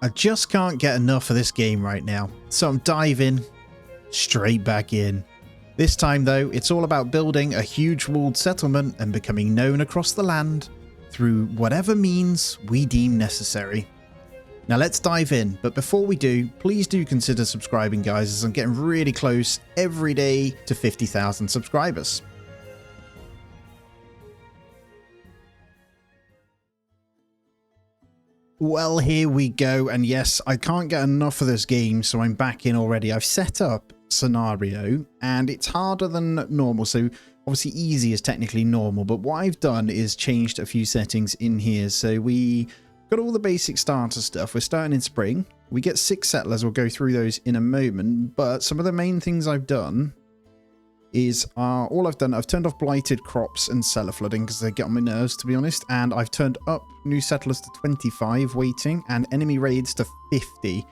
I just can't get enough of this game right now, so I'm diving straight back in. This time though, it's all about building a huge walled settlement and becoming known across the land through whatever means we deem necessary. Now let's dive in, but before we do, please do consider subscribing guys, as I'm getting really close every day to 50,000 subscribers. Well, here we go, and yes, I can't get enough of this game, so I'm back in already. I've set up scenario, and it's harder than normal, so obviously easy is technically normal, but what I've done is changed a few settings in here. So we got all the basic starter stuff. We're starting in spring. We get 6 settlers. We'll go through those in a moment, but some of the main things I've done is I've turned off blighted crops and cellar flooding because they get on my nerves, to be honest, and I've turned up new settlers to 25 waiting and enemy raids to 50.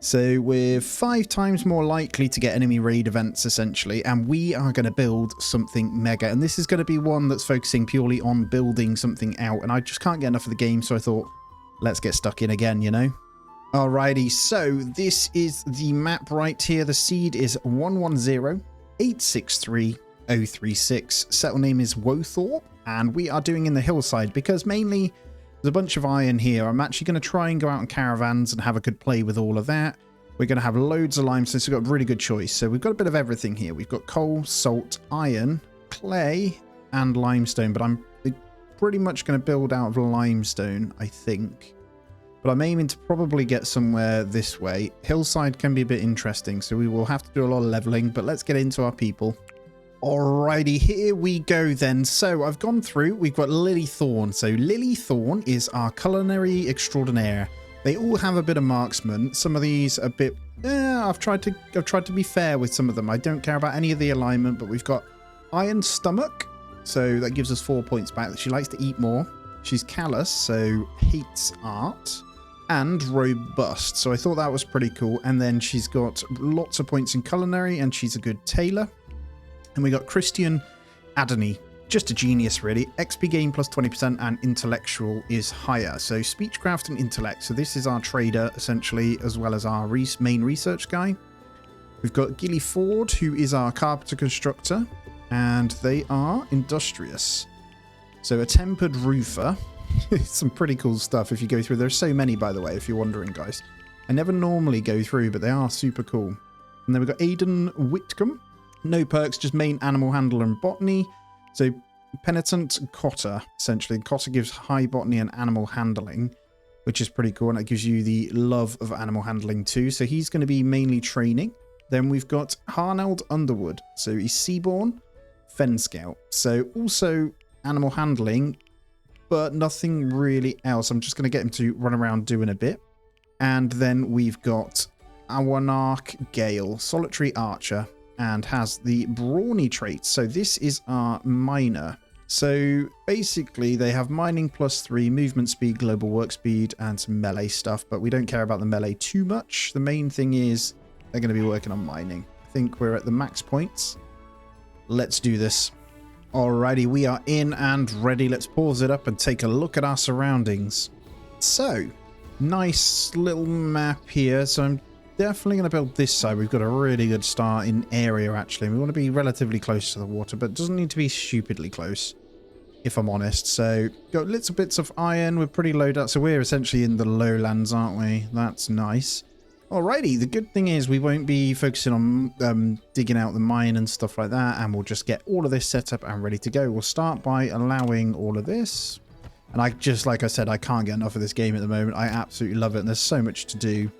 So we're 5 times more likely to get enemy raid events essentially, and we are going to build something mega, and this is going to be one that's focusing purely on building something out, and I just can't get enough of the game, so I thought let's get stuck in again, you know. Alrighty, so this is the map right here. The seed is 110-863-036. Settle name is Wothorpe, and we are doing in the hillside because mainly there's a bunch of iron here. I'm actually going to try and go out on caravans and have a good play with all of that. We're going to have loads of limestone, so we've got a really good choice. So we've got a bit of everything here. We've got coal, salt, iron, clay, and limestone, but I'm pretty much going to build out of limestone, I think. But I'm aiming to probably get somewhere this way. Hillside can be a bit interesting, so we will have to do a lot of leveling, but let's get into our people. Alrighty, here we go then. So I've gone through, we've got Lily Thorn. So Lily Thorn is our culinary extraordinaire. They all have a bit of marksman. Some of these are a bit, I've tried to be fair with some of them. I don't care about any of the alignment, but we've got Iron Stomach. So that gives us 4 points back. She likes to eat more. She's callous, so hates art. And robust, so I thought that was pretty cool. And then she's got lots of points in culinary, and she's a good tailor. And we got Christian Adony, just a genius really. XP gain plus 20%, and intellectual is higher, so speechcraft and intellect. So this is our trader essentially, as well as our main research guy. We've got Gilly Ford, who is our carpenter constructor, and they are industrious. So a tempered roofer. Some pretty cool stuff if you go through. There's so many, by the way, if you're wondering, guys. I never normally go through, but they are super cool. And then we've got Aidan Whitcomb. No perks, just main animal handler and botany. So penitent cotter, essentially. Cotter gives high botany and animal handling, which is pretty cool. And it gives you the love of animal handling too. So he's going to be mainly training. Then we've got Harneld Underwood. So he's Seaborn, Fen Scout. So also animal handling, but nothing really else. I'm just going to get him to run around doing a bit. And then we've got Awanark Gale, solitary archer, and has the brawny traits. So this is our miner. So basically they have mining +3, movement speed, global work speed, and some melee stuff, but we don't care about the melee too much. The main thing is they're going to be working on mining. I think we're at the max points. Let's do this. Alrighty, we are in and ready. Let's pause it up and take a look at our surroundings. So, nice little map here. So I'm definitely going to build this side. We've got a really good start in area, actually. We want to be relatively close to the water, but it doesn't need to be stupidly close, if I'm honest. So, got little bits of iron. We're pretty low down. So we're essentially in the lowlands, aren't we? That's nice. Alrighty, the good thing is we won't be focusing on digging out the mine and stuff like that, and we'll just get all of this set up and ready to go. We'll start by allowing all of this. And like I said, I can't get enough of this game at the moment. I absolutely love it, and there's so much to do.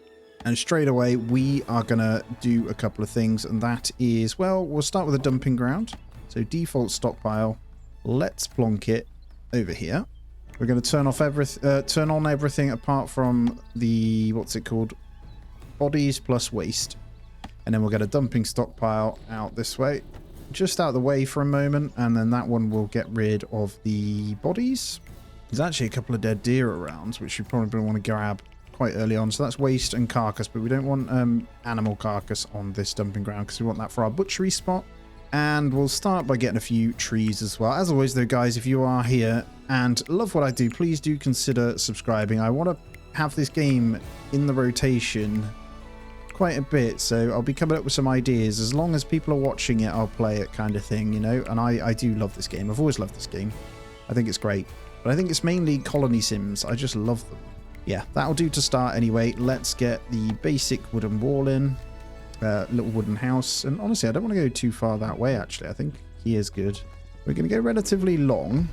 And straight away, we are going to do a couple of things, and that is, well, we'll start with a dumping ground. So default stockpile. Let's plonk it over here. We're going to turn on everything apart from the, what's it called? Bodies plus waste. And then we'll get a dumping stockpile out this way, just out of the way for a moment, and then that one will get rid of the bodies. There's actually a couple of dead deer around, which you probably want to grab quite early on. So that's waste and carcass, but we don't want animal carcass on this dumping ground because we want that for our butchery spot. And we'll start by getting a few trees as well. As always though, guys, if you are here and love what I do, please do consider subscribing. I want to have this game in the rotation quite a bit, so I'll be coming up with some ideas. As long as people are watching it, I'll play it, kind of thing, you know. And I do love this game. I've always loved this game. I think it's great, but I think it's mainly colony sims. I just love them. Yeah, that'll do to start anyway. Let's get the basic wooden wall in, little wooden house. And honestly, I don't want to go too far that way, actually. I think here's good. We're going to go relatively long.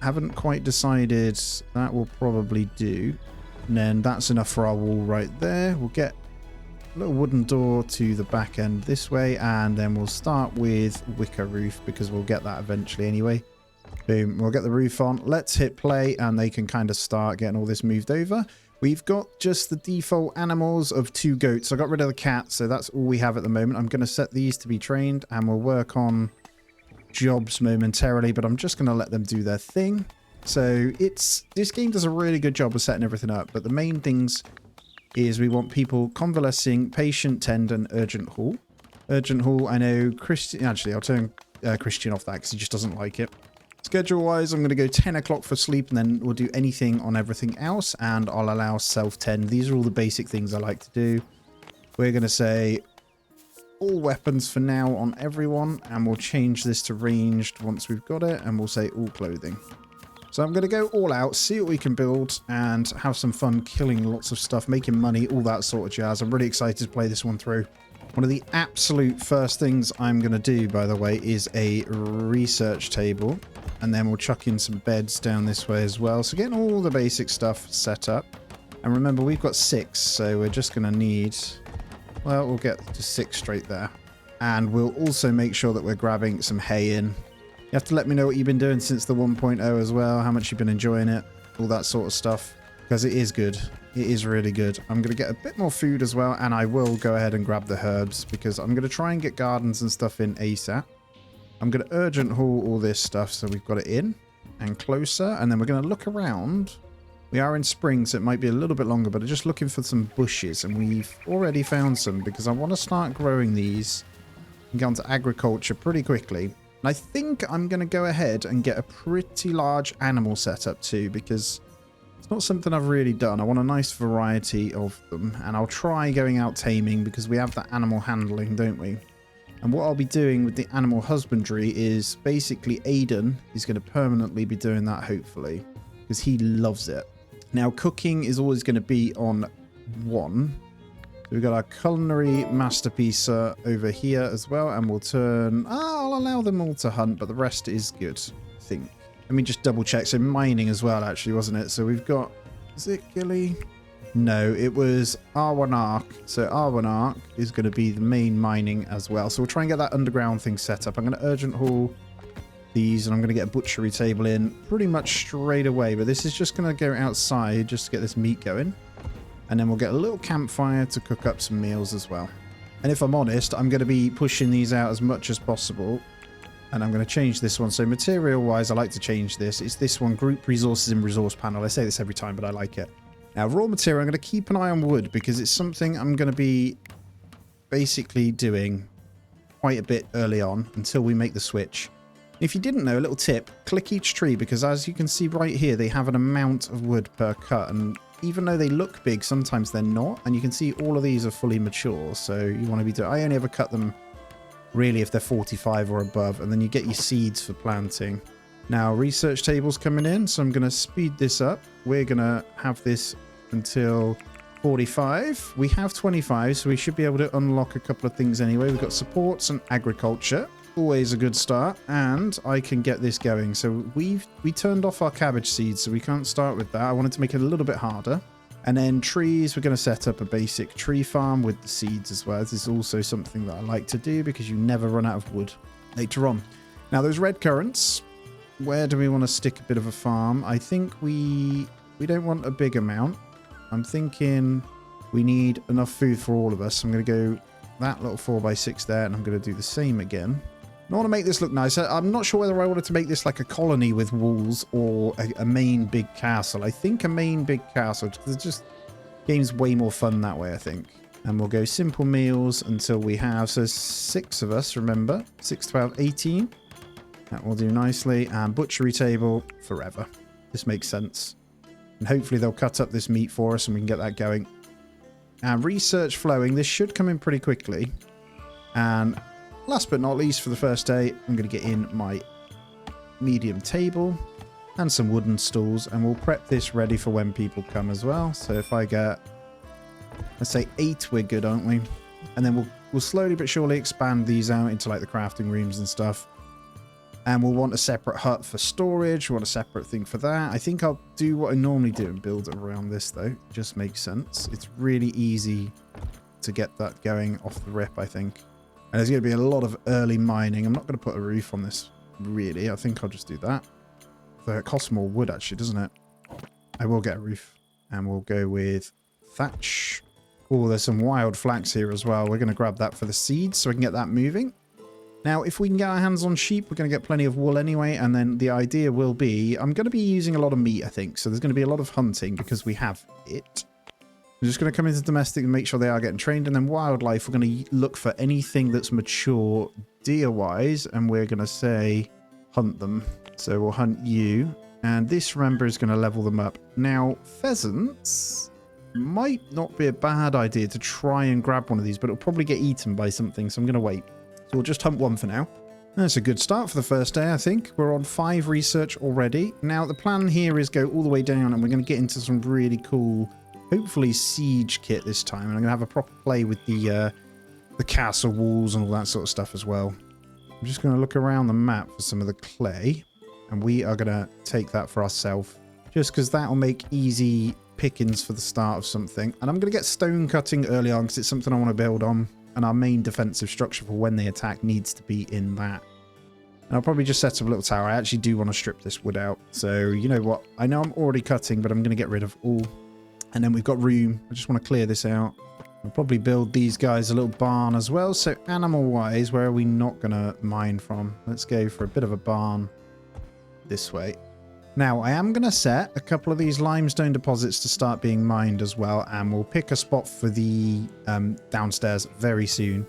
Haven't quite decided. That will probably do. And then that's enough for our wall right there. We'll get a little wooden door to the back end this way, and then we'll start with wicker roof because we'll get that eventually anyway. Boom, we'll get the roof on. Let's hit play and they can kind of start getting all this moved over. We've got just the default animals of 2 goats. I got rid of the cat, so that's all we have at the moment. I'm going to set these to be trained and we'll work on jobs momentarily, but I'm just going to let them do their thing. So this game does a really good job of setting everything up, but the main things is we want people convalescing, patient, tend, and urgent hall. Urgent hall, I know Christian... Actually, I'll turn Christian off that because he just doesn't like it. Schedule-wise, I'm going to go 10 o'clock for sleep, and then we'll do anything on everything else, and I'll allow self-tend. These are all the basic things I like to do. We're going to say all weapons for now on everyone, and we'll change this to ranged once we've got it, and we'll say all clothing. So I'm going to go all out, see what we can build, and have some fun killing lots of stuff, making money, all that sort of jazz. I'm really excited to play this one through. One of the absolute first things I'm going to do, by the way, is a research table. And then we'll chuck in some beds down this way as well. So getting all the basic stuff set up. And remember, we've got 6, so we're just going to need... Well, we'll get to 6 straight there. And we'll also make sure that we're grabbing some hay in. You have to let me know what you've been doing since the 1.0 as well, how much you've been enjoying it, all that sort of stuff, because it is good. It is really good. I'm going to get a bit more food as well, and I will go ahead and grab the herbs, because I'm going to try and get gardens and stuff in ASAP. I'm going to urgent haul all this stuff, so we've got it in and closer, and then we're going to look around. We are in spring, so it might be a little bit longer, but I'm just looking for some bushes, and we've already found some, because I want to start growing these and get onto agriculture pretty quickly. And I think I'm going to go ahead and get a pretty large animal setup too, because it's not something I've really done. I want a nice variety of them, and I'll try going out taming because we have that animal handling, don't we? And what I'll be doing with the animal husbandry is basically Aiden is going to permanently be doing that, hopefully, because he loves it. Now, cooking is always going to be on 1. We've got our culinary masterpiece over here as well, and we'll turn... I'll allow them all to hunt, but the rest is good, I think. Let me just double check. So mining as well, actually, wasn't it? So we've got... Is it Gilly? No, it was R1 Arc. So R1 Arc is going to be the main mining as well. So we'll try and get that underground thing set up. I'm going to urgent haul these, and I'm going to get a butchery table in pretty much straight away. But this is just going to go outside just to get this meat going. And then we'll get a little campfire to cook up some meals as well. And if I'm honest, I'm going to be pushing these out as much as possible. And I'm going to change this one. So material-wise, I like to change this. It's this one, Group Resources in Resource Panel. I say this every time, but I like it. Now, raw material, I'm going to keep an eye on wood because it's something I'm going to be basically doing quite a bit early on until we make the switch. If you didn't know, a little tip, click each tree because as you can see right here, they have an amount of wood per cut. And even though they look big, sometimes they're not. And you can see all of these are fully mature. So you want to be doing... I only ever cut them really if they're 45 or above. And then you get your seeds for planting. Now, research table's coming in. So I'm going to speed this up. We're going to have this until 45. We have 25, so we should be able to unlock a couple of things anyway. We've got supports and agriculture. Always a good start. And I can get this going. So we turned off our cabbage seeds, so we can't start with that. I wanted to make it a little bit harder. And then trees, we're going to set up a basic tree farm with the seeds as well. This is also something that I like to do because you never run out of wood later on. Now, those red currants, where do we want to stick a bit of a farm? I think we don't want a big amount. I'm thinking we need enough food for all of us. I'm going to go that little 4x6 there, and I'm going to do the same again. I want to make this look nice. I'm not sure whether I wanted to make this like a colony with walls or a main big castle. I think a main big castle, because it's just game's way more fun that way, I think. And we'll go simple meals until we have, so 6 of us, remember, 6, 12, 18. That will do nicely. And butchery table forever. This makes sense. And hopefully they'll cut up this meat for us and we can get that going. And research flowing. This should come in pretty quickly. And last but not least for the first day, I'm going to get in my medium table and some wooden stools. And we'll prep this ready for when people come as well. So if I get, let's say 8, we're good, aren't we? And then we'll slowly but surely expand these out into like the crafting rooms and stuff. And we'll want a separate hut for storage. We want a separate thing for that. I think I'll do what I normally do and build it around this, though. It just makes sense. It's really easy to get that going off the rip, I think. And there's going to be a lot of early mining. I'm not going to put a roof on this, really. I think I'll just do that. So it costs more wood, actually, doesn't it? I will get a roof. And we'll go with thatch. Oh, there's some wild flax here as well. We're going to grab that for the seeds so we can get that moving. Now, if we can get our hands on sheep, we're going to get plenty of wool anyway. And then the idea will be, I'm going to be using a lot of meat, I think. So there's going to be a lot of hunting because we have it. We're just going to come into domestic and make sure they are getting trained. And then wildlife, we're going to look for anything that's mature deer-wise. And we're going to say hunt them. So we'll hunt you. And this, remember, is going to level them up. Now, pheasants might not be a bad idea to try and grab one of these, but it'll probably get eaten by something. So I'm going to wait. So we'll just hunt one for now. That's a good start for the first day, I think. We're on 5 research already. Now, the plan here is go all the way down, and we're going to get into some really cool, hopefully, siege kit this time. And I'm going to have a proper play with the castle walls and all that sort of stuff as well. I'm just going to look around the map for some of the clay, and we are going to take that for ourselves, just because that will make easy pickings for the start of something. And I'm going to get stone cutting early on, because it's something I want to build on. And our main defensive structure for when they attack needs to be in that. And I'll probably just set up a little tower. I actually do want to strip this wood out. So, you know what? I know I'm already cutting, but I'm going to get rid of all. And then we've got room. I just want to clear this out. I'll probably build these guys a little barn as well. So animal-wise, where are we not going to mine from? Let's go for a bit of a barn this way. Now, I am going to set a couple of these limestone deposits to start being mined as well, and we'll pick a spot for the downstairs very soon.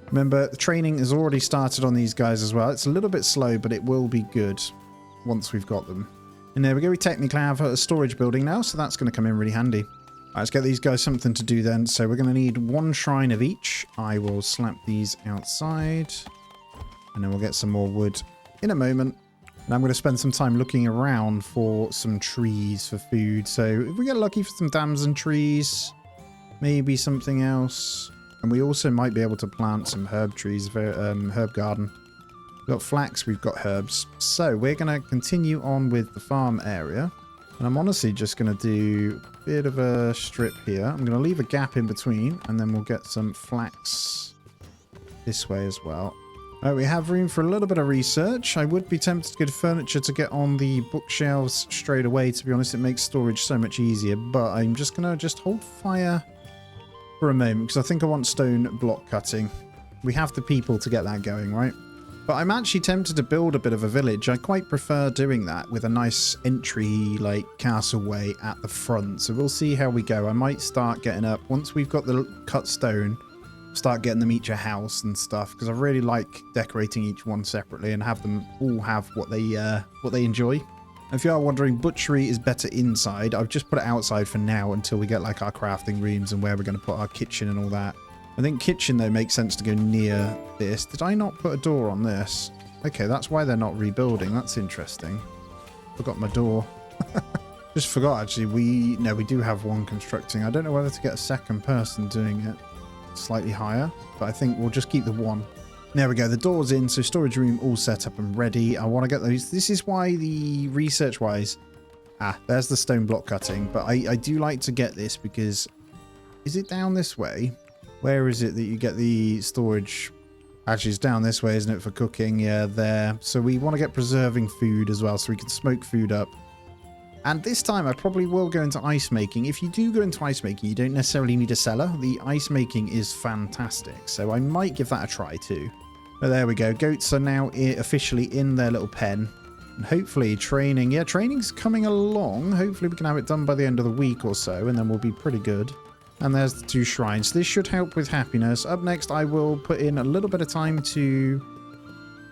Remember, the training has already started on these guys as well. It's a little bit slow, but it will be good once we've got them. And there we go. We technically have a storage building now, so that's going to come in really handy. Right, let's get these guys something to do then. So we're going to need 1 shrine of each. I will slap these outside, and then we'll get some more wood in a moment. And I'm going to spend some time looking around for some trees for food. So if we get lucky for some damson trees, maybe something else. And we also might be able to plant some herb trees, herb garden. We've got flax, we've got herbs. So we're going to continue on with the farm area. And I'm honestly just going to do a bit of a strip here. I'm going to leave a gap in between, and then we'll get some flax this way as well. Right, we have room for a little bit of research. I would be tempted to get furniture to get on the bookshelves straight away. To be honest, it makes storage so much easier. But I'm just going to hold fire for a moment, because I think I want stone block cutting. We have the people to get that going, right? But I'm actually tempted to build a bit of a village. I quite prefer doing that with a nice entry, like, castleway at the front. So we'll see how we go. I might start getting up, once we've got the cut stone, start getting them each a house and stuff, because I really like decorating each one separately and have them all have what they enjoy. And if you are wondering, butchery is better inside. I've just put it outside for now until we get like our crafting rooms and where we're going to put our kitchen and all that. I think kitchen though makes sense to go near this. Did I not put a door on this? Okay, that's why they're not rebuilding. That's interesting. Forgot my door. Just forgot actually. We do have one constructing. I don't know whether to get a second person doing it slightly higher, but I think we'll just keep the one. There we go, the door's in, so storage room all set up and ready. I want to get those. This is why the research wise, there's the stone block cutting, but I do like to get this because, is it down this way? Where is it that you get the storage? Actually, it's down this way, isn't it, for cooking? Yeah, there. So we want to get preserving food as well, so we can smoke food up. And this time I probably will go into ice making. If you do go into ice making, you don't necessarily need a cellar. The ice making is fantastic. So I might give that a try too. But there we go. Goats are now officially in their little pen. And hopefully training. Yeah, training's coming along. Hopefully we can have it done by the end of the week or so. And then we'll be pretty good. And there's the 2 shrines. This should help with happiness. Up next, I will put in a little bit of time to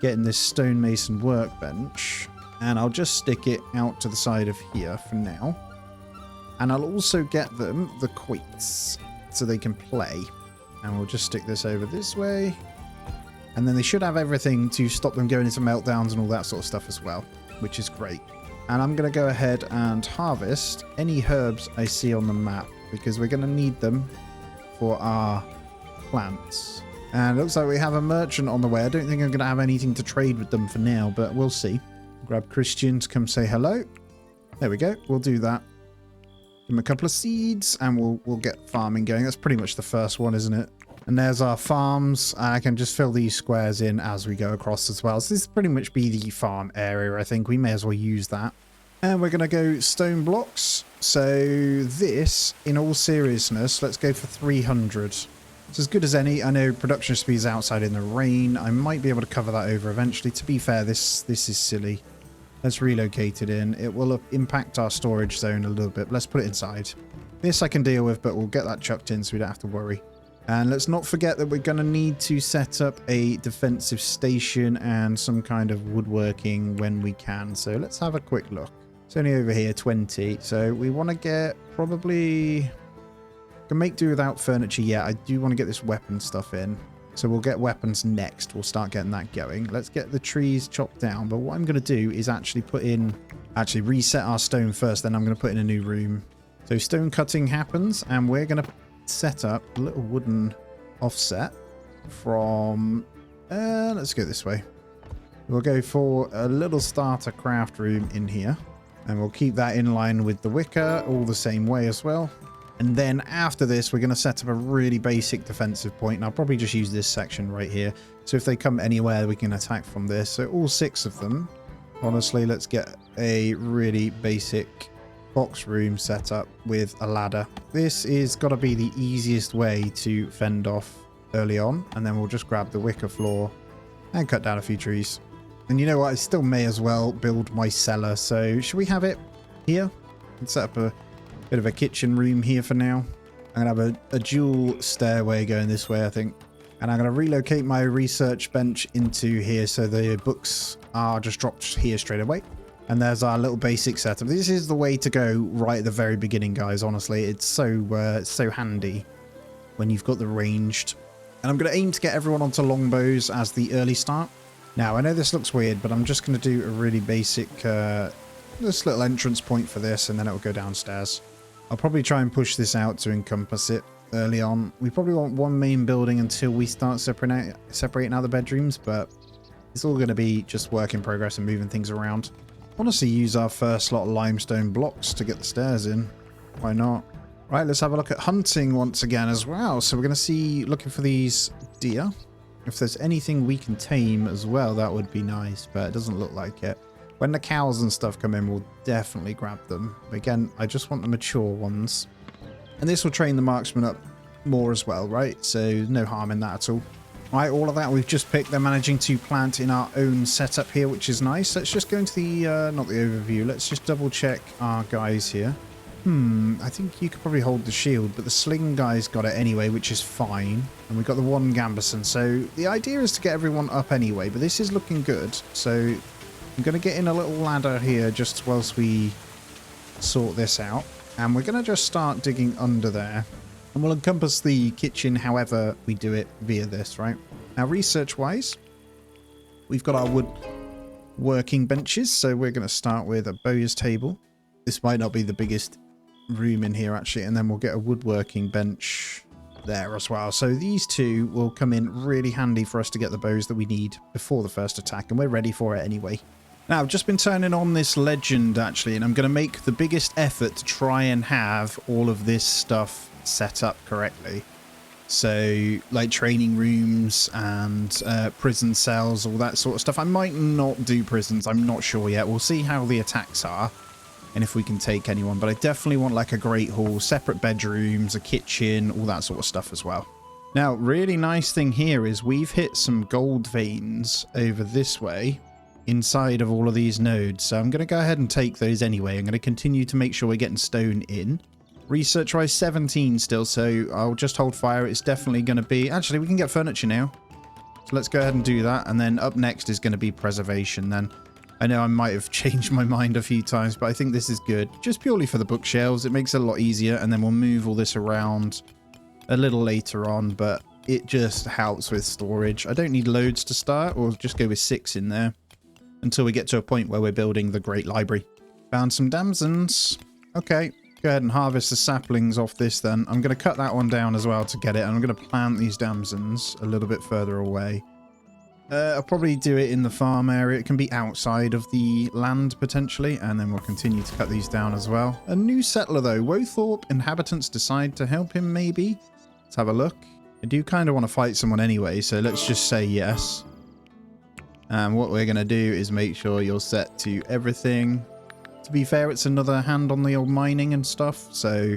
get in this stonemason workbench. And I'll just stick it out to the side of here for now. And I'll also get them the quoits so they can play. And we'll just stick this over this way. And then they should have everything to stop them going into meltdowns and all that sort of stuff as well, which is great. And I'm going to go ahead and harvest any herbs I see on the map because we're going to need them for our plants. And it looks like we have a merchant on the way. I don't think I'm going to have anything to trade with them for now, but we'll see. Grab Christian to come say hello. There we go. We'll do that. Give him a couple of seeds and we'll get farming going. That's pretty much the first one, isn't it? And there's our farms. I can just fill these squares in as we go across as well. So this pretty much be the farm area, I think. We may as well use that. And we're going to go stone blocks. So this, in all seriousness, let's go for 300. It's as good as any. I know production speed is outside in the rain. I might be able to cover that over eventually. To be fair, this is silly. Let's relocate it in. It will impact our storage zone a little bit. Let's put it inside. This I can deal with, but we'll get that chucked in so we don't have to worry. And let's not forget that we're going to need to set up a defensive station and some kind of woodworking when we can. So let's have a quick look. It's only over here, 20. So we want to get probably... Can make do without furniture yet. I do want to get this weapon stuff in. So we'll get weapons next. We'll start getting that going. Let's get the trees chopped down. But what I'm going to do is actually reset our stone first. Then I'm going to put in a new room. So stone cutting happens and we're going to set up a little wooden offset from let's go this way. We'll go for a little starter craft room in here and we'll keep that in line with the wicker all the same way as well. And then after this we're going to set up a really basic defensive point, and I'll probably just use this section right here, so if they come anywhere we can attack from this. So all 6 of them. Honestly, let's get a really basic box room set up with a ladder. This is got to be the easiest way to fend off early on, and then we'll just grab the wicker floor and cut down a few trees. And you know what, I still may as well build my cellar. So should we have it here? Let's set up a bit of a kitchen room here for now. I'm gonna have a dual stairway going this way, I think, and I'm gonna relocate my research bench into here so the books are just dropped here straight away. And there's our little basic setup. This is the way to go right at the very beginning, guys. Honestly, it's so handy when you've got the ranged. And I'm going to aim to get everyone onto longbows as the early start. Now, I know this looks weird, but I'm just going to do a really basic, this little entrance point for this, and then it will go downstairs. I'll probably try and push this out to encompass it early on. We probably want one main building until we start separating out the bedrooms, but it's all going to be just work in progress and moving things around. Honestly, use our first lot of limestone blocks to get the stairs in. Why not? Right, let's have a look at hunting once again as well. So we're going to see, looking for these deer. If there's anything we can tame as well, that would be nice, but it doesn't look like it. When the cows and stuff come in, we'll definitely grab them. Again, I just want the mature ones. And this will train the marksman up more as well, right? So no harm in that at all. Right, all of that we've just picked. They're managing to plant in our own setup here, which is nice. Let's just go into the, not the overview. Let's just double check our guys here. I think you could probably hold the shield, but the sling guy's got it anyway, which is fine. And we've got the one Gamberson. So the idea is to get everyone up anyway, but this is looking good. So I'm going to get in a little ladder here just whilst we sort this out. And we're going to just start digging under there. And we'll encompass the kitchen however we do it via this, right? Now, research-wise, we've got our wood working benches. So we're going to start with a bowier's table. This might not be the biggest room in here, actually. And then we'll get a woodworking bench there as well. So these two will come in really handy for us to get the bows that we need before the first attack. And we're ready for it anyway. Now, I've just been turning on this legend, actually, and I'm going to make the biggest effort to try and have all of this stuff set up correctly. So, like training rooms and prison cells, all that sort of stuff. I might not do prisons, I'm not sure yet. We'll see how the attacks are and if we can take anyone. But I definitely want like a great hall, separate bedrooms, a kitchen, all that sort of stuff as well. Now, really nice thing here is we've hit some gold veins over this way inside of all of these nodes. So I'm going to go ahead and take those anyway. I'm going to continue to make sure we're getting stone in. Research-wise, 17 still, so I'll just hold fire. It's definitely going to be... Actually, we can get furniture now. So let's go ahead and do that. And then up next is going to be preservation then. I know I might have changed my mind a few times, but I think this is good. Just purely for the bookshelves. It makes it a lot easier, and then we'll move all this around a little later on, but it just helps with storage. I don't need loads to start, or just go with 6 in there until we get to a point where we're building the great library. Found some damsons. Okay, go ahead and harvest the saplings off this then. I'm going to cut that one down as well to get it, and I'm going to plant these damsons a little bit further away. I'll probably do it in the farm area. It can be outside of the land potentially, and then we'll continue to cut these down as well. A new settler though. Wothorpe inhabitants decide to help him maybe. Let's have a look. I do kind of want to fight someone anyway, so let's just say yes. And what we're going to do is make sure you're set to everything. To be fair, it's another hand on the old mining and stuff, so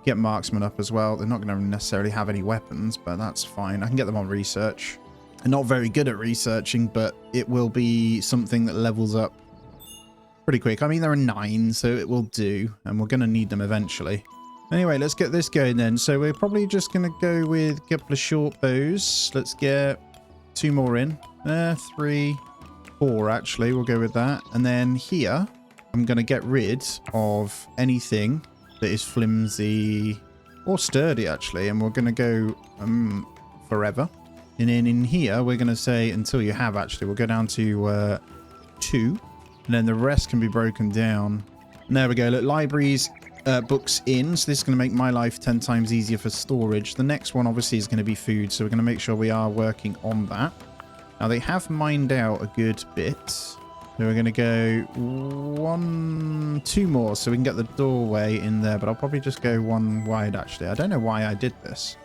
get marksman up as well. They're not going to necessarily have any weapons, but that's fine. I can get them on research. I'm not very good at researching, but it will be something that levels up pretty quick. I mean, they're a 9, so it will do, and we're going to need them eventually. Anyway, let's get this going then. So we're probably just going to go with a couple of short bows. Let's get 2 more in. 3, 4 actually. We'll go with that. And then here, I'm going to get rid of anything that is flimsy or sturdy actually, and we're going to go forever. And then in here, we're going to say until you have actually, we'll go down to 2. And then the rest can be broken down. And there we go. Look, libraries, books in. So this is going to make my life 10 times easier for storage. The next one obviously is going to be food. So we're going to make sure we are working on that. Now they have mined out a good bit. So we're going to go 2 more so we can get the doorway in there. But I'll probably just go 1 wide actually. I don't know why I did this.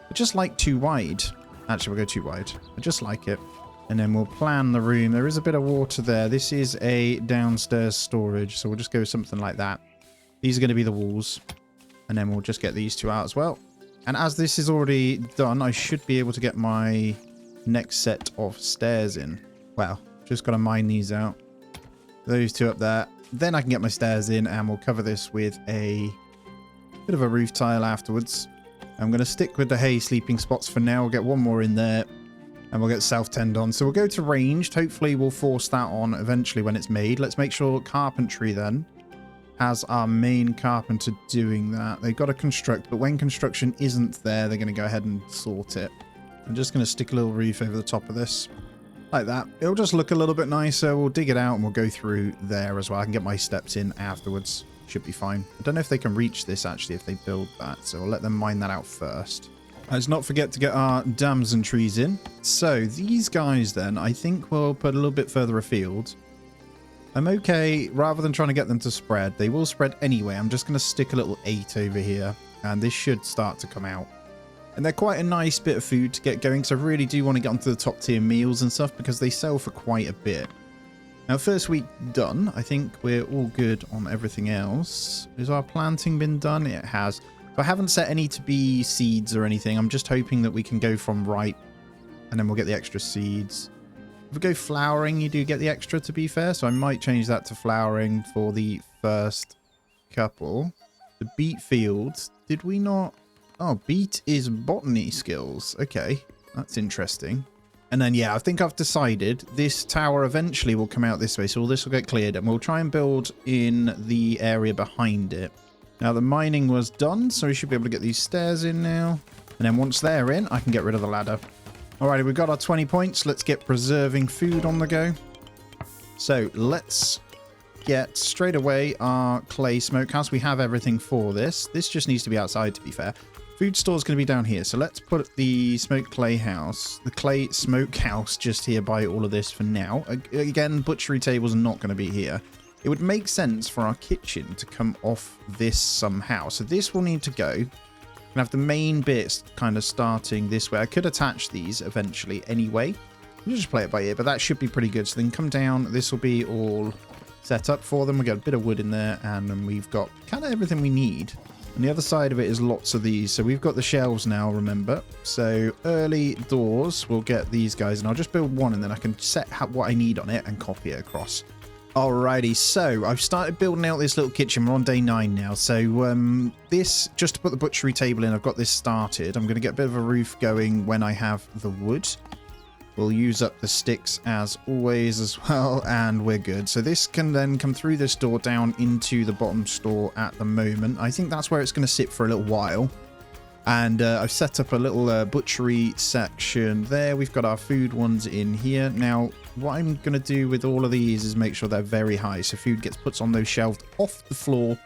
I just like 2 wide. Actually, we'll go 2 wide. I just like it. And then we'll plan the room. There is a bit of water there. This is a downstairs storage, so we'll just go with something like that. These are going to be the walls. And then we'll just get these 2 out as well. And as this is already done, I should be able to get my next set of stairs in. Well, just got to mine these out. Those 2 up there. Then I can get my stairs in, and we'll cover this with a bit of a roof tile afterwards. I'm going to stick with the hay sleeping spots for now. We'll get 1 more in there, and we'll get self-tend on. So we'll go to ranged. Hopefully we'll force that on eventually when it's made. Let's make sure carpentry then has our main carpenter doing that. They've got to construct, but when construction isn't there, they're going to go ahead and sort it. I'm just going to stick a little roof over the top of this. Like that. It'll just look a little bit nicer. We'll dig it out and we'll go through there as well. I can get my steps in afterwards. Should be fine. I don't know if they can reach this actually if they build that, so we'll let them mine that out first. Let's not forget to get our damson trees in. So these guys then, I think we'll put a little bit further afield. I'm okay, rather than trying to get them to spread, they will spread anyway. I'm just going to stick a little 8 over here, and this should start to come out. And they're quite a nice bit of food to get going, because I really do want to get onto the top tier meals and stuff, because they sell for quite a bit. Now, first week done. I think we're all good on everything else. Has our planting been done? It has. So I haven't set any to be seeds or anything. I'm just hoping that we can go from ripe, and then we'll get the extra seeds. If we go flowering, you do get the extra, to be fair. So I might change that to flowering for the first couple. The beet field. Did we not? Oh, beet is botany skills. Okay, that's interesting. And then, yeah, I think I've decided this tower eventually will come out this way. So all this will get cleared, and we'll try and build in the area behind it. Now, the mining was done, so we should be able to get these stairs in now. And then once they're in, I can get rid of the ladder. Alrighty, we've got our 20 points. Let's get preserving food on the go. So let's get straight away our clay smokehouse. We have everything for this. This just needs to be outside, to be fair. Food store is going to be down here, so let's put the clay smokehouse just here by all of this for now. Again, butchery tables are not going to be here. It would make sense for our kitchen to come off this somehow. So this will need to go. We're going to have the main bits kind of starting this way. I could attach these eventually anyway. We'll just play it by ear, but that should be pretty good. So then come down. This will be all set up for them. We've got a bit of wood in there, and then we've got kind of everything we need. And the other side of it is lots of these. So we've got the shelves now, remember. So early doors, we'll get these guys. And I'll just build one, and then I can set what I need on it and copy it across. Alrighty, so I've started building out this little kitchen. We're on day 9 now. So this, just to put the butchery table in, I've got this started. I'm going to get a bit of a roof going when I have the wood. We'll use up the sticks as always as well, and we're good. So this can then come through this door down into the bottom store at the moment. I think that's where it's going to sit for a little while. And I've set up a little butchery section there. We've got our food ones in here. Now, what I'm going to do with all of these is make sure they're very high. So food gets put on those shelves off the floor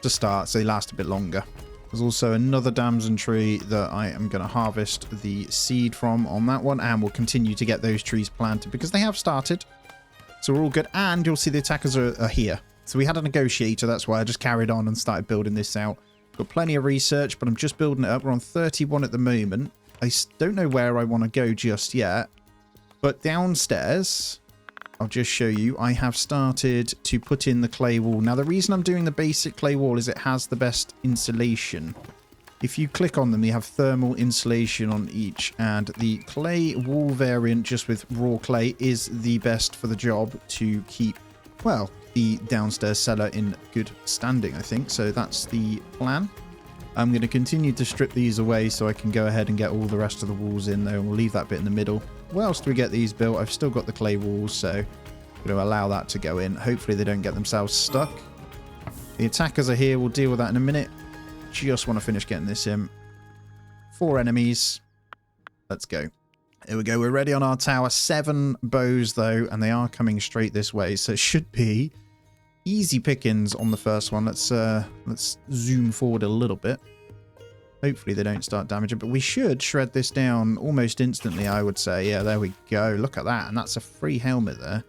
to start, so they last a bit longer. There's also another damson tree that I am going to harvest the seed from on that one. And we'll continue to get those trees planted because they have started. So we're all good. And you'll see the attackers are here. So we had a negotiator. That's why I just carried on and started building this out. Got plenty of research, but I'm just building it up. We're on 31 at the moment. I don't know where I want to go just yet. But downstairs, I'll just show you, I have started to put in the clay wall. Now, the reason I'm doing the basic clay wall is it has the best insulation. If you click on them, you have thermal insulation on each. And the clay wall variant, just with raw clay, is the best for the job to keep, well, the downstairs cellar in good standing, I think. So that's the plan. I'm going to continue to strip these away so I can go ahead and get all the rest of the walls in there, and we'll leave that bit in the middle. Well, else do we get these built? I've still got the clay walls, so I'm going to allow that to go in. Hopefully they don't get themselves stuck. The attackers are here. We'll deal with that in a minute. Just want to finish getting this in. 4 enemies. Let's go. Here we go. We're ready on our tower. 7 bows, though, and they are coming straight this way, so it should be easy pickings on the first one. Let's zoom forward a little bit. Hopefully they don't start damaging, but we should shred this down almost instantly, I would say. Yeah, there we go. Look at that, and that's a free helmet there.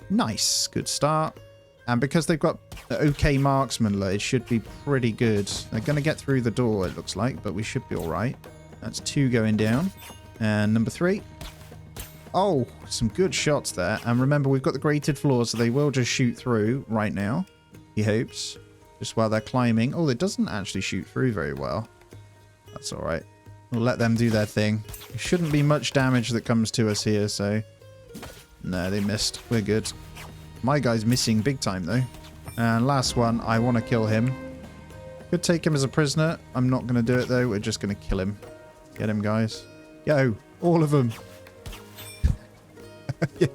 Nice. Good start. And because they've got okay marksman, it should be pretty good. They're going to get through the door, it looks like, but we should be all right. That's 2 going down. And number 3. Oh, some good shots there. And remember, we've got the grated floors, so they will just shoot through right now. He hopes. Just while they're climbing. Oh, it doesn't actually shoot through very well. That's all right. We'll let them do their thing. There shouldn't be much damage that comes to us here, so... No, they missed. We're good. My guy's missing big time, though. And last one, I want to kill him. Could take him as a prisoner. I'm not going to do it, though. We're just going to kill him. Get him, guys. Yo, all of them. Yeah.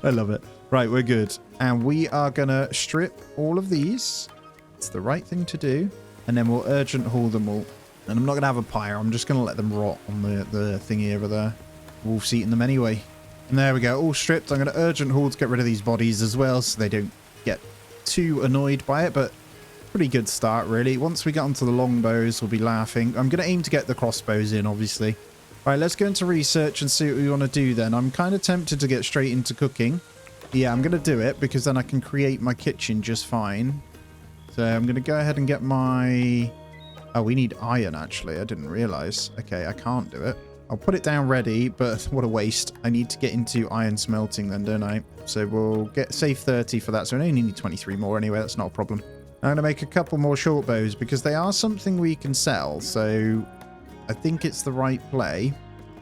I love it. Right, we're good. And we are going to strip all of these. It's the right thing to do. And then we'll urgent haul them all. And I'm not going to have a pyre. I'm just going to let them rot on the thingy over there. Wolf's eating them anyway. And there we go. All stripped. I'm going to urgent haul to get rid of these bodies as well, so they don't get too annoyed by it. But pretty good start, really. Once we get onto the longbows, we'll be laughing. I'm going to aim to get the crossbows in, obviously. All right, let's go into research and see what we want to do then. I'm kind of tempted to get straight into cooking. Yeah, I'm going to do it because then I can create my kitchen just fine. So I'm going to go ahead and get my... Oh, we need iron, actually. I didn't realize. Okay, I can't do it. I'll put it down ready, but what a waste. I need to get into iron smelting then, don't I? So we'll get save 30 for that. So I only need 23 more anyway. That's not a problem. I'm going to make a couple more short bows because they are something we can sell. So I think it's the right play.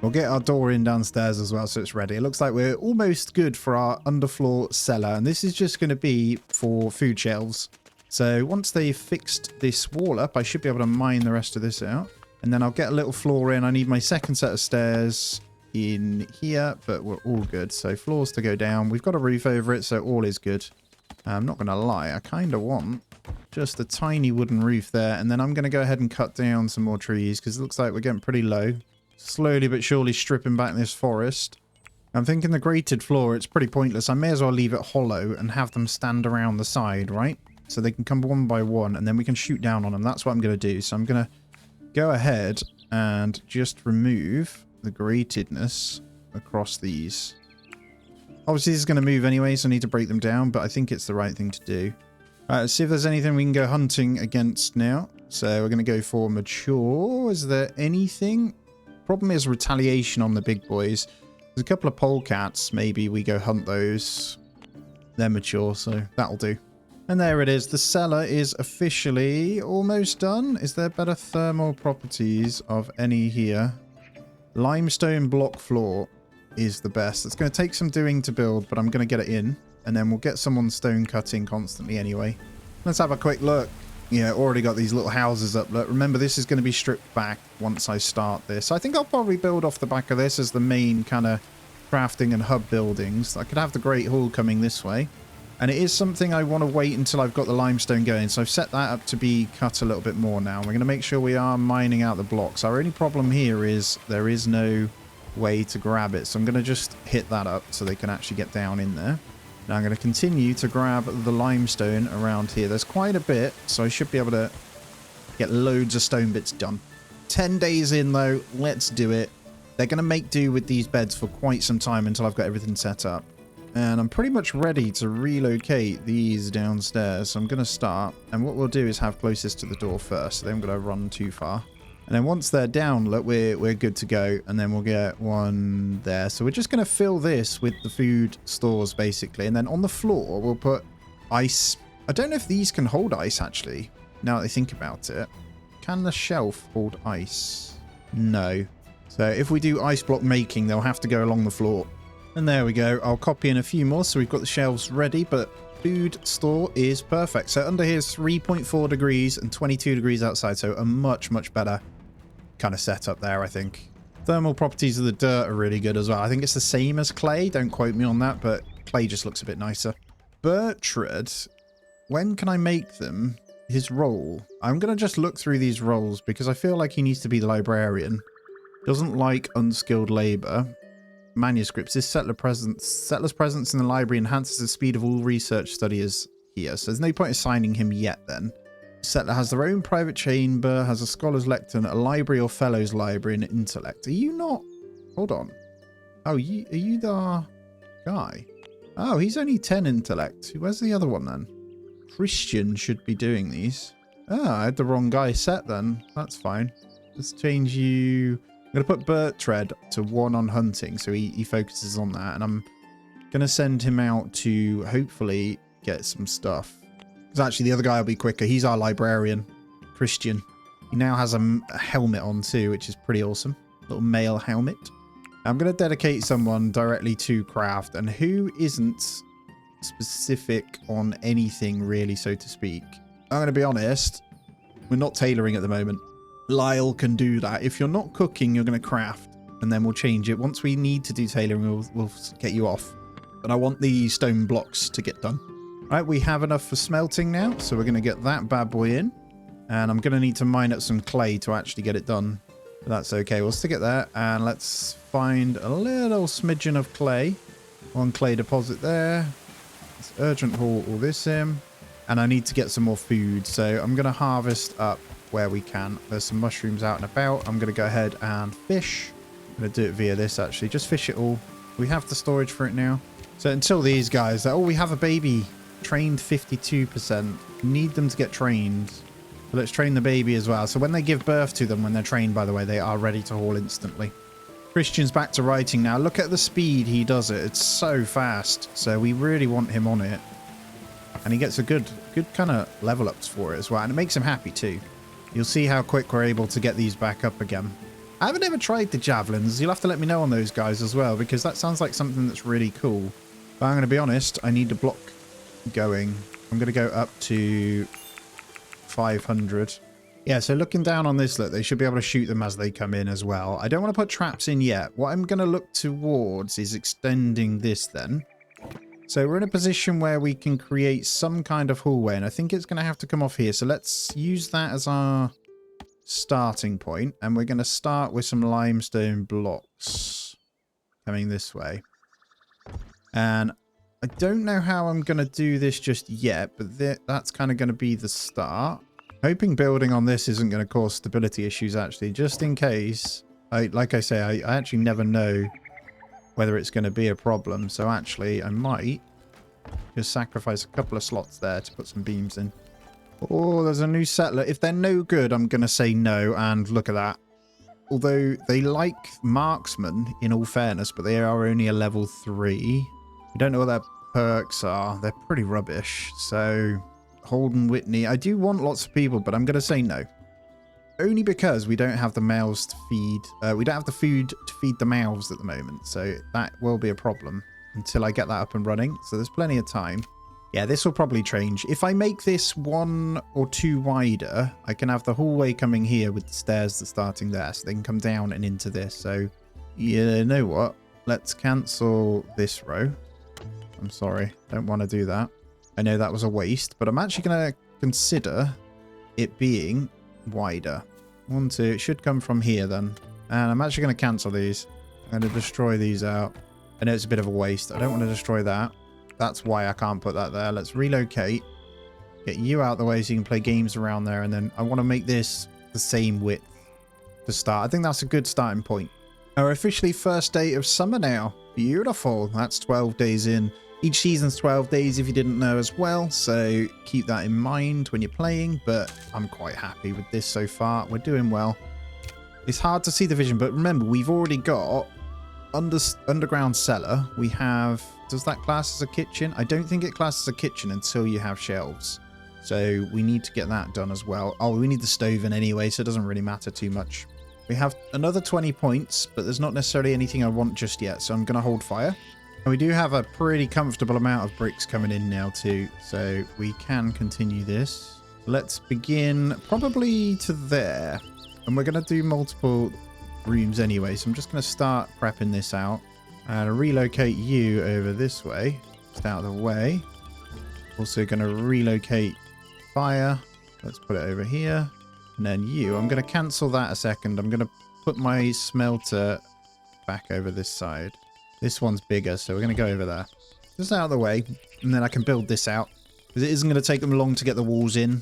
We'll get our door in downstairs as well, so it's ready. It looks like we're almost good for our underfloor cellar. And this is just going to be for food shelves. So once they've fixed this wall up, I should be able to mine the rest of this out. And then I'll get a little floor in. I need my second set of stairs in here, but we're all good. So floors to go down. We've got a roof over it, so all is good. I'm not going to lie. I kind of want just a tiny wooden roof there. And then I'm going to go ahead and cut down some more trees because it looks like we're getting pretty low. Slowly but surely stripping back this forest. I'm thinking the grated floor, it's pretty pointless. I may as well leave it hollow and have them stand around the side, right? So they can come one by one and then we can shoot down on them. That's what I'm going to do. So I'm going to go ahead and just remove the gratedness across these. Obviously, this is going to move anyway, so I need to break them down, but I think it's the right thing to do. All right, let's see if there's anything we can go hunting against now. So we're going to go for mature. Is there anything? Problem is retaliation on the big boys. There's a couple of polecats. Maybe we go hunt those. They're mature, so that'll do. And there it is. The cellar is officially almost done. Is there better thermal properties of any here? Limestone block floor is the best. It's going to take some doing to build, but I'm going to get it in. And then we'll get someone stone cutting constantly anyway. Let's have a quick look. Yeah, already got these little houses up. Look, remember, this is going to be stripped back once I start this. I think I'll probably build off the back of this as the main kind of crafting and hub buildings. I could have the Great Hall coming this way. And it is something I want to wait until I've got the limestone going. So I've set that up to be cut a little bit more now. We're going to make sure we are mining out the blocks. Our only problem here is there is no way to grab it. So I'm going to just hit that up so they can actually get down in there. Now I'm going to continue to grab the limestone around here. There's quite a bit, so I should be able to get loads of stone bits done. 10 days in though, let's do it. They're going to make do with these beds for quite some time until I've got everything set up. And I'm pretty much ready to relocate these downstairs. So I'm going to start, and what we'll do is have closest to the door first. So they haven't got to run too far. And then once they're down, look, we're good to go. And then we'll get one there. So we're just going to fill this with the food stores, basically. And then on the floor, we'll put ice. I don't know if these can hold ice, actually, now that I think about it. Can the shelf hold ice? No. So if we do ice block making, they'll have to go along the floor. And there we go. I'll copy in a few more. So we've got the shelves ready, but food store is perfect. So under here is 3.4 degrees and 22 degrees outside. So a much, much better kind of setup there, I think. Thermal properties of the dirt are really good as well. I think it's the same as clay. Don't quote me on that, but clay just looks a bit nicer. Bertrand, when can I make them? His role. I'm going to just look through these roles because I feel like he needs to be the librarian. Doesn't like unskilled labor. Manuscripts. This settler's presence in the library enhances the speed of all research studies here. So there's no point assigning him yet then. Settler has their own private chamber, has a scholar's lectern, a library or fellows library, and an intellect. Are you not? Hold on. Oh, are you the guy? Oh, he's only 10 intellect. Where's the other one then? Christian should be doing these. Oh, I had the wrong guy set then. That's fine. Let's change you. I'm going to put Bertrand to 1 on hunting, so he focuses on that. And I'm going to send him out to hopefully get some stuff. Because actually the other guy will be quicker. He's our librarian, Christian. He now has a helmet on too, which is pretty awesome. Little male helmet. I'm going to dedicate someone directly to craft. And who isn't specific on anything really, so to speak? I'm going to be honest. We're not tailoring at the moment. Lyle can do that. If you're not cooking, you're going to craft. And then we'll change it. Once we need to do tailoring, we'll get you off. But I want the stone blocks to get done. Right, we have enough for smelting now, so we're going to get that bad boy in. And I'm going to need to mine up some clay to actually get it done. But that's okay, we'll stick it there, and let's find a little smidgen of clay. 1 clay deposit there. Let's urgent haul all this in. And I need to get some more food, so I'm going to harvest up where we can. There's some mushrooms out and about. I'm going to go ahead and fish. I'm going to do it via this, actually. Just fish it all. We have the storage for it now. So until these guys... Oh, we have a baby. Trained 52%. Need them to get trained. So let's train the baby as well. So when they give birth to them, when they're trained, by the way, they are ready to haul instantly. Christian's back to writing now. Look at the speed he does it. It's so fast. So we really want him on it. And he gets a good kind of level ups for it as well. And it makes him happy too. You'll see how quick we're able to get these back up again. I haven't ever tried the javelins. You'll have to let me know on those guys as well, because that sounds like something that's really cool. But I'm going to be honest, I need to block going. I'm going to go up to 500. Yeah, so looking down on this, look, they should be able to shoot them as they come in as well. I don't want to put traps in yet. What I'm going to look towards is extending this then. So we're in a position where we can create some kind of hallway, and I think it's going to have to come off here. So let's use that as our starting point, and we're going to start with some limestone blocks coming this way. And I don't know how I'm going to do this just yet, but that's kind of going to be the start. Hoping building on this isn't going to cause stability issues, actually, just in case. Like I say, I actually never know whether it's going to be a problem. So actually, I might just sacrifice a couple of slots there to put some beams in. Oh, there's a new settler. If they're no good, I'm going to say no. And look at that. Although they like marksmen, in all fairness, but they are only a level 3. We don't know what their perks are. They're pretty rubbish. So Holden, Whitney. I do want lots of people, but I'm going to say no. Only because we don't have the mouths to feed. We don't have the food to feed the mouths at the moment. So that will be a problem until I get that up and running. So there's plenty of time. Yeah, this will probably change. If I make this 1 or 2 wider, I can have the hallway coming here with the stairs that's starting there. So they can come down and into this. So, you know what? Let's cancel this row. I'm sorry. Don't want to do that. I know that was a waste, but I'm actually going to consider it being wider. 1, 2. It should come from here then. And I'm actually going to cancel these. I'm going to destroy these out. I know it's a bit of a waste. I don't want to destroy that. That's why I can't put that there. Let's relocate. Get you out the way so you can play games around there. And then I want to make this the same width to start. I think that's a good starting point. Our officially first day of summer now. Beautiful. That's 12 days in. Each season's 12 days if you didn't know as well. So keep that in mind when you're playing. But I'm quite happy with this so far. We're doing well. It's hard to see the vision. But remember, we've already got underground cellar. We have... Does that class as a kitchen? I don't think it classes as a kitchen until you have shelves. So we need to get that done as well. Oh, we need the stove in anyway, so it doesn't really matter too much. We have another 20 points, but there's not necessarily anything I want just yet, so I'm going to hold fire. And we do have a pretty comfortable amount of bricks coming in now too, so we can continue this. Let's begin probably to there. And we're going to do multiple rooms anyway, so I'm just going to start prepping this out. And relocate you over this way. Just out of the way. Also going to relocate fire. Let's put it over here. And then you. I'm going to cancel that a second. I'm going to put my smelter back over this side. This one's bigger, so we're going to go over there. Just out of the way. And then I can build this out. Because it isn't going to take them long to get the walls in.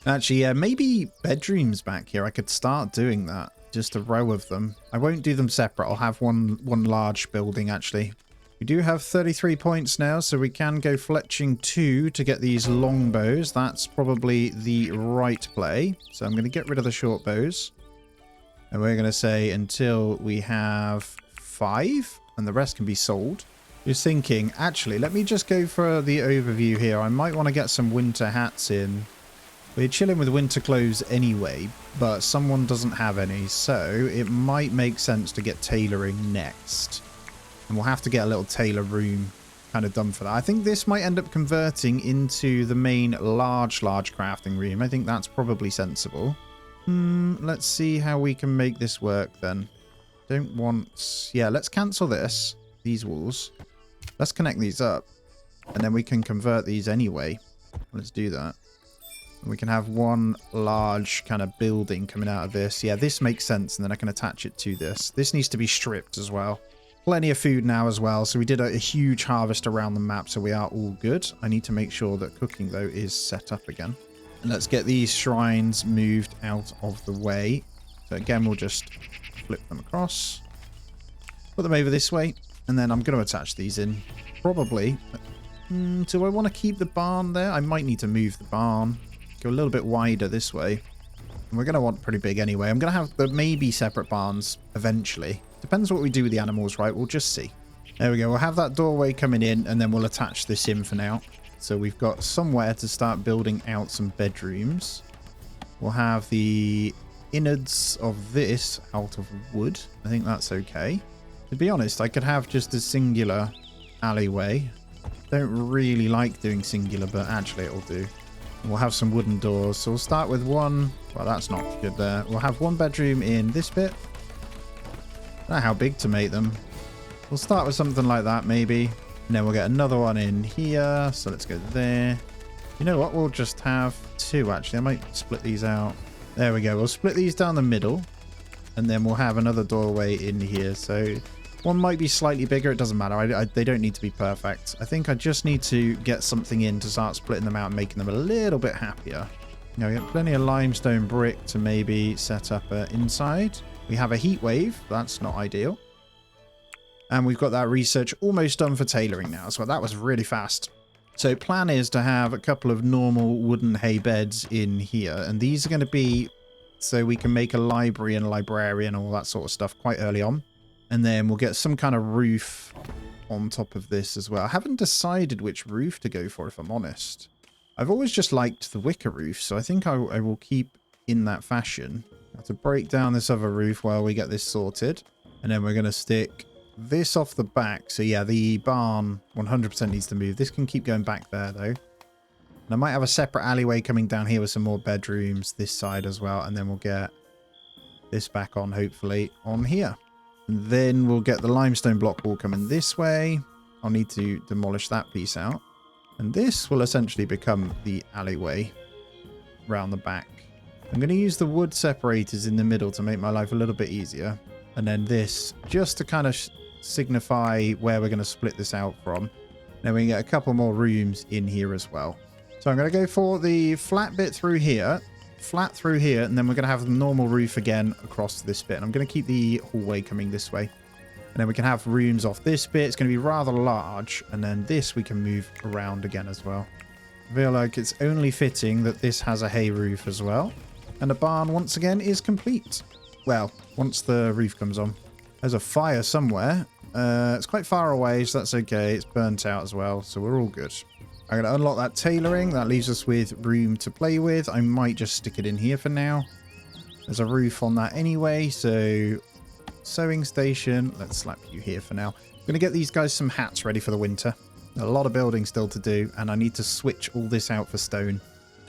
Actually, yeah, maybe bedrooms back here. I could start doing that. Just a row of them. I won't do them separate. I'll have one large building, actually. We do have 33 points now, so we can go fletching 2 to get these long bows. That's probably the right play. So I'm going to get rid of the short bows. And we're going to say until we have 5, and the rest can be sold. Just thinking, actually, let me just go for the overview here. I might want to get some winter hats in. We're chilling with winter clothes anyway, but someone doesn't have any, so it might make sense to get tailoring next. And we'll have to get a little tailor room kind of done for that. I think this might end up converting into the main large crafting room. I think that's probably sensible. Let's see how we can make this work then. Don't want... Yeah, let's cancel this. These walls. Let's connect these up. And then we can convert these anyway. Let's do that. We can have one large kind of building coming out of this. Yeah, this makes sense, and then I can attach it to this. This needs to be stripped as well. Plenty of food now as well, so we did a huge harvest around the map, so we are all good. I need to make sure that cooking, though, is set up again. And let's get these shrines moved out of the way. So again, we'll just flip them across. Put them over this way, and then I'm going to attach these in. Probably. Do I want to keep the barn there? I might need to move the barn. Go a little bit wider this way. And we're going to want pretty big anyway. I'm going to have the maybe separate barns eventually. Depends what we do with the animals, right? We'll just see. There we go. We'll have that doorway coming in, and then we'll attach this in for now. So we've got somewhere to start building out some bedrooms. We'll have the innards of this out of wood. I think that's okay. To be honest, I could have just a singular alleyway. Don't really like doing singular, but actually it'll do. We'll have some wooden doors. So we'll start with one. Well, that's not good there. We'll have one bedroom in this bit. I don't know how big to make them. We'll start with something like that, maybe. And then we'll get another one in here. So let's go there. You know what? We'll just have 2, actually. I might split these out. There we go. We'll split these down the middle. And then we'll have another doorway in here. So one might be slightly bigger. It doesn't matter. They don't need to be perfect. I think I just need to get something in to start splitting them out and making them a little bit happier. Now, we have plenty of limestone brick to maybe set up inside. We have a heat wave. That's not ideal. And we've got that research almost done for tailoring now. So that was really fast. So plan is to have a couple of normal wooden hay beds in here. And these are going to be so we can make a library and a librarian and all that sort of stuff quite early on. And then we'll get some kind of roof on top of this as well. I haven't decided which roof to go for, if I'm honest. I've always just liked the wicker roof, so I think I will keep in that fashion. I have to break down this other roof while we get this sorted. And then we're going to stick this off the back. So yeah, the barn 100% needs to move. This can keep going back there, though. And I might have a separate alleyway coming down here with some more bedrooms this side as well. And then we'll get this back on, hopefully, on here. And then we'll get the limestone block wall coming this way. I'll need to demolish that piece out. And this will essentially become the alleyway round the back. I'm going to use the wood separators in the middle to make my life a little bit easier. And then this, just to kind of signify where we're going to split this out from. Then we can get a couple more rooms in here as well. So I'm going to go for the flat bit through here, flat through here, and then we're going to have the normal roof again across this bit. And I'm going to keep the hallway coming this way. And then we can have rooms off this bit. It's going to be rather large. And then this we can move around again as well. I feel like it's only fitting that this has a hay roof as well. And the barn, once again, is complete. Well, once the roof comes on. There's a fire somewhere. It's quite far away, so that's okay. It's burnt out as well, so we're all good. I'm going to unlock that tailoring. That leaves us with room to play with. I might just stick it in here for now. There's a roof on that anyway, so sewing station. Let's slap you here for now. I'm going to get these guys some hats ready for the winter. A lot of building still to do, and I need to switch all this out for stone.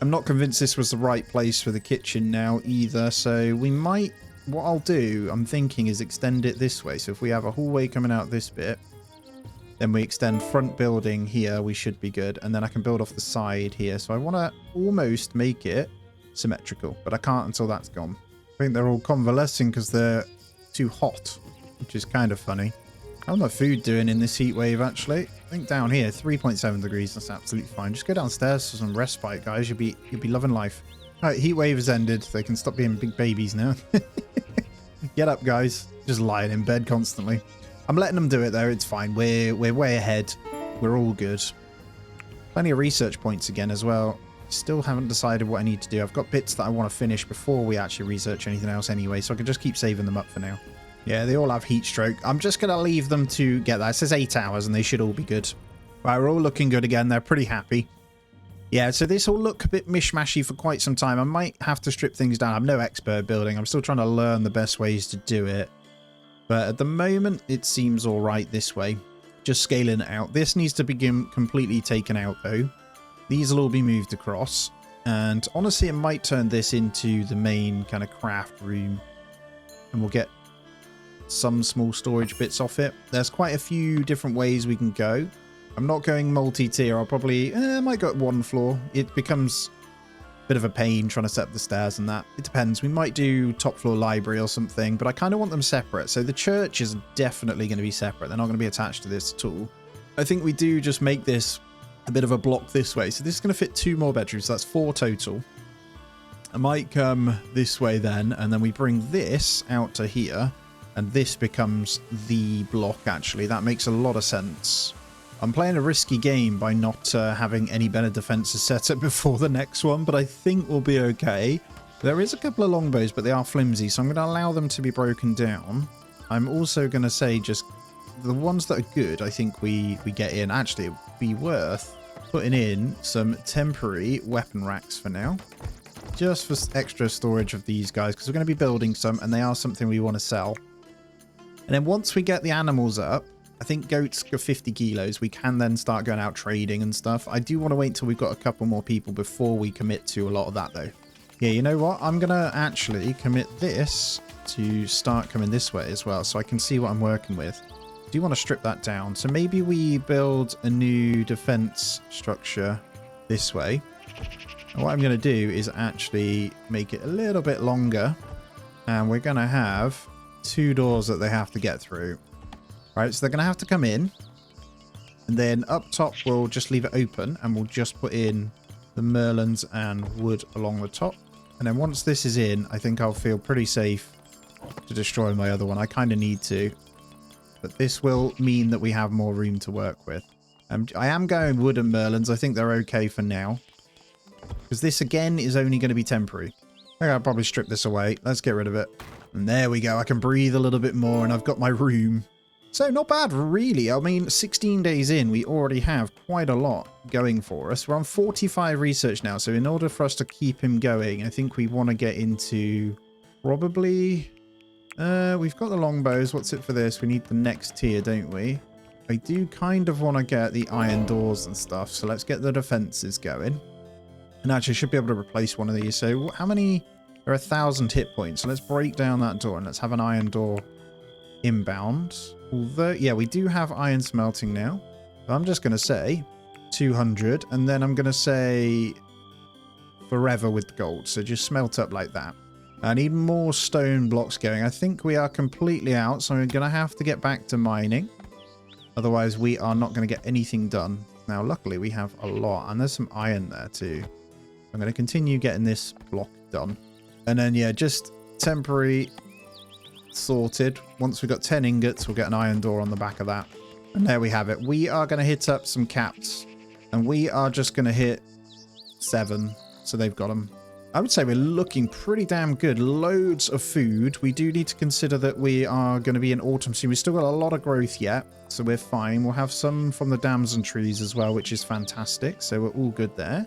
I'm not convinced this was the right place for the kitchen now either, so we might... What I'll do, I'm thinking, is extend it this way. So if we have a hallway coming out this bit, then we extend front building here, we should be good. And then I can build off the side here. So I want to almost make it symmetrical, but I can't until that's gone. I think they're all convalescing because they're too hot, which is kind of funny. How's my food doing in this heat wave, actually? I think down here, 3.7 degrees. That's absolutely fine. Just go downstairs for some respite, guys. You'll be loving life. All right, heat wave has ended. They can stop being big babies now. Get up, guys. Just lying in bed constantly. I'm letting them do it, though. It's fine. We're way ahead. We're all good. Plenty of research points again as well. Still haven't decided what I need to do. I've got bits that I want to finish before we actually research anything else anyway, so I can just keep saving them up for now. Yeah, they all have heat stroke. I'm just going to leave them to get that. It says 8 hours, and they should all be good. Right, we're all looking good again. They're pretty happy. Yeah, so this will look a bit mishmashy for quite some time. I might have to strip things down. I'm no expert building. I'm still trying to learn the best ways to do it. But at the moment, it seems all right this way. Just scaling it out. This needs to be completely taken out, though. These will all be moved across. And honestly, it might turn this into the main kind of craft room. And we'll get some small storage bits off it. There's quite a few different ways we can go. I'm not going multi-tier. I'll probably... I might go at one floor. It becomes a bit of a pain trying to set up the stairs and that. It depends. We might do top floor library or something, but I kind of want them separate. So the church is definitely going to be separate. They're not going to be attached to this at all. I think we do just make this a bit of a block this way. So this is going to fit 2 more bedrooms. So that's 4 total. I might come this way then, and then we bring this out to here, and this becomes the block, actually. That makes a lot of sense. I'm playing a risky game by not having any better defenses set up before the next one, but I think we'll be okay. There is a couple of longbows, but they are flimsy, so I'm going to allow them to be broken down. I'm also going to say just the ones that are good, I think we get in. Actually, it would be worth putting in some temporary weapon racks for now, just for extra storage of these guys, because we're going to be building some, and they are something we want to sell. And then once we get the animals up, I think goats go 50 kilos. We can then start going out trading and stuff. I do want to wait until we've got a couple more people before we commit to a lot of that, though. Yeah, you know what? I'm going to actually commit this to start coming this way as well, so I can see what I'm working with. I do want to strip that down. So maybe we build a new defense structure this way. And what I'm going to do is actually make it a little bit longer. And we're going to have 2 doors that they have to get through. Right, so they're going to have to come in, and then up top we'll just leave it open, and we'll just put in the merlons and wood along the top. And then once this is in, I think I'll feel pretty safe to destroy my other one. I kind of need to, but this will mean that we have more room to work with. I am going wood and merlons. I think they're okay for now, because this again is only going to be temporary. I think I'll probably strip this away. Let's get rid of it. And there we go. I can breathe a little bit more, and I've got my room. So not bad, really. I mean, 16 days in, we already have quite a lot going for us. We're on 45 research now, so in order for us to keep him going, I think we want to get into probably... we've got the longbows. What's it for this? We need the next tier, don't we? I do kind of want to get the iron doors and stuff, so let's get the defenses going. And actually, I should be able to replace one of these. So how many? There are 1,000 hit points. So let's break down that door and let's have an iron door inbound. Although, yeah, we do have iron smelting now. So I'm just going to say 200. And then I'm going to say forever with gold. So just smelt up like that. I need more stone blocks going. I think we are completely out. So I'm going to have to get back to mining. Otherwise, we are not going to get anything done. Now, luckily, we have a lot. And there's some iron there too. I'm going to continue getting this block done. And then, yeah, just temporary sorted. Once we've got 10 ingots, we'll get an iron door on the back of that. And there we have it. We are going to hit up some caps. And we are just going to hit 7. So they've got them. I would say we're looking pretty damn good. Loads of food. We do need to consider that we are going to be in autumn soon. We've still got a lot of growth yet. So we're fine. We'll have some from the dams and trees as well, which is fantastic. So we're all good there.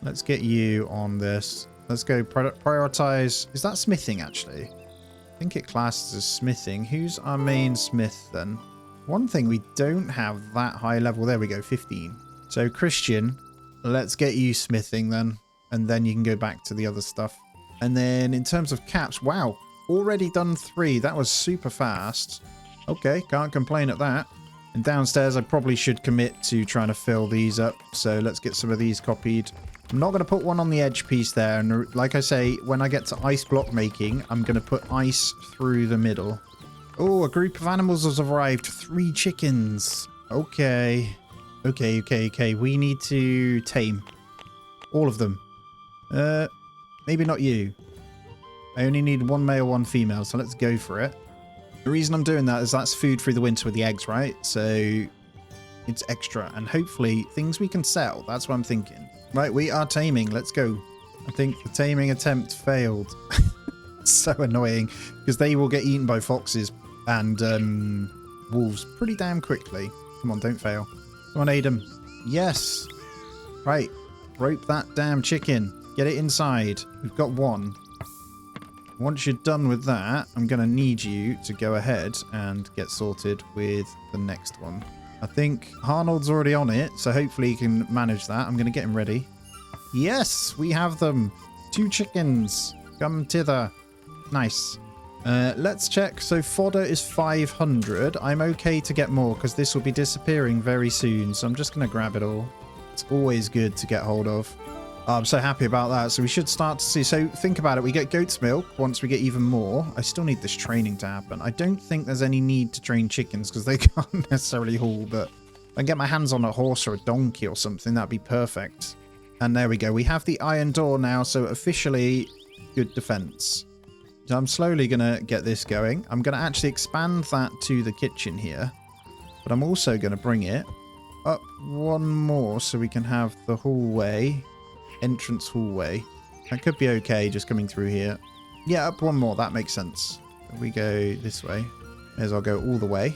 Let's get you on this. Let's go prioritize. Is that smithing, actually? I think it classes as smithing. Who's our main smith, then? One thing we don't have that high level. There we go, 15. So, Christian, let's get you smithing, then. And then you can go back to the other stuff. And then, in terms of caps, wow. Already done 3. That was super fast. Okay, can't complain at that. And downstairs, I probably should commit to trying to fill these up. So, let's get some of these copied. I'm not going to put one on the edge piece there. And like I say, when I get to ice block making, I'm going to put ice through the middle. Oh, a group of animals has arrived. 3 chickens. Okay. Okay. We need to tame all of them. Maybe not you. I only need 1 male, 1 female. So let's go for it. The reason I'm doing that is that's food through the winter with the eggs, right? So it's extra. And hopefully things we can sell. That's what I'm thinking. Right, we are taming. Let's go. I think the taming attempt failed. So annoying because they will get eaten by foxes and wolves pretty damn quickly. Come on, don't fail. Come on, Adam. Yes. Right. Rope that damn chicken. Get it inside. We've got 1. Once you're done with that, I'm going to need you to go ahead and get sorted with the next one. I think Arnold's already on it, so hopefully he can manage that. I'm going to get him ready. Yes, we have them. 2 chickens. Come thither. Nice. Let's check. So fodder is 500. I'm okay to get more because this will be disappearing very soon. So I'm just going to grab it all. It's always good to get hold of. Oh, I'm so happy about that. So we should start to see. So think about it. We get goat's milk once we get even more. I still need this training to happen. I don't think there's any need to train chickens because they can't necessarily haul. But if I can get my hands on a horse or a donkey or something, that'd be perfect. And there we go. We have the iron door now. So officially good defense. So I'm slowly going to get this going. I'm going to actually expand that to the kitchen here. But I'm also going to bring it up 1 more so we can have the hallway. Entrance hallway. That could be okay just coming through here. Yeah, up 1 more. That makes sense. If we go this way. As I'll go all the way.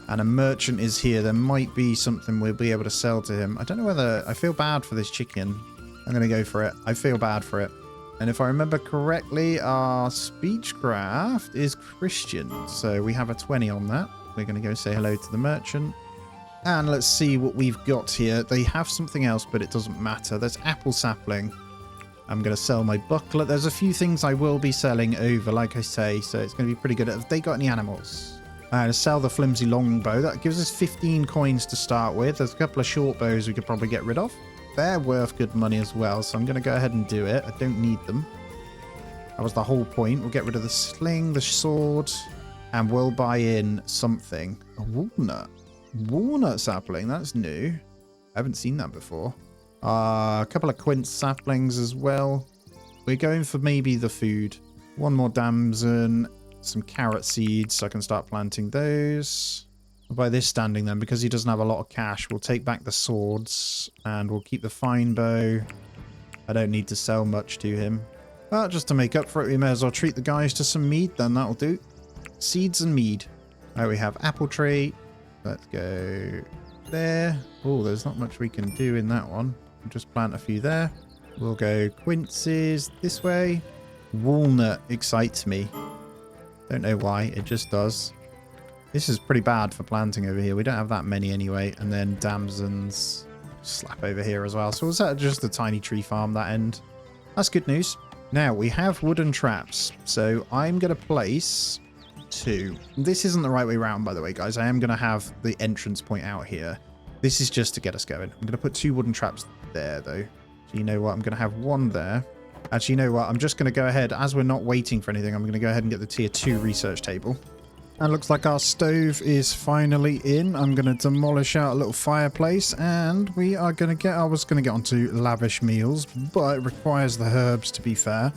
And a merchant is here. There might be something we'll be able to sell to him. I don't know whether... I feel bad for this chicken. I'm going to go for it. I feel bad for it. And if I remember correctly, our speechcraft is Christian. So we have a 20 on that. We're going to go say hello to the merchant. And let's see what we've got here. They have something else, but it doesn't matter. There's apple sapling. I'm going to sell my buckler. There's a few things I will be selling over, like I say. So it's going to be pretty good. Have they got any animals? Sell the flimsy longbow. That gives us 15 coins to start with. There's a couple of short bows we could probably get rid of. They're worth good money as well. So I'm going to go ahead and do it. I don't need them. That was the whole point. We'll get rid of the sling, the sword, and we'll buy in something. A walnut. Walnut sapling, that's new. I haven't seen that before. A couple of quince saplings as well. We're going for maybe the food. 1 more damson, some carrot seeds so I can start planting those. We'll buy this standing then because he doesn't have a lot of cash. We'll take back the swords and we'll keep the fine bow. I don't need to sell much to him. But just to make up for it, we may as well treat the guys to some mead then. That'll do. Seeds and mead. Right, we have apple tree. Let's go there. Oh, there's not much we can do in that one. We'll just plant a few there. We'll go quinces this way. Walnut excites me. Don't know why. It just does. This is pretty bad for planting over here. We don't have that many anyway. And then damsons. slap over here as well. So was that just a tiny tree farm, that end? That's good news. Now, we have wooden traps. So I'm going to place 2. This isn't the right way around, by the way, guys. I am going to have the entrance point out here. This is just to get us going. I'm going to put 2 wooden traps there, though. So you know what? I'm going to have 1 there. Actually, you know what? I'm just going to go ahead. As we're not waiting for anything, I'm going to go ahead and get the tier 2 research table. And looks like our stove is finally in. I'm going to demolish out a little fireplace, and we are going to get... I was going to get onto lavish meals, but it requires the herbs, to be fair.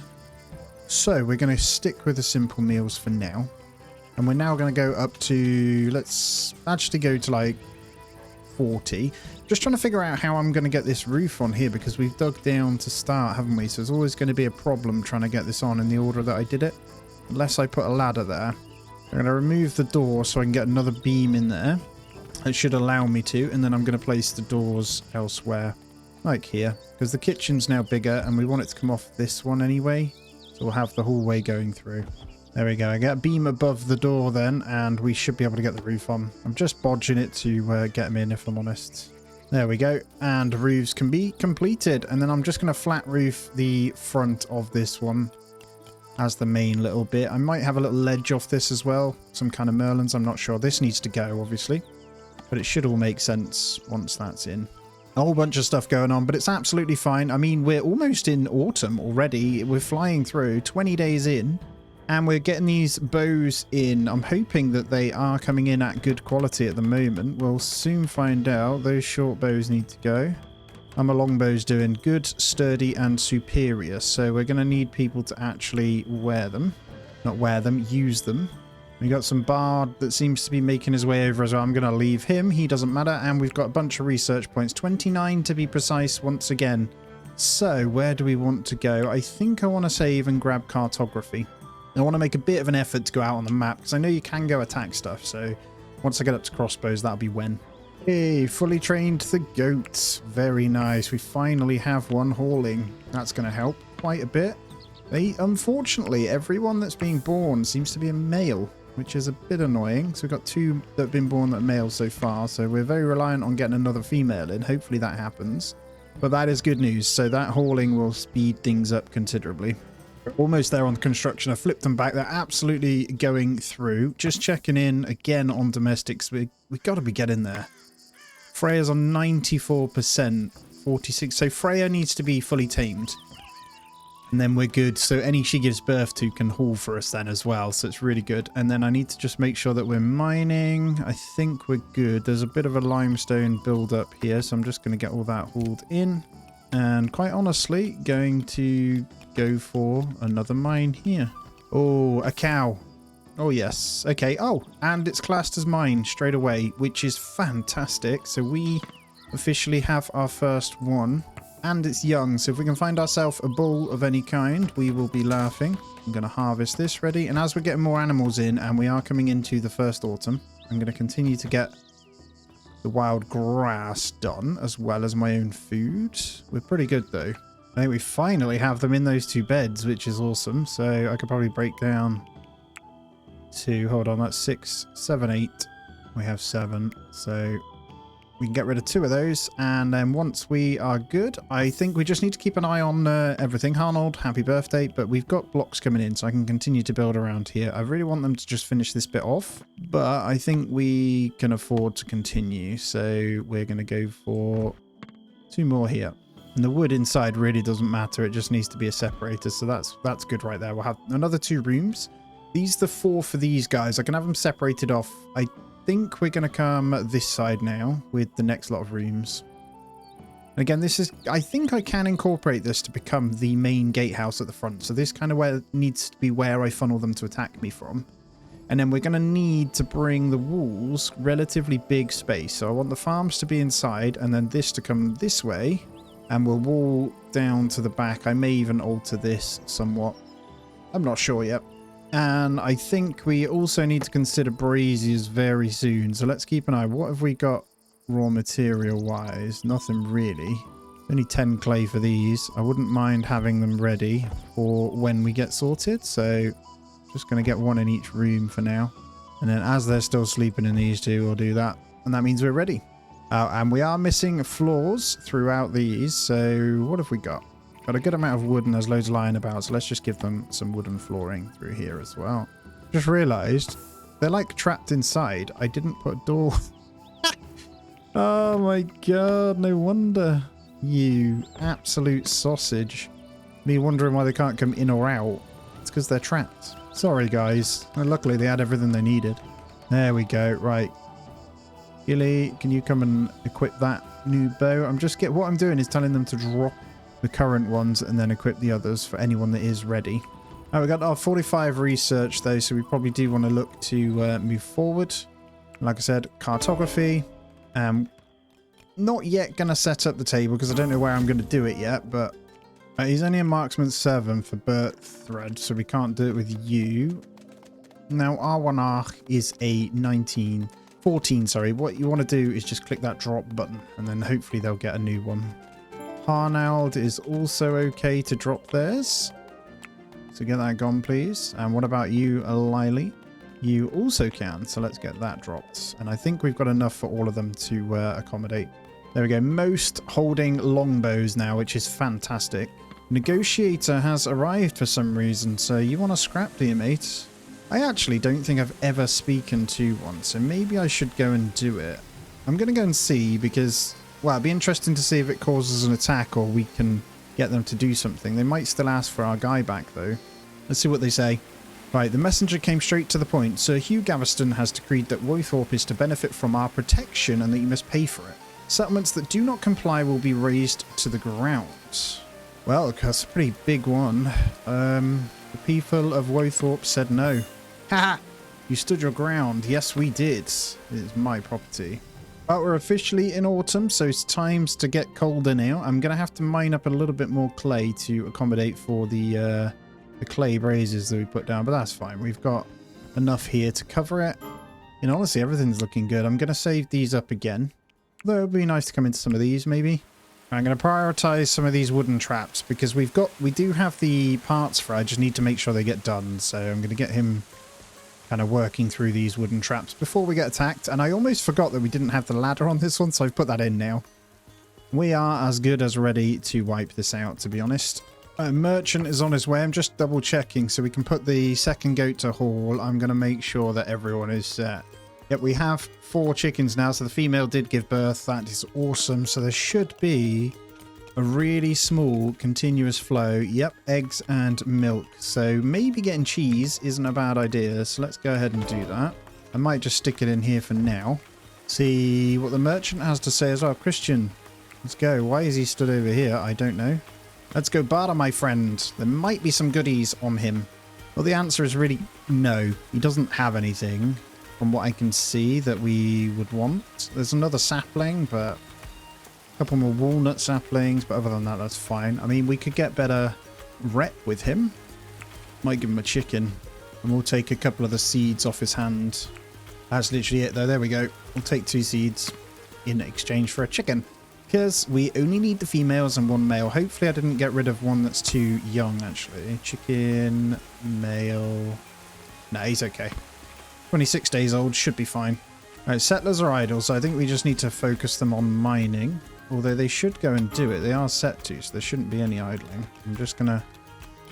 So we're going to stick with the simple meals for now. And we're now going to go up to... Let's actually go to like 40. Just trying to figure out how I'm going to get this roof on here, because we've dug down to start, haven't we? So there's always going to be a problem trying to get this on in the order that I did it. Unless I put a ladder there. I'm going to remove the door so I can get another beam in there. It should allow me to. And then I'm going to place the doors elsewhere. Like here. Because the kitchen's now bigger and we want it to come off this one anyway. So we'll have the hallway going through. There we go. I get a beam above the door then. And we should be able to get the roof on. I'm just bodging it to get them in, if I'm honest. There we go. And roofs can be completed. And then I'm just going to flat roof the front of this one as the main little bit. I might have a little ledge off this as well. Some kind of merlins, I'm not sure. This needs to go, obviously. But it should all make sense once that's in. A whole bunch of stuff going on, but it's absolutely fine. I mean, we're almost in autumn already. We're flying through 20 days in. And we're getting these bows in. I'm hoping that they are coming in at good quality at the moment. We'll soon find out. Those short bows need to go. And my longbow's doing good, sturdy, and superior. So we're going to need people to actually wear them. Not wear them, use them. We got some bard that seems to be making his way over as well. I'm going to leave him. He doesn't matter. And we've got a bunch of research points. 29 to be precise once again. So where do we want to go? I think I want to save and grab cartography. I want to make a bit of an effort to go out on the map, because I know you can go attack stuff. So once I get up to crossbows, that'll be when. Hey, fully trained the goats. Very nice. We finally have one hauling. That's going to help quite a bit. Unfortunately, everyone that's being born seems to be a male, which is a bit annoying. So we've got 2 that have been born that are male so far. So we're very reliant on getting another female in. Hopefully that happens. But that is good news. So that hauling will speed things up considerably. We're almost there on construction. I flipped them back. They're absolutely going through. Just checking in again on domestics. We've got to be getting there. Freya's on 94%, 46. So Freya needs to be fully tamed. And then we're good. So any she gives birth to can haul for us then as well. So it's really good. And then I need to just make sure that we're mining. I think we're good. There's a bit of a limestone build up here. So I'm just going to get all that hauled in. And quite honestly, going to go for another mine here. Oh, a cow. Oh, yes. Okay. Oh, and it's classed as mine straight away, which is fantastic. So we officially have our first one. And it's young. So if we can find ourselves a bull of any kind, we will be laughing. I'm going to harvest this ready. And as we're getting more animals in, and we are coming into the first autumn, I'm going to continue to get the wild grass done, as well as my own food. We're pretty good, though. I think we finally have them in those 2 beds, which is awesome. So I could probably break down... 2, hold on, that's 6, 7, 8. We have 7, so we can get rid of 2 of those. And then once we are good, I think we just need to keep an eye on everything. Arnold, happy birthday. But we've got blocks coming in, so I can continue to build around here. I really want them to just finish this bit off, but I think we can afford to continue. So we're going to go for 2 more here. And the wood inside really doesn't matter. It just needs to be a separator. So that's good right there. We'll have another 2 rooms. These are the 4 for these guys. I can have them separated off. I think we're going to come this side now with the next lot of rooms. And again, this is... I think I can incorporate this to become the main gatehouse at the front. So this kind of where needs to be where I funnel them to attack me from. And then we're going to need to bring the walls relatively big space. So I want the farms to be inside and then this to come this way. And we'll wall down to the back. I may even alter this somewhat. I'm not sure yet. And I think we also need to consider braziers very soon. So let's keep an eye. What have we got raw material wise? Nothing really. Only 10 clay for these. I wouldn't mind having them ready for when we get sorted. So just going to get 1 in each room for now. And then as they're still sleeping in these 2, we'll do that. And that means we're ready. And we are missing floors throughout these. So what have we got? Got a good amount of wood and there's loads lying about. So let's just give them some wooden flooring through here as well. Just realized they're like trapped inside. I didn't put a door. Oh my god, no wonder. You absolute sausage. Me wondering why they can't come in or out. It's because they're trapped. Sorry guys. Well, luckily they had everything they needed. There we go. Right. Gilly, can you come and equip that new bow? What I'm doing is telling them to drop the current ones and then equip the others for anyone that is ready. We got our 45 research though, so we probably do want to look to move forward. Like I said, cartography. Not yet going to set up the table because I don't know where I'm going to do it yet, but he's only a marksman 7 for birth thread, so we can't do it with you. Now, R1R is a 14, sorry. What you want to do is just click that drop button, and then hopefully they'll get a new one. Harnald is also okay to drop theirs. So get that gone, please. And what about you, Lily? You also can, so let's get that dropped. And I think we've got enough for all of them to accommodate. There we go. Most holding longbows now, which is fantastic. Negotiator has arrived for some reason, so you want to scrap, do you, mate? I actually don't think I've ever spoken to one, so maybe I should go and do it. I'm going to go and see because, well, it'd be interesting to see if it causes an attack or we can get them to do something. They might still ask for our guy back, though. Let's see what they say. Right, the messenger came straight to the point. Sir Hugh Gaveston has decreed that Wothorpe is to benefit from our protection and that you must pay for it. Settlements that do not comply will be razed to the ground. Well, that's a pretty big one. The people of Wothorpe said no. Haha! You stood your ground. Yes, we did. It is my property. But we're officially in autumn, so it's time to get colder now. I'm going to have to mine up a little bit more clay to accommodate for the clay braziers that we put down, but that's fine. We've got enough here to cover it. And honestly, everything's looking good. I'm going to save these up again. Though it would be nice to come into some of these, maybe. I'm going to prioritize some of these wooden traps because we do have the parts for it. I just need to make sure they get done. So I'm going to get him kind of working through these wooden traps before we get attacked. And I almost forgot that we didn't have the ladder on this one, so I've put that in now. We are as good as ready to wipe this out, to be honest. Merchant is on his way. I'm just double checking so we can put the second goat to haul. I'm going to make sure that everyone is set. Yep, we have 4 chickens now, so the female did give birth. That is awesome. So there should be a really small continuous flow. Yep, eggs and milk. So maybe getting cheese isn't a bad idea. So let's go ahead and do that. I might just stick it in here for now. See what the merchant has to say as well. Christian, let's go. Why is he stood over here? I don't know. Let's go barter, my friend. There might be some goodies on him. Well, the answer is really no. He doesn't have anything from what I can see that we would want. There's another sapling, but a couple more walnut saplings. But other than that, that's fine. I mean, we could get better rep with him. Might give him a chicken. And we'll take a couple of the seeds off his hand. That's literally it, though. There we go. We'll take 2 seeds in exchange for a chicken. Because we only need the females and 1 male. Hopefully I didn't get rid of one that's too young, actually. Chicken, male. No, he's okay. 26 days old, should be fine. Alright, settlers are idle, so I think we just need to focus them on mining. Although they should go and do it. They are set to, so there shouldn't be any idling. I'm just going to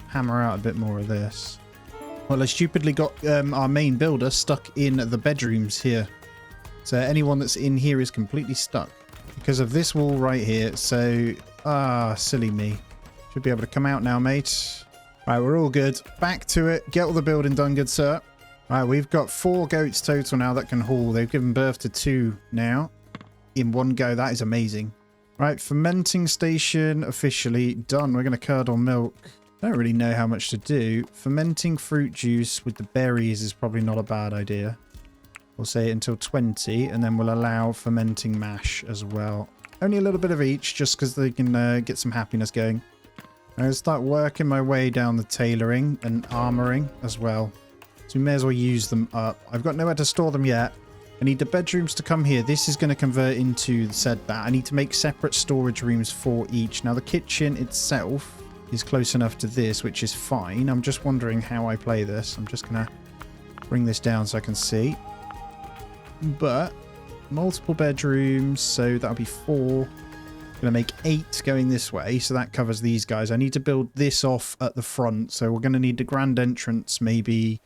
hammer out a bit more of this. Well, I stupidly got our main builder stuck in the bedrooms here. So anyone that's in here is completely stuck. Because of this wall right here. So, silly me. Should be able to come out now, mate. Alright, we're all good. Back to it. Get all the building done, good sir. Alright, we've got 4 goats total now that can haul. They've given birth to 2 now. In one go. That is amazing. Right, fermenting station officially done. We're going to curdle milk. I don't really know how much to do. Fermenting fruit juice with the berries is probably not a bad idea. We'll say until 20, and then we'll allow fermenting mash as well. Only a little bit of each, just because they can get some happiness going. I'm going to start working my way down the tailoring and armoring as well. So we may as well use them up. I've got nowhere to store them yet. I need the bedrooms to come here. This is going to convert into said that. I need to make separate storage rooms for each. Now the kitchen itself is close enough to this, which is fine. I'm just wondering how I play this. I'm just going to bring this down so I can see. But multiple bedrooms, so that'll be 4. Gonna make 8 going this way, so that covers these guys. I need to build this off at the front, so we're gonna need the grand entrance maybe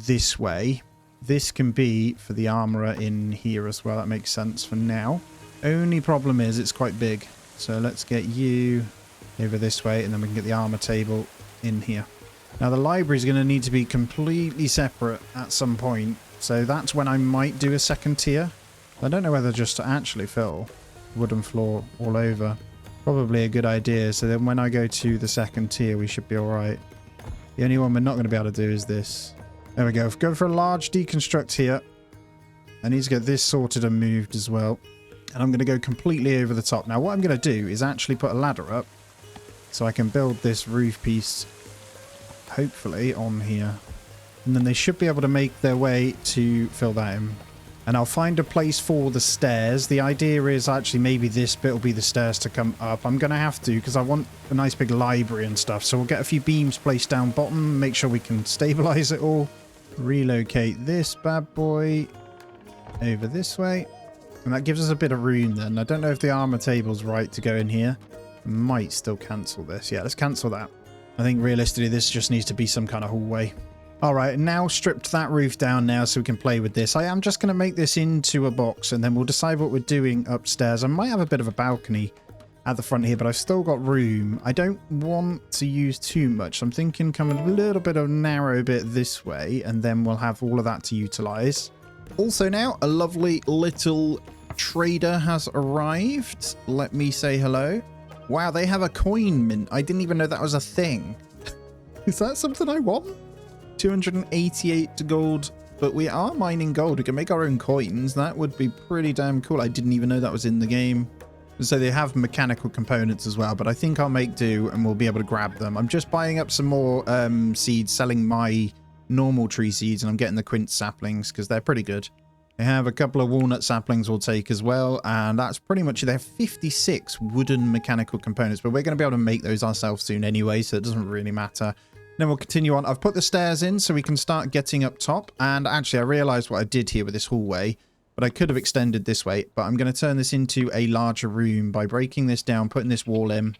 this way. This can be for the armorer in here as well. That makes sense for now. Only problem is it's quite big, so let's get you over this way, and then we can get the armor table in here. Now the library is going to need to be completely separate at some point, so that's when I might do a second tier. I don't know whether just to actually fill wooden floor all over. Probably a good idea, so then when I go to the second tier we should be alright. The only one we're not going to be able to do is this. There we go. Go for a large deconstruct here. I need to get this sorted and moved as well. And I'm going to go completely over the top. Now what I'm going to do is actually put a ladder up so I can build this roof piece hopefully on here. And then they should be able to make their way to fill that in. And I'll find a place for the stairs. The idea is actually maybe this bit will be the stairs to come up. I'm going to have to because I want a nice big library and stuff. So we'll get a few beams placed down bottom. Make sure we can stabilize it all. Relocate this bad boy over this way. And that gives us a bit of room then. I don't know if the armor table's right to go in here. Might still cancel this. Yeah, let's cancel that. I think realistically this just needs to be some kind of hallway. Alright, now stripped that roof down now so we can play with this. I am just going to make this into a box and then we'll decide what we're doing upstairs. I might have a bit of a balcony at the front here, but I've still got room. I don't want to use too much. I'm thinking coming a little bit of narrow bit this way and then we'll have all of that to utilize. Also now, a lovely little trader has arrived. Let me say hello. Wow, they have a coin mint. I didn't even know that was a thing. Is that something I want? 288 gold, but we are mining gold. We can make our own coins. That would be pretty damn cool. I didn't even know that was in the game. So they have mechanical components as well, but I think I'll make do and we'll be able to grab them. I'm just buying up some more seeds, selling my normal tree seeds, and I'm getting the quince saplings because they're pretty good. They have a couple of walnut saplings we'll take as well, and that's pretty much it. They have 56 wooden mechanical components, but we're going to be able to make those ourselves soon anyway, so it doesn't really matter. Then we'll continue on. I've put the stairs in so we can start getting up top. And actually, I realized what I did here with this hallway, but I could have extended this way. But I'm going to turn this into a larger room by breaking this down, putting this wall in.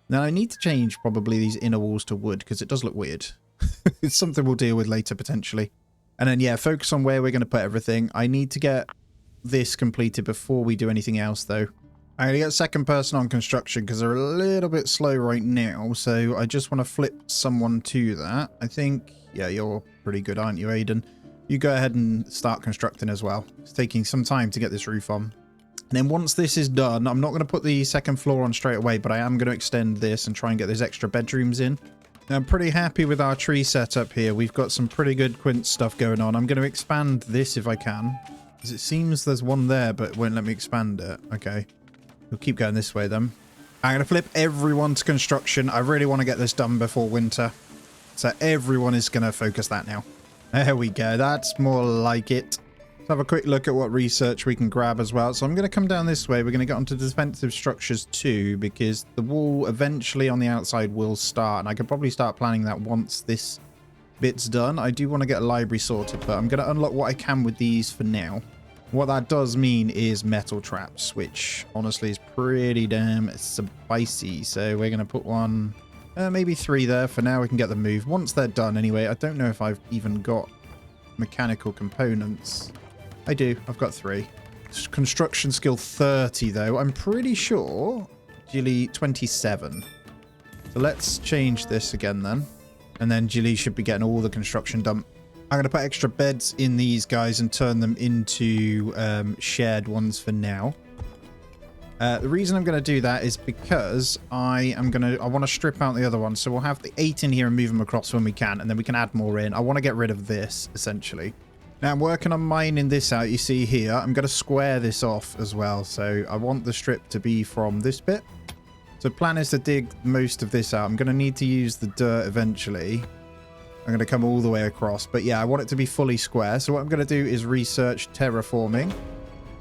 Now, I need to change probably these inner walls to wood because it does look weird. It's something we'll deal with later, potentially. And then, yeah, focus on where we're going to put everything. I need to get this completed before we do anything else, though. I'm going to get second person on construction because they're a little bit slow right now. So I just want to flip someone to that. I think, yeah, you're pretty good, aren't you, Aiden? You go ahead and start constructing as well. It's taking some time to get this roof on. And then once this is done, I'm not going to put the second floor on straight away, but I am going to extend this and try and get those extra bedrooms in. Now, I'm pretty happy with our tree setup here. We've got some pretty good quince stuff going on. I'm going to expand this if I can, because it seems there's one there, but it won't let me expand it. Okay. We'll keep going this way then. I'm going to flip everyone to construction. I really want to get this done before winter. So everyone is going to focus that now. There we go. That's more like it. Let's have a quick look at what research we can grab as well. So I'm going to come down this way. We're going to get onto defensive structures too, because the wall eventually on the outside will start. And I could probably start planning that once this bit's done. I do want to get a library sorted, but I'm going to unlock what I can with these for now. What that does mean is metal traps, which honestly is pretty damn spicy. So we're going to put one, maybe 3 there. For now, we can get them moved. Once they're done anyway, I don't know if I've even got mechanical components. I do. I've got 3. Construction skill 30, though. I'm pretty sure Gilly 27. So let's change this again then. And then Gilly should be getting all the construction done. I'm going to put extra beds in these guys and turn them into shared ones for now. The reason I'm going to do that is because I want to strip out the other ones. So we'll have the 8 in here and move them across when we can, and then we can add more in. I want to get rid of this, essentially. Now I'm working on mining this out. You see here, I'm going to square this off as well. So I want the strip to be from this bit. So plan is to dig most of this out. I'm going to need to use the dirt eventually. I'm going to come all the way across. But yeah, I want it to be fully square. So what I'm going to do is research terraforming.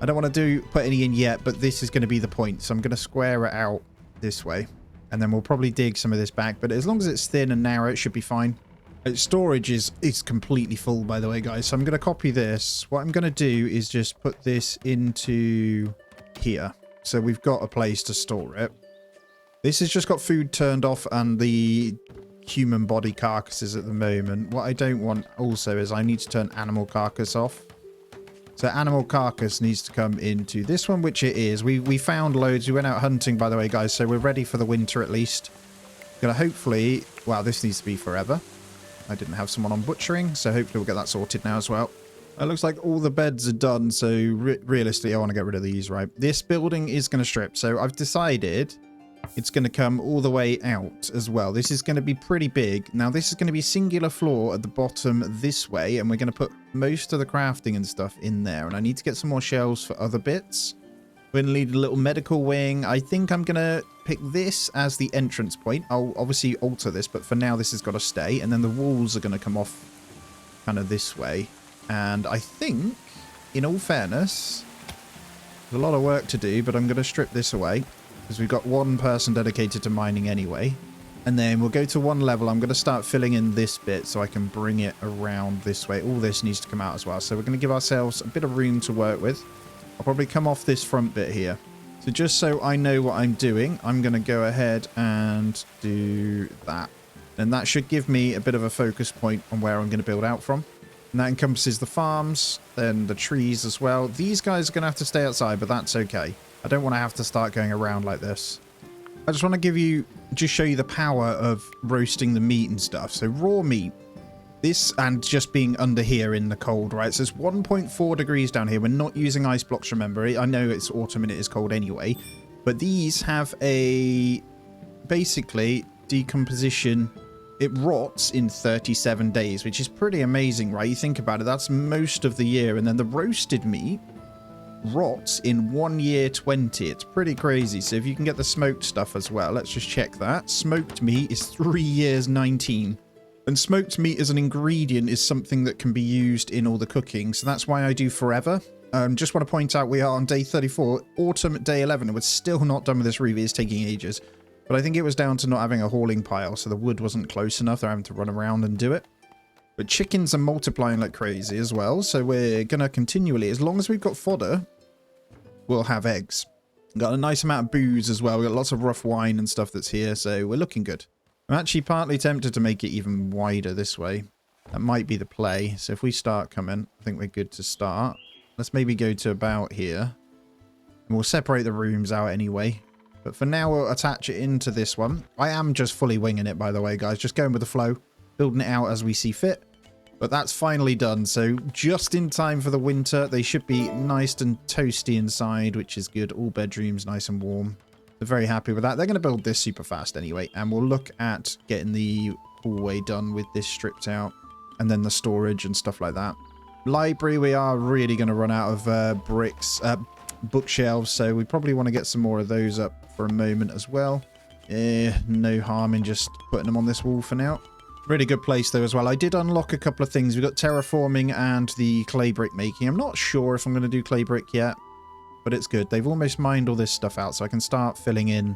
I don't want to put any in yet, but this is going to be the point. So I'm going to square it out this way. And then we'll probably dig some of this back. But as long as it's thin and narrow, it should be fine. Storage is completely full, by the way, guys. So I'm going to copy this. What I'm going to do is just put this into here. So we've got a place to store it. This has just got food turned off and the human body carcasses at the moment. What I don't want also is I need to turn animal carcass off. So animal carcass needs to come into this one, which it is. We found loads. We went out hunting, by the way, guys. So we're ready for the winter at least. Gonna hopefully... Wow, this needs to be forever. I didn't have someone on butchering, so hopefully we'll get that sorted now as well. It looks like all the beds are done, so realistically, I want to get rid of these, right? This building is going to strip, so I've decided it's going to come all the way out as well. This is going to be pretty big. Now, this is going to be singular floor at the bottom this way, and we're going to put most of the crafting and stuff in there, and I need to get some more shelves for other bits. We're going to need a little medical wing. I think I'm going to pick this as the entrance point. I'll obviously alter this, but for now, this has got to stay, and then the walls are going to come off kind of this way. And I think, in all fairness, there's a lot of work to do, but I'm going to strip this away because we've got one person dedicated to mining anyway. And then we'll go to one level. I'm going to start filling in this bit so I can bring it around this way. All this needs to come out as well. So we're going to give ourselves a bit of room to work with. I'll probably come off this front bit here. So just so I know what I'm doing, I'm going to go ahead and do that. And that should give me a bit of a focus point on where I'm going to build out from. And that encompasses the farms, then the trees as well. These guys are going to have to stay outside, but that's okay. I don't want to have to start going around like this. I just want to just show you the power of roasting the meat and stuff. So raw meat, this and just being under here in the cold, right? So it's 1.4 degrees down here. We're not using ice blocks, remember. I know it's autumn and it is cold anyway, but these have a basically decomposition. It rots in 37 days, which is pretty amazing, right? You think about it, that's most of the year. And then the roasted meat rots in 1 year 20. It's pretty crazy. So if you can get the smoked stuff as well, let's just check that. Smoked meat is 3 years 19. And smoked meat as an ingredient is something that can be used in all the cooking. So that's why I do forever. Just want to point out we are on day 34, autumn day 11, and we're still not done with this review. It's taking ages. But I think it was down to not having a hauling pile, so the wood wasn't close enough. They're having to run around and do it. But chickens are multiplying like crazy as well, so we're going to continually, as long as we've got fodder, we'll have eggs. Got a nice amount of booze as well. We've got lots of rough wine and stuff that's here, so we're looking good. I'm actually partly tempted to make it even wider this way. That might be the play. So if we start coming, I think we're good to start. Let's maybe go to about here. And we'll separate the rooms out anyway. But for now, we'll attach it into this one. I am just fully winging it, by the way, guys. Just going with the flow. Building it out as we see fit. But that's finally done. So just in time for the winter. They should be nice and toasty inside, which is good. All bedrooms nice and warm. They're very happy with that. They're going to build this super fast anyway. And we'll look at getting the hallway done with this stripped out. And then the storage and stuff like that. Library, we are really going to run out of bookshelves. So we probably want to get some more of those up for a moment as well. No harm in just putting them on this wall for now. Really good place though as well. I did unlock a couple of things. We've got terraforming and the clay brick making. I'm not sure if I'm going to do clay brick yet, but it's good. They've almost mined all this stuff out, so I can start filling in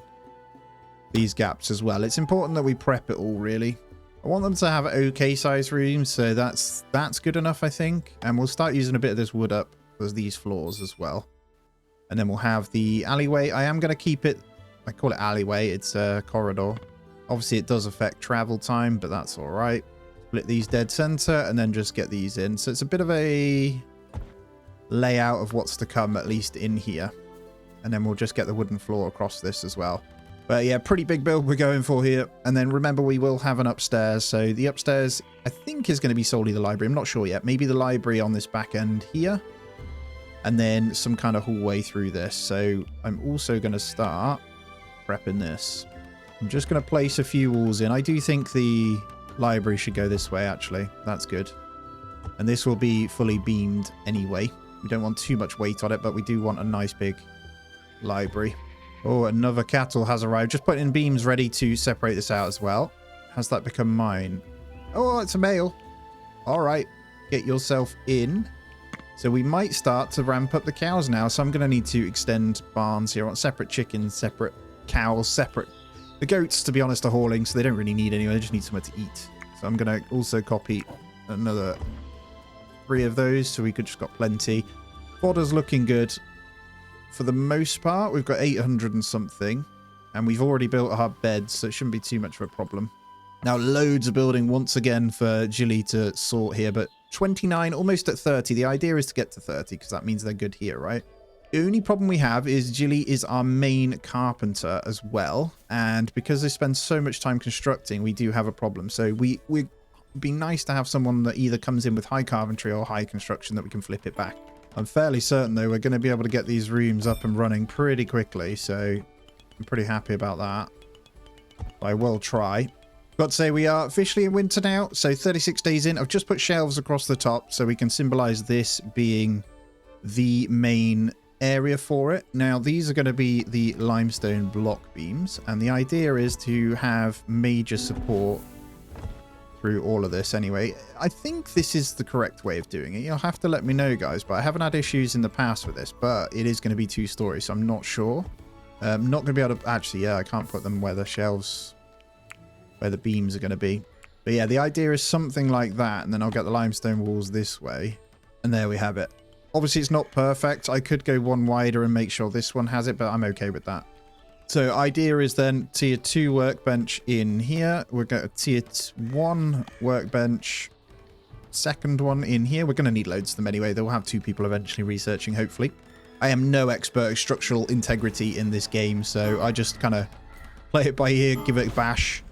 these gaps as well. It's important that we prep it all, really. I want them to have okay size rooms, so that's good enough, I think. And we'll start using a bit of this wood up as these floors as well. And then we'll have the alleyway. I am going to keep it, I call it alleyway. It's a corridor. Obviously, it does affect travel time, but that's all right. Split these dead center and then just get these in. So it's a bit of a layout of what's to come, at least in here. And then we'll just get the wooden floor across this as well. But yeah, pretty big build we're going for here. And then remember, we will have an upstairs. So the upstairs, I think, is going to be solely the library. I'm not sure yet. Maybe the library on this back end here. And then some kind of hallway through this. So I'm also going to start prepping this. I'm just going to place a few walls in. I do think the library should go this way, actually. That's good. And this will be fully beamed anyway. We don't want too much weight on it, but we do want a nice big library. Oh, another cattle has arrived. Just putting in beams ready to separate this out as well. Has that become mine? Oh, it's a male. All right. Get yourself in. So we might start to ramp up the cows now. So I'm going to need to extend barns here. I want separate chickens, separate cows, separate. The goats, to be honest, are hauling, so they don't really need anyone. They just need somewhere to eat. So So I'm going to also copy another 3 of those, so we could just got plenty. Fodder's looking good. For the most part, we've got 800 and something. And we've already built our beds, so it shouldn't be too much of a problem. Now, loads of building once again for Jilly to sort here, but 29, almost at 30. The idea is to get to 30, because that means they're good here, right? The only problem we have is Jilly is our main carpenter as well. And because they spend so much time constructing, we do have a problem. So we'd be nice to have someone that either comes in with high carpentry or high construction that we can flip it back. I'm fairly certain, though, we're going to be able to get these rooms up and running pretty quickly. So I'm pretty happy about that. I will try. Got to say, we are officially in winter now. So 36 days in. I've just put shelves across the top so we can symbolize this being the main area for it. Now, these are going to be the limestone block beams. And the idea is to have major support through all of this anyway. I think this is the correct way of doing it. You'll have to let me know, guys, but I haven't had issues in the past with this, but it is going to be 2 stories, so I'm not sure. I'm not going to be able to actually, yeah, I can't put them where the shelves, where the beams are going to be. But yeah, the idea is something like that, and then I'll get the limestone walls this way, and there we have it. Obviously, it's not perfect. I could go one wider and make sure this one has it, but I'm okay with that. So idea is then tier 2 workbench in here. We'll get a tier 1 workbench, second one in here. We're going to need loads of them anyway. They'll have 2 people eventually researching, hopefully. I am no expert at structural integrity in this game, so I just kind of play it by ear, give it a bash.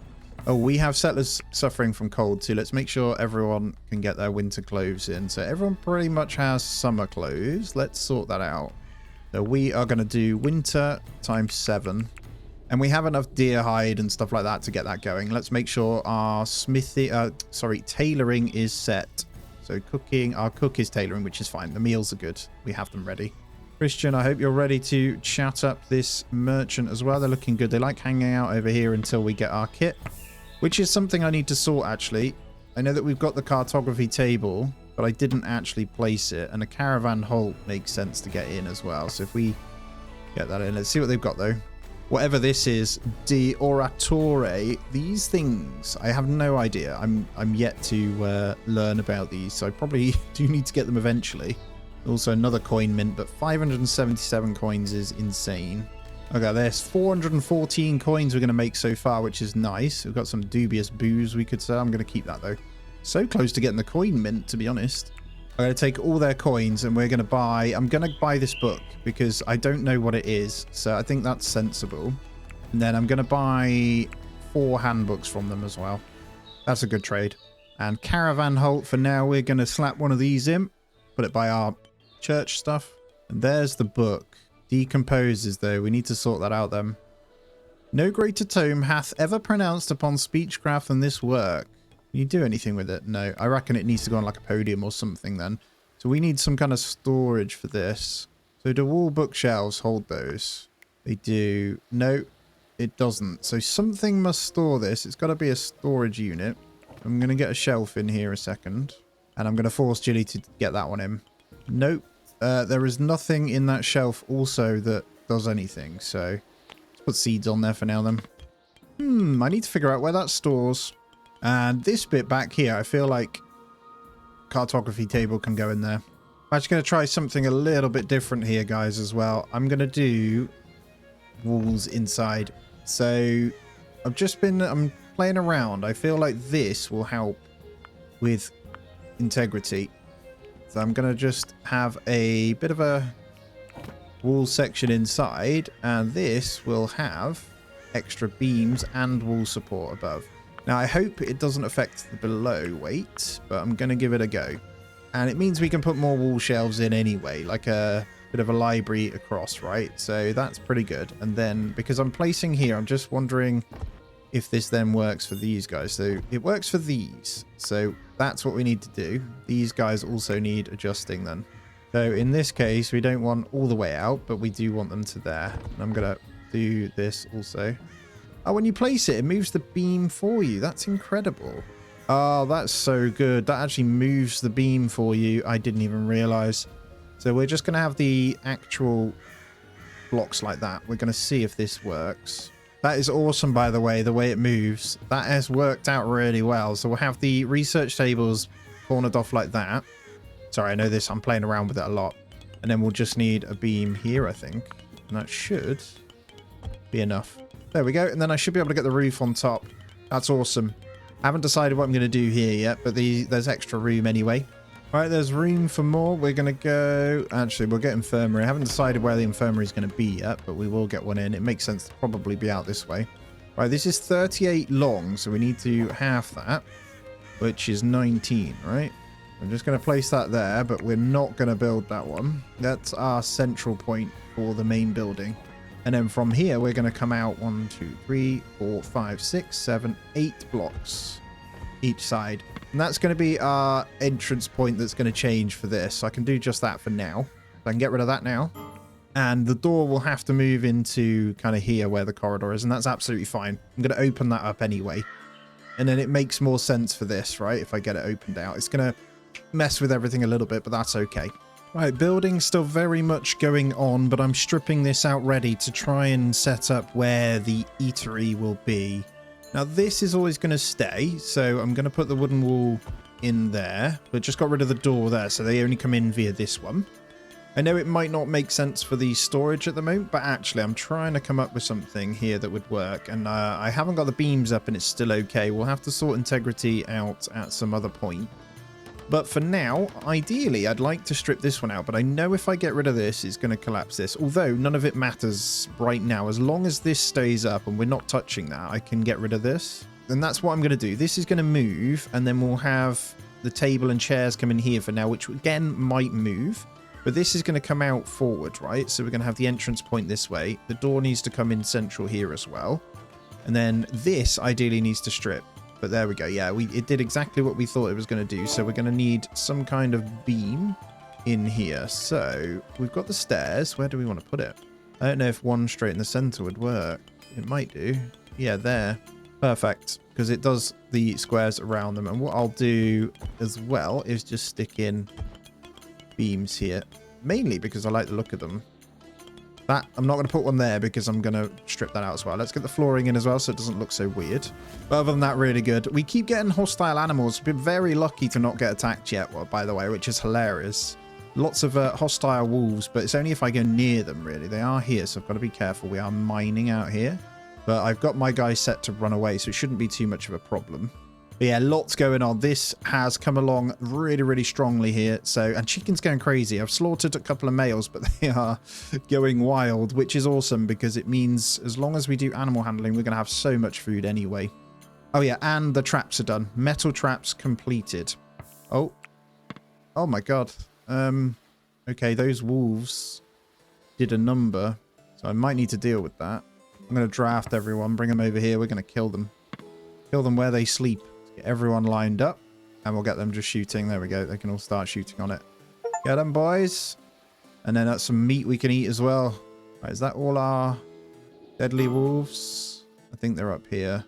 Oh, we have settlers suffering from cold too. Let's make sure everyone can get their winter clothes in. So everyone pretty much has summer clothes. Let's sort that out. So we are going to do winter times 7. And we have enough deer hide and stuff like that to get that going. Let's make sure our tailoring is set. So cooking, our cook is tailoring, which is fine. The meals are good. We have them ready. Christian, I hope you're ready to chat up this merchant as well. They're looking good. They like hanging out over here until we get our kit, which is something I need to sort, actually. I know that we've got the cartography table, but I didn't actually place it. And a caravan halt makes sense to get in as well. So if we get that in, let's see what they've got, though. Whatever this is, de oratore, these things, I have no idea. I'm yet to learn about these, so I probably do need to get them eventually. Also another coin mint, but 577 coins is insane. Okay, there's 414 coins we're going to make so far, which is nice. We've got some dubious booze we could sell. I'm going to keep that, though. So close to getting the coin mint, to be honest. I'm going to take all their coins and we're going to buy... I'm going to buy this book because I don't know what it is. So I think that's sensible. And then I'm going to buy 4 handbooks from them as well. That's a good trade. And Caravan halt for now. We're going to slap one of these in. Put it by our church stuff. And there's the book. Decomposes, though. We need to sort that out then. No greater tome hath ever pronounced upon speechcraft than this work. Can you do anything with it? No. I reckon it needs to go on like a podium or something then. So we need some kind of storage for this. So do all bookshelves hold those? They do. No, it doesn't. So something must store this. It's got to be a storage unit. I'm going to get a shelf in here a second. And I'm going to force Jilly to get that one in. Nope. There is nothing in that shelf also that does anything. So let's put seeds on there for now then. I need to figure out where that stores. And this bit back here, I feel like cartography table can go in there. I'm actually going to try something a little bit different here, guys, as well. I'm going to do walls inside. So I'm playing around. I feel like this will help with integrity. So I'm going to just have a bit of a wall section inside, and this will have extra beams and wall support above. Now, I hope it doesn't affect the below weight, but I'm going to give it a go. And it means we can put more wall shelves in anyway, like a bit of a library across, right? So that's pretty good. And then, because I'm placing here, I'm just wondering if this then works for these guys. So it works for these. So that's what we need to do. These guys also need adjusting then. So in this case, we don't want all the way out, but we do want them to there. And I'm going to do this also. Oh, when you place it, it moves the beam for you. That's incredible. Oh, that's so good. That actually moves the beam for you. I didn't even realize. So we're just going to have the actual blocks like that. We're going to see if this works. That is awesome, by the way it moves. That has worked out really well. So we'll have the research tables cornered off like that. Sorry, I know this. I'm playing around with it a lot. And then we'll just need a beam here, I think. And that should be enough. There we go. And then I should be able to get the roof on top. That's awesome. I haven't decided what I'm going to do here yet, but there's extra room anyway. All right, there's room for more. We're going to go... Actually, we'll get infirmary. I haven't decided where the infirmary is going to be yet, but we will get one in. It makes sense to probably be out this way. All right, this is 38 long, so we need to half that, which is 19, right? I'm just going to place that there, but we're not going to build that one. That's our central point for the main building. And then from here, we're going to come out 1, 2, 3, 4, 5, 6, 7, 8 blocks each side. And that's going to be our entrance point that's going to change for this. So I can do just that for now. So I can get rid of that now. And the door will have to move into kind of here where the corridor is. And that's absolutely fine. I'm going to open that up anyway. And then it makes more sense for this, right? If I get it opened out. It's going to mess with everything a little bit, but that's okay. Right, building's still very much going on, but I'm stripping this out ready to try and set up where the eatery will be. Now, this is always going to stay, so I'm going to put the wooden wall in there, but just got rid of the door there, so they only come in via this one. I know it might not make sense for the storage at the moment, but actually I'm trying to come up with something here that would work, and I haven't got the beams up and it's still okay. We'll have to sort integrity out at some other point. But for now, ideally, I'd like to strip this one out. But I know if I get rid of this, it's going to collapse this. Although none of it matters right now. As long as this stays up and we're not touching that, I can get rid of this. And that's what I'm going to do. This is going to move. And then we'll have the table and chairs come in here for now, which again might move. But this is going to come out forward, right? So we're going to have the entrance point this way. The door needs to come in central here as well. And then this ideally needs to strip. But there we go. Yeah, it did exactly what we thought it was going to do. So we're going to need some kind of beam in here. So we've got the stairs. Where do we want to put it? I don't know if one straight in the center would work. It might do. Yeah, there. Perfect. Because it does the squares around them. And what I'll do as well is just stick in beams here. Mainly because I like the look of them. That, I'm not going to put one there because I'm going to strip that out as well. Let's get the flooring in as well so it doesn't look so weird. But other than that, really good. We keep getting hostile animals. We've been very lucky to not get attacked yet, well, by the way, which is hilarious. Lots of hostile wolves, but it's only if I go near them, really. They are here, so I've got to be careful. We are mining out here. But I've got my guy set to run away, so it shouldn't be too much of a problem. But yeah, lots going on. This has come along really, really strongly here. So, and chicken's going crazy. I've slaughtered a couple of males, but they are going wild, which is awesome because it means as long as we do animal handling, we're going to have so much food anyway. Oh yeah, and the traps are done. Metal traps completed. Oh my God. Okay, those wolves did a number, so I might need to deal with that. I'm going to draft everyone, bring them over here. We're going to kill them. Kill them where they sleep. Get everyone lined up, and we'll get them just shooting. There we go. They can all start shooting on it. Get them, boys. And then that's some meat we can eat as well. Right, is that all our deadly wolves? I think they're up here.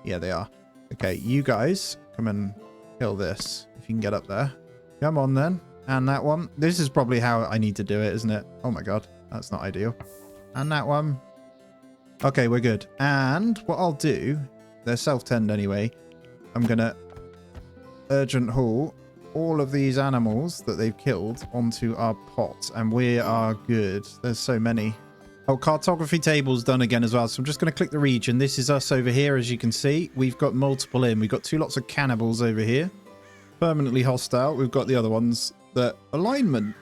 Yeah, they are. Okay, you guys come and kill this. If you can get up there. Come on, then. And that one. This is probably how I need to do it, isn't it? Oh, my God. That's not ideal. And that one. Okay, we're good. And what I'll do, they're self-tend anyway. I'm going to urgent haul all of these animals that they've killed onto our pot. And we are good. There's so many. Oh, cartography table's done again as well. So I'm just going to click the region. This is us over here, as you can see. We've got multiple in. We've got two lots of cannibals over here. Permanently hostile. We've got the other ones. The alignment.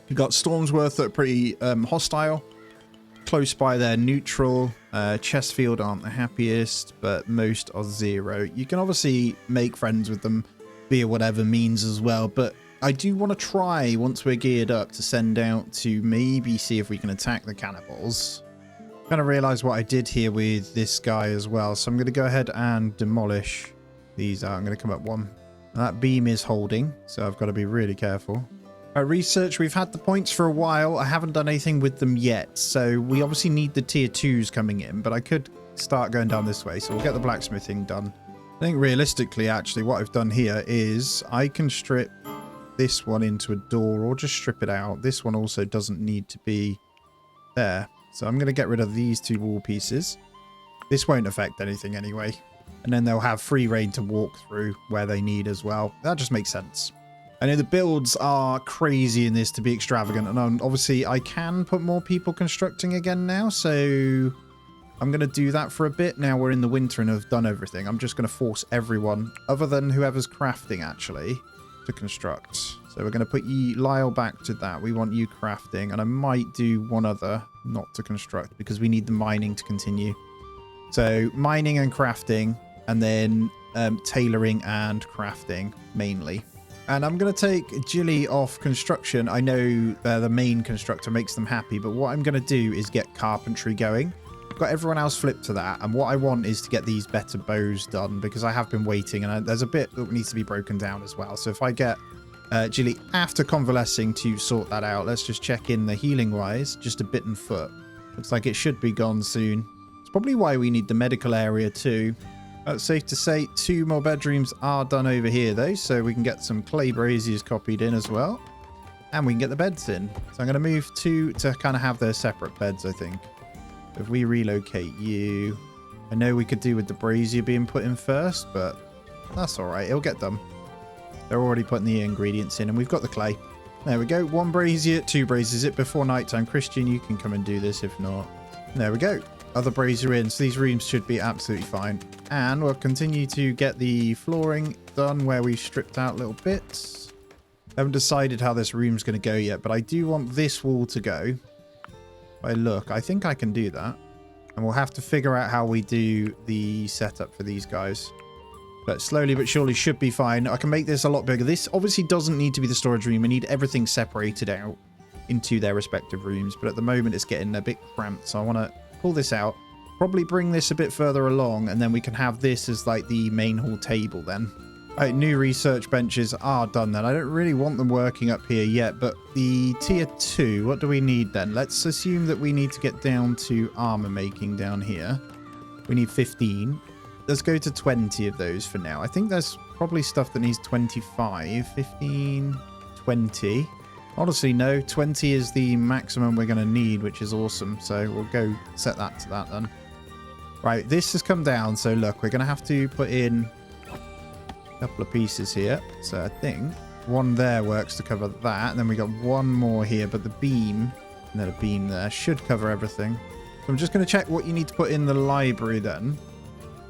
We've got Stormsworth that are pretty hostile. Close by there, neutral. Chestfield aren't the happiest, but most are 0. You can obviously make friends with them via whatever means as well, but I do want to try, once we're geared up, to send out to maybe see if we can attack the cannibals. I'm going to realize what I did here with this guy as well, so I'm going to go ahead and demolish these. I'm going to come up one. That beam is holding, so I've got to be really careful. Research, we've had the points for a while. I haven't done anything with them yet, so we obviously need the tier 2s coming in, but I could start going down this way, so we'll get the blacksmithing done. I think realistically, actually, what I've done here is I can strip this one into a door or just strip it out. This one also doesn't need to be there. So I'm going to get rid of these 2 wall pieces. This won't affect anything anyway. And then they'll have free reign to walk through where they need as well. That just makes sense. I know the builds are crazy in this to be extravagant. And obviously I can put more people constructing again now. So I'm going to do that for a bit. Now we're in the winter and have done everything. I'm just going to force everyone, other than whoever's crafting actually, to construct. So we're going to put you, Lyle, back to that. We want you crafting. And I might do one other not to construct because we need the mining to continue. So mining and crafting, and then tailoring and crafting mainly. And I'm going to take Jilly off construction. I know the main constructor makes them happy, but what I'm going to do is get carpentry going. I've got everyone else flipped to that, and what I want is to get these better bows done because I have been waiting, and there's a bit that needs to be broken down as well. So if I get Jilly after convalescing to sort that out, let's just check in the healing wise, just a bitten foot. Looks like it should be gone soon. It's probably why we need the medical area too. It's safe to say 2 more bedrooms are done over here though, so we can get some clay braziers copied in as well, and we can get the beds in. So I'm going to move 2 to kind of have their separate beds, I think. If we relocate you, I know we could do with the brazier being put in first, but that's all right. It'll get done. They're already putting the ingredients in, and we've got the clay. There we go. 1 brazier, 2 braziers. It before nighttime. Christian, you can come and do this if not. There we go. Other brazier in. So these rooms should be absolutely fine. And we'll continue to get the flooring done where we've stripped out little bits. I haven't decided how this room's going to go yet, but I do want this wall to go. I think I can do that. And we'll have to figure out how we do the setup for these guys. But slowly but surely should be fine. I can make this a lot bigger. This obviously doesn't need to be the storage room. We need everything separated out into their respective rooms. But at the moment it's getting a bit cramped. So I want to pull this out. Probably bring this a bit further along. And then we can have this as like the main hall table then. Right, new research benches are done then. I don't really want them working up here yet, but the tier 2, what do we need then? Let's assume that we need to get down to armor making down here. We need 15. Let's go to 20 of those for now. I think there's probably stuff that needs 25, 15, 20. Honestly, no, 20 is the maximum we're going to need, which is awesome. So we'll go set that to that then. Right, this has come down. So look, we're going to have to put in couple of pieces here, so I think one there works to cover that, and then we got one more here, but the beam and then a beam there should cover everything. So I'm just going to check what you need to put in the library then.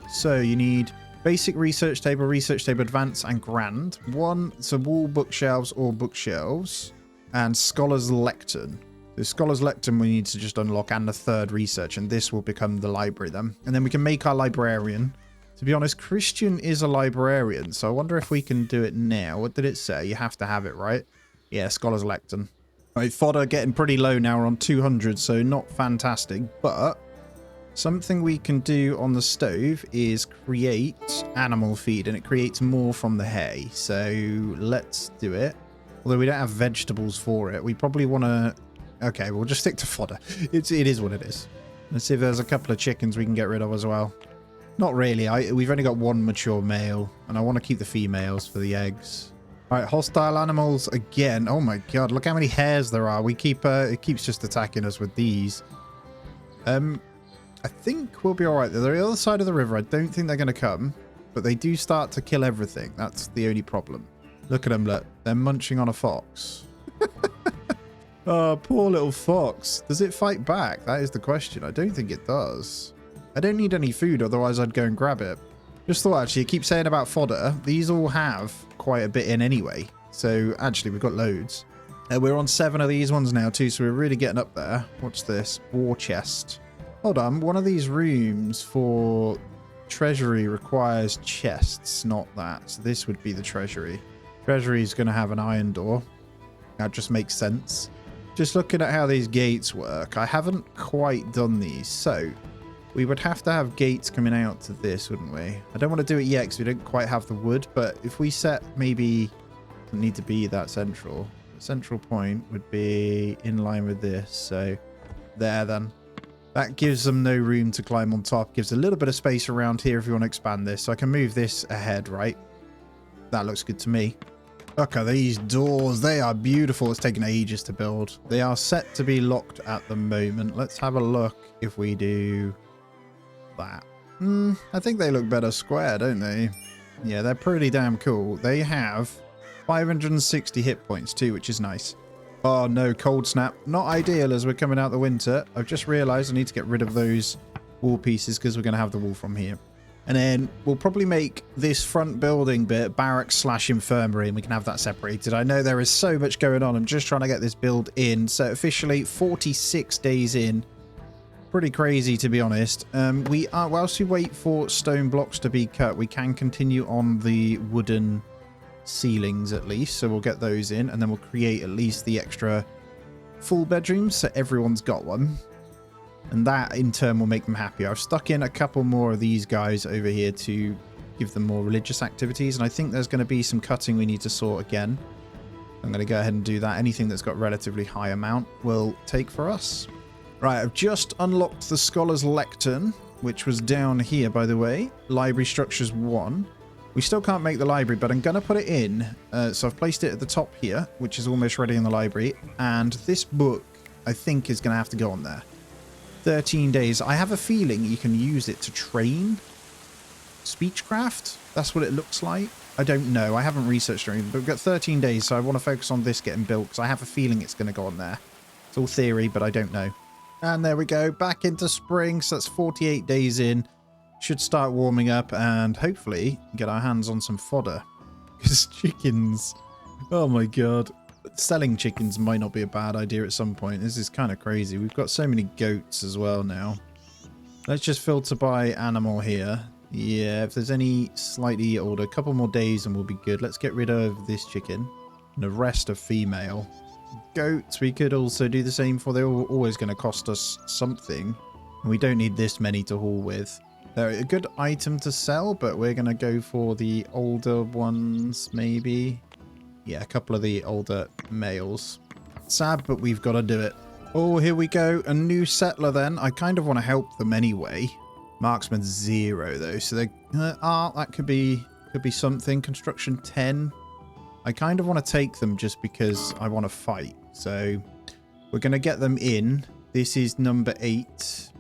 So you need basic research table, advanced, and grand. So wall bookshelves or bookshelves, and scholar's lectern. The scholar's lectern we need to just unlock, and the 3rd research, and this will become the library then. And then we can make our librarian. To be honest, Christian is a librarian, so I wonder if we can do it now. What did it say? You have to have it, right? Yeah, Scholar's Lectern. Right, fodder getting pretty low now. We're on 200, so not fantastic. But something we can do on the stove is create animal feed, and it creates more from the hay. So let's do it. Although we don't have vegetables for it. We probably want to... Okay, we'll just stick to fodder. It is what it is. Let's see if there's a couple of chickens we can get rid of as well. Not really. We've only got 1 mature male, and I want to keep the females for the eggs. All right, hostile animals again. Oh my god, look how many hares there are. We keep it keeps just attacking us with these. I think we'll be all right. They're the other side of the river. I don't think they're going to come, but they do start to kill everything. That's the only problem. Look at them. Look, they're munching on a fox. Oh, poor little fox. Does it fight back? That is the question. I don't think it does. I don't need any food, otherwise I'd go and grab it. Just thought, actually, I keep saying about fodder. These all have quite a bit in anyway. So, actually, we've got loads. We're on 7 of these ones now, too, so we're really getting up there. What's this? War chest. Hold on. One of these rooms for treasury requires chests, not that. So, this would be the treasury. Treasury is going to have an iron door. That just makes sense. Just looking at how these gates work, I haven't quite done these, so... We would have to have gates coming out to this, wouldn't we? I don't want to do it yet because we don't quite have the wood, but if we set maybe... Doesn't need to be that central. The central point would be in line with this, so there then. That gives them no room to climb on top. Gives a little bit of space around here if you want to expand this. So I can move this ahead, right? That looks good to me. Look at these doors. They are beautiful. It's taken ages to build. They are set to be locked at the moment. Let's have a look if we do that. I think they look better square, don't they? Yeah, they're pretty damn cool. They have 560 hit points too, which is nice. Oh no, cold snap. Not ideal as we're coming out the winter. I've just realized I need to get rid of those wall pieces because we're going to have the wall from here. And then we'll probably make this front building bit barracks / infirmary, and we can have that separated. I know there is so much going on. I'm just trying to get this build in. So officially 46 days in. Pretty crazy, to be honest. Whilst we wait for stone blocks to be cut, we can continue on the wooden ceilings at least. So we'll get those in, and then we'll create at least the extra full bedrooms so everyone's got one. And that in turn will make them happier. I've stuck in a couple more of these guys over here to give them more religious activities. And I think there's going to be some cutting we need to sort again. I'm going to go ahead and do that. Anything that's got relatively high amount will take for us. Right, I've just unlocked the Scholar's Lectern, which was down here, by the way. Library Structures 1. We still can't make the library, but I'm going to put it in. So I've placed it at the top here, which is almost ready in the library. And this book, I think, is going to have to go on there. 13 days. I have a feeling you can use it to train speechcraft. That's what it looks like. I don't know. I haven't researched anything, but we've got 13 days, so I want to focus on this getting built because I have a feeling it's going to go on there. It's all theory, but I don't know. And there we go. Back into spring, so that's 48 days in. Should start warming up and hopefully get our hands on some fodder. Because chickens... Oh my god. Selling chickens might not be a bad idea at some point. This is kind of crazy. We've got so many goats as well now. Let's just filter by animal here. Yeah, if there's any slightly older, a couple more days and we'll be good. Let's get rid of this chicken. And the rest are female. Goats, we could also do the same for. They're always going to cost us something. And we don't need this many to haul with. They're a good item to sell, but we're going to go for the older ones, maybe. Yeah, a couple of the older males. Sad, but we've got to do it. Oh, here we go. A new settler then. I kind of want to help them anyway. Marksman 0 though. So they that could be something. Construction 10. I kind of want to take them just because I want to fight. So we're going to get them in. This is number 8.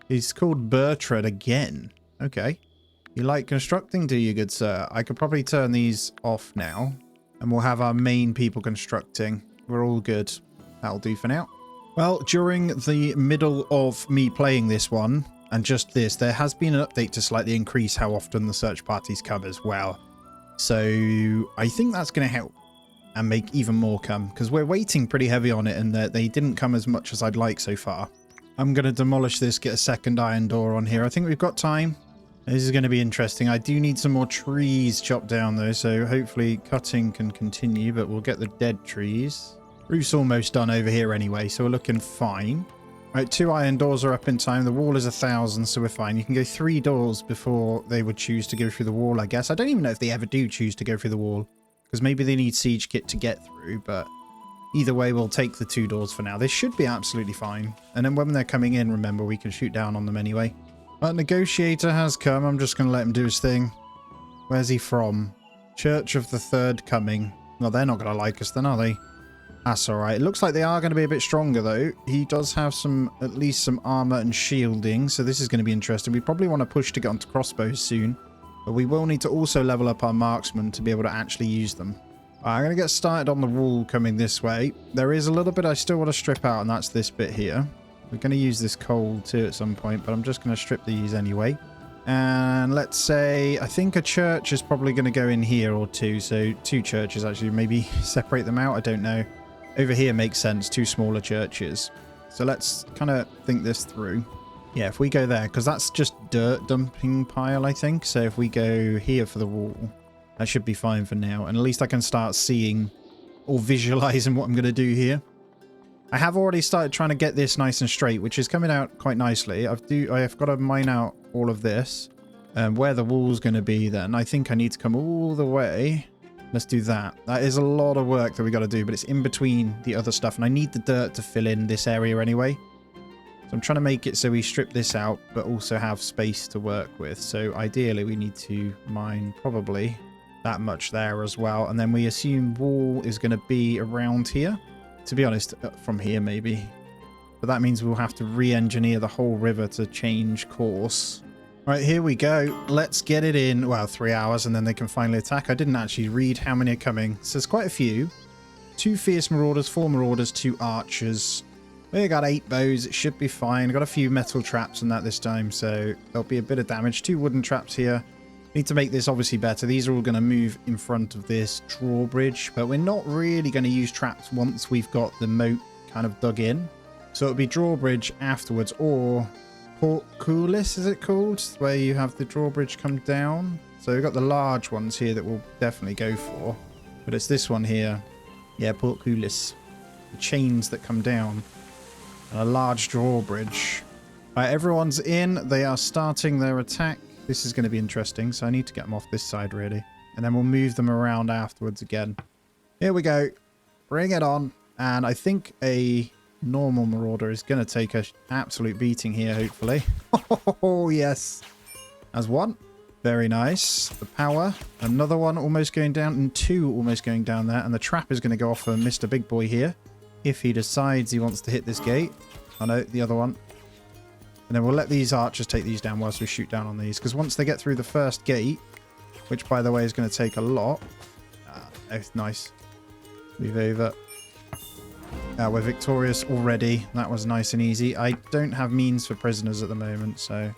He's called Bertrand again. Okay. You like constructing, do you, good sir? I could probably turn these off now. And we'll have our main people constructing. We're all good. That'll do for now. Well, during the middle of me playing this one, and just this, there has been an update to slightly increase how often the search parties come as well. So I think that's going to help and make even more come. Because we're waiting pretty heavy on it and they didn't come as much as I'd like so far. I'm going to demolish this, get a second iron door on here. I think we've got time. This is going to be interesting. I do need some more trees chopped down though, so hopefully cutting can continue, but we'll get the dead trees. Roof's almost done over here anyway, so we're looking fine. Right, 2 iron doors are up in time. The wall is 1,000, so we're fine. You can go 3 doors before they would choose to go through the wall, I guess. I don't even know if they ever do choose to go through the wall, because maybe they need siege kit to get through, but either way, we'll take the 2 doors for now. They should be absolutely fine. And then when they're coming in, remember, we can shoot down on them anyway. But negotiator has come. I'm just going to let him do his thing. Where's he from? Church of the Third Coming. Well, they're not going to like us then, are they? That's all right. It looks like they are going to be a bit stronger, though. He does have at least some armor and shielding, so this is going to be interesting. We probably want to push to get onto crossbows soon, but we will need to also level up our marksmen to be able to actually use them. I'm going to get started on the wall coming this way. There is a little bit I still want to strip out, and that's this bit here. We're going to use this coal too at some point, but I'm just going to strip these anyway. And let's say, I think a church is probably going to go in here or 2. So 2 churches actually, maybe separate them out. I don't know. Over here makes sense. 2 smaller churches. So let's kind of think this through. Yeah, if we go there, because that's just dirt dumping pile, I think. So if we go here for the wall, that should be fine for now. And at least I can start seeing or visualizing what I'm going to do here. I have already started trying to get this nice and straight, which is coming out quite nicely. I have got to mine out all of this. Where the wall's going to be then. I think I need to come all the way. Let's do that. That is a lot of work that we got to do, but it's in between the other stuff. And I need the dirt to fill in this area anyway. So I'm trying to make it so we strip this out, but also have space to work with. So ideally we need to mine probably that much there as well. And then we assume wall is going to be around here. To be honest, from here maybe. But that means we'll have to re-engineer the whole river to change course. Right, here we go. Let's get it in. Well, 3 hours and then they can finally attack. I didn't actually read how many are coming. So there's quite a few. 2 fierce marauders, 4 marauders, 2 archers. We got 8 bows. It should be fine. Got a few metal traps and that this time, so there'll be a bit of damage. 2 wooden traps here. Need to make this obviously better. These are all going to move in front of this drawbridge, but we're not really going to use traps once we've got the moat kind of dug in. So it'll be drawbridge afterwards, or Clueless, is it called? Where you have the drawbridge come down. So we've got the large ones here that we'll definitely go for, but it's this one here. Yeah, Clueless. The chains that come down. And a large drawbridge. Right, everyone's in. They are starting their attack. This is going to be interesting, so I need to get them off this side, really. And then we'll move them around afterwards again. Here we go. Bring it on. And I think a normal marauder is going to take an absolute beating here, hopefully. Oh, yes. That's one. Very nice. The power. Another one almost going down, and 2 almost going down there. And the trap is going to go off for Mr. Big Boy here, if he decides he wants to hit this gate. Oh, no, the other one. And then we'll let these archers take these down whilst we shoot down on these. Because once they get through the first gate, which, by the way, is going to take a lot. Oh, nice. Move over. We're victorious already. That was nice and easy. I don't have means for prisoners at the moment, so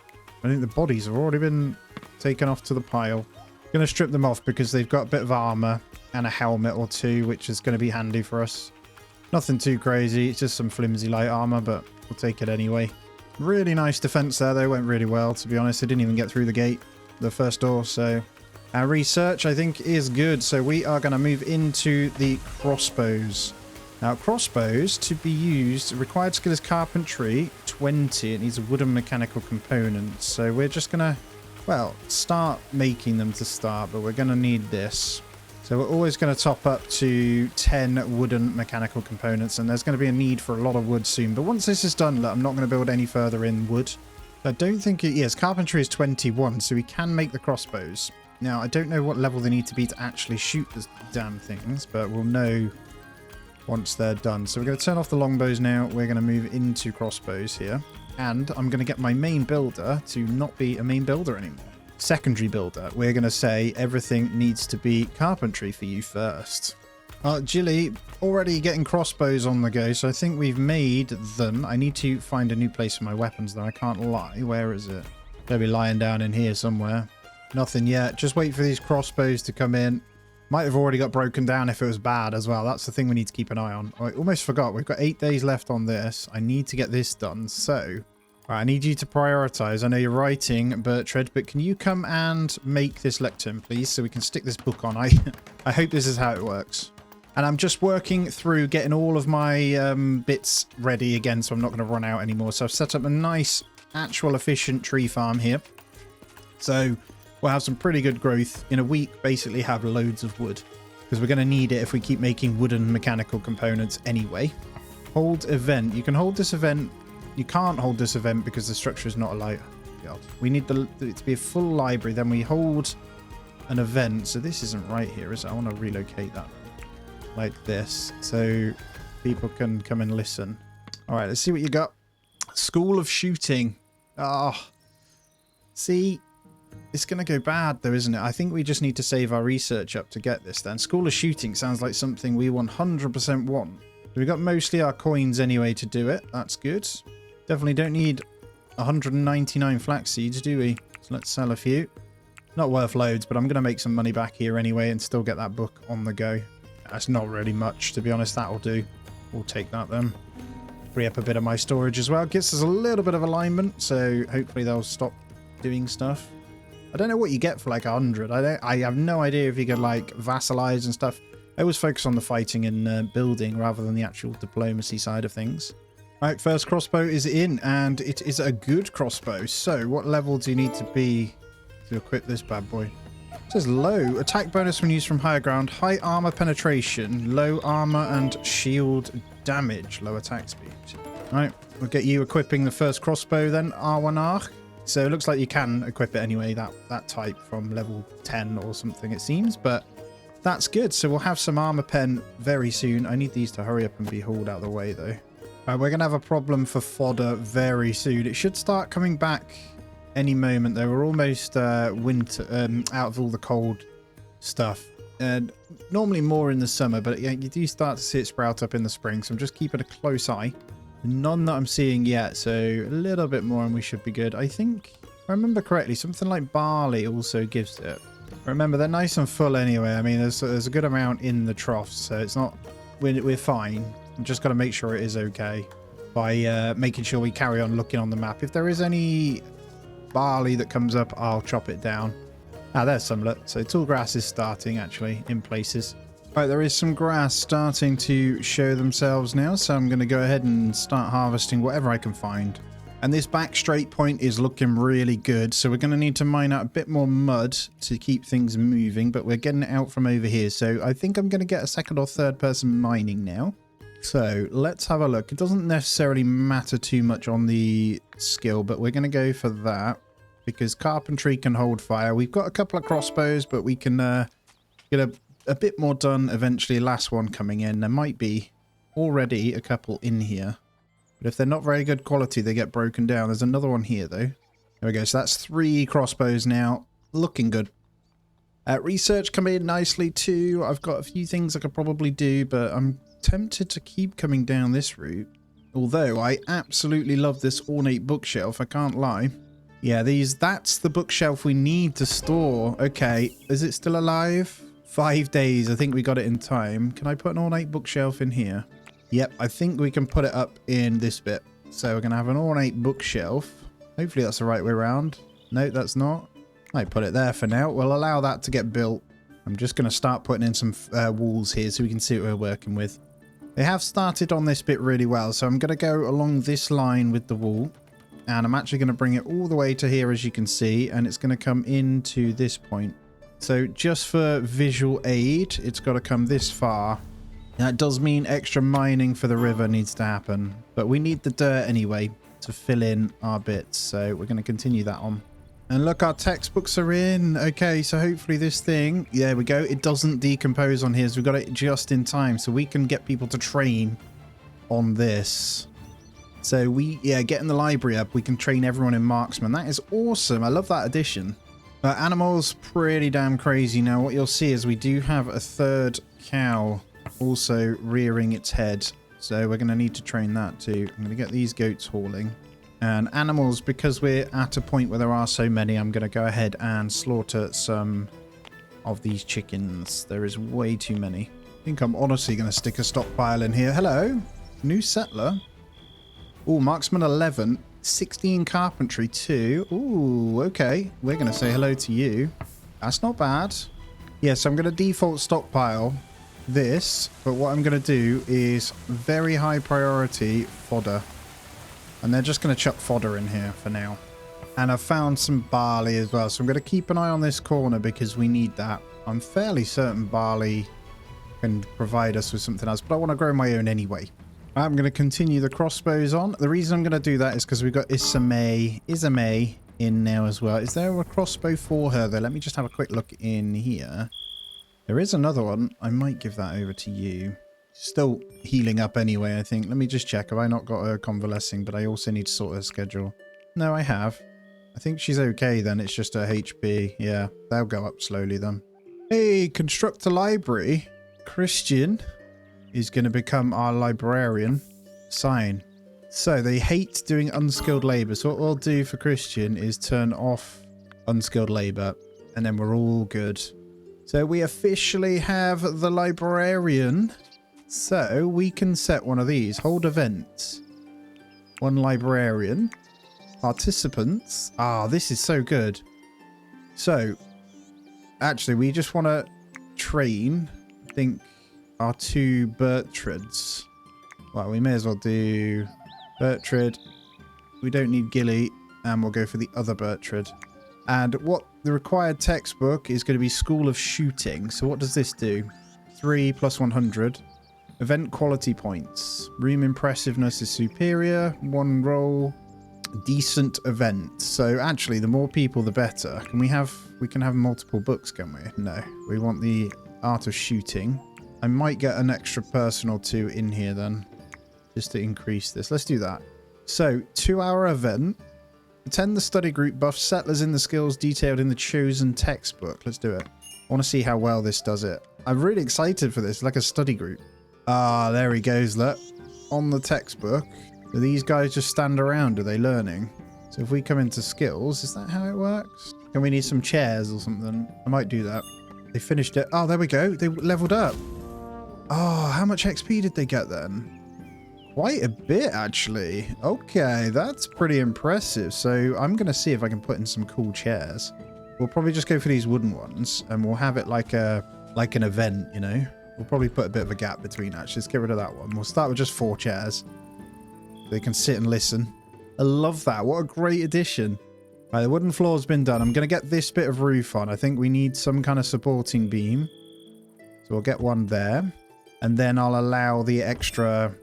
I think the bodies have already been taken off to the pile. Going to strip them off because they've got a bit of armor and a helmet or 2, which is going to be handy for us. Nothing too crazy. It's just some flimsy light armor, but we'll take it anyway. Really nice defense there. They went really well, to be honest. They didn't even get through the gate, the first door. So our research, I think, is good. So we are going to move into the crossbows. Now, crossbows, to be used, required skill is carpentry, 20. It needs wooden mechanical components. So we're just going to, well, start making them to start, but we're going to need this. So we're always going to top up to 10 wooden mechanical components, and there's going to be a need for a lot of wood soon. But once this is done, look, I'm not going to build any further in wood. I don't think it... Yes, carpentry is 21, so we can make the crossbows. Now, I don't know what level they need to be to actually shoot the damn things, but we'll know once they're done. So we're going to turn off the longbows now. We're going to move into crossbows here. And I'm going to get my main builder to not be a main builder anymore. Secondary builder, we're going to say everything needs to be carpentry for you first. Jilly, already getting crossbows on the go, so I think we've made them. I need to find a new place for my weapons, though. I can't lie. Where is it? They'll be lying down in here somewhere. Nothing yet. Just wait for these crossbows to come in. Might have already got broken down if it was bad as well. That's the thing we need to keep an eye on. I almost forgot. We've got 8 days left on this. I need to get this done, so... Right, I need you to prioritize. I know you're writing, Bertrand, but can you come and make this lectern, please, so we can stick this book on? I hope this is how it works. And I'm just working through getting all of my bits ready again, so I'm not going to run out anymore. So I've set up a nice, actual, efficient tree farm here. So we'll have some pretty good growth. In a week, basically have loads of wood, because we're going to need it if we keep making wooden mechanical components anyway. Hold event. You can hold this event. You can't hold this event because the structure is not allowed. God. We need it to be a full library. Then we hold an event. So this isn't right here, is it? I want to relocate that like this so people can come and listen. All right, let's see what you got. School of Shooting. Ah, see, it's going to go bad though, isn't it? I think we just need to save our research up to get this then. School of Shooting sounds like something we 100% want. We got mostly our coins anyway to do it. That's good. Definitely don't need 199 flax seeds, do we? So let's sell a few. Not worth loads, but I'm going to make some money back here anyway and still get that book on the go. That's not really much, to be honest. That'll do. We'll take that then. Free up a bit of my storage as well. Gets us a little bit of alignment, so hopefully they'll stop doing stuff. I don't know what you get for like 100. I have no idea if you get like vassalize and stuff. I always focus on the fighting and building rather than the actual diplomacy side of things. Right, first crossbow is in, and it is a good crossbow. So, what level do you need to be to equip this bad boy? It says low. Attack bonus when used from higher ground. High armor penetration. Low armor and shield damage. Low attack speed. Right, we'll get you equipping the first crossbow then, Arwanach. So it looks like you can equip it anyway, that type from level 10 or something it seems, but that's good. So we'll have some armor pen very soon. I need these to hurry up and be hauled out of the way though. We're going to have a problem for fodder very soon. It should start coming back any moment though. We're almost winter, out of all the cold stuff. And normally more in the summer, but yeah, you do start to see it sprout up in the spring. So I'm just keeping a close eye. None that I'm seeing yet, so a little bit more and we should be good. I think, if I remember correctly, something like barley also gives it. Remember, they're nice and full anyway. I mean, there's a good amount in the troughs, so it's not... We're fine. I'm just got to make sure it is okay by making sure we carry on looking on the map. If there is any barley that comes up, I'll chop it down. Ah, there's some. Look. So tall grass is starting, actually, in places. Right, there is some grass starting to show themselves now, so I'm going to go ahead and start harvesting whatever I can find. And this back straight point is looking really good, so we're going to need to mine out a bit more mud to keep things moving, but we're getting it out from over here, so I think I'm going to get a second or third person mining now. So let's have a look. It doesn't necessarily matter too much on the skill, but we're going to go for that, because carpentry can hold fire. We've got a couple of crossbows, but we can get a bit more done eventually. Last one coming in. There might be already a couple in here, but if they're not very good quality, they get broken down. There's another one here though. There we go. So that's 3 crossbows now. Looking good. Research coming in nicely too. I've got a few things I could probably do, but I'm tempted to keep coming down this route. Although I absolutely love this ornate bookshelf, I can't lie. Yeah, that's the bookshelf we need to store. Okay, is it still alive? 5 days. I think we got it in time. Can I put an ornate bookshelf in here? Yep, I think we can put it up in this bit. So we're going to have an ornate bookshelf. Hopefully that's the right way around. No, that's not. I put it there for now. We'll allow that to get built. I'm just going to start putting in some walls here so we can see what we're working with. They have started on this bit really well. So I'm going to go along this line with the wall. And I'm actually going to bring it all the way to here, as you can see. And it's going to come into this point. So just for visual aid, it's got to come this far. That does mean extra mining for the river needs to happen. But we need the dirt anyway to fill in our bits. So we're going to continue that on. And look, our textbooks are in. Okay, so hopefully this thing... There we go. It doesn't decompose on here. So we've got it just in time. So we can get people to train on this. So getting the library up, we can train everyone in marksman. That is awesome. I love that addition. Animals, pretty damn crazy. Now, what you'll see is we do have a third cow also rearing its head. So we're going to need to train that too. I'm going to get these goats hauling. And animals, because we're at a point where there are so many, I'm going to go ahead and slaughter some of these chickens. There is way too many. I think I'm honestly going to stick a stockpile in here. Hello, new settler. Oh, marksman 11. 16 carpentry too. Ooh, okay. We're going to say hello to you. That's not bad. Yes, I'm going to default stockpile this, but what I'm going to do is very high priority fodder. And they're just going to chuck fodder in here for now. And I've found some barley as well, so I'm going to keep an eye on this corner because we need that. I'm fairly certain barley can provide us with something else, but I want to grow my own anyway. I'm going to continue the crossbows on. The reason I'm going to do that is because we've got Isame in now as well. Is there a crossbow for her though? Let me just have a quick look in here. There is another one. I might give that over to you. Still healing up anyway, I think. Let me just check. Have I not got her convalescing? But I also need to sort her schedule. No, I have. I think she's okay then. It's just her HP. Yeah, they'll go up slowly then. Hey, construct a library. Christian is going to become our librarian. Sign. So they hate doing unskilled labor. So what we'll do for Christian is turn off unskilled labor. And then we're all good. So we officially have the librarian. So we can set one of these. Hold event. One librarian. Participants. Ah, this is so good. So, actually, we just want to train, I think, our 2 Bertrads. Well, we may as well do Bertrad. We don't need Gilly, and we'll go for the other Bertrad. And what the required textbook is going to be School of Shooting. So what does this do? 3 plus 100. Event quality points. Room impressiveness is superior. 1 roll. decent event. So actually, the more people, the better. We can have multiple books, can we? No, we want the art of shooting. I might get an extra person or two in here then, just to increase this. Let's do that. So 2-hour event. Attend the study group, buff settlers in the skills detailed in the chosen textbook. Let's do it. I want to see how well this does it. I'm really excited for this, like a study group. Ah, there he goes, look. On the textbook. Do these guys just stand around? Are they learning? So if we come into skills, is that how it works? Can we need some chairs or something? I might do that. They finished it. Oh, there we go. They leveled up. Oh, how much XP did they get then? Quite a bit, actually. Okay, that's pretty impressive. So I'm going to see if I can put in some cool chairs. We'll probably just go for these wooden ones, and we'll have it like an event, you know? We'll probably put a bit of a gap between, actually. Let's get rid of that one. We'll start with just 4 chairs. They can sit and listen. I love that. What a great addition. Right, the wooden floor's been done. I'm going to get this bit of roof on. I think we need some kind of supporting beam. So we'll get one there. And then I'll allow the extra...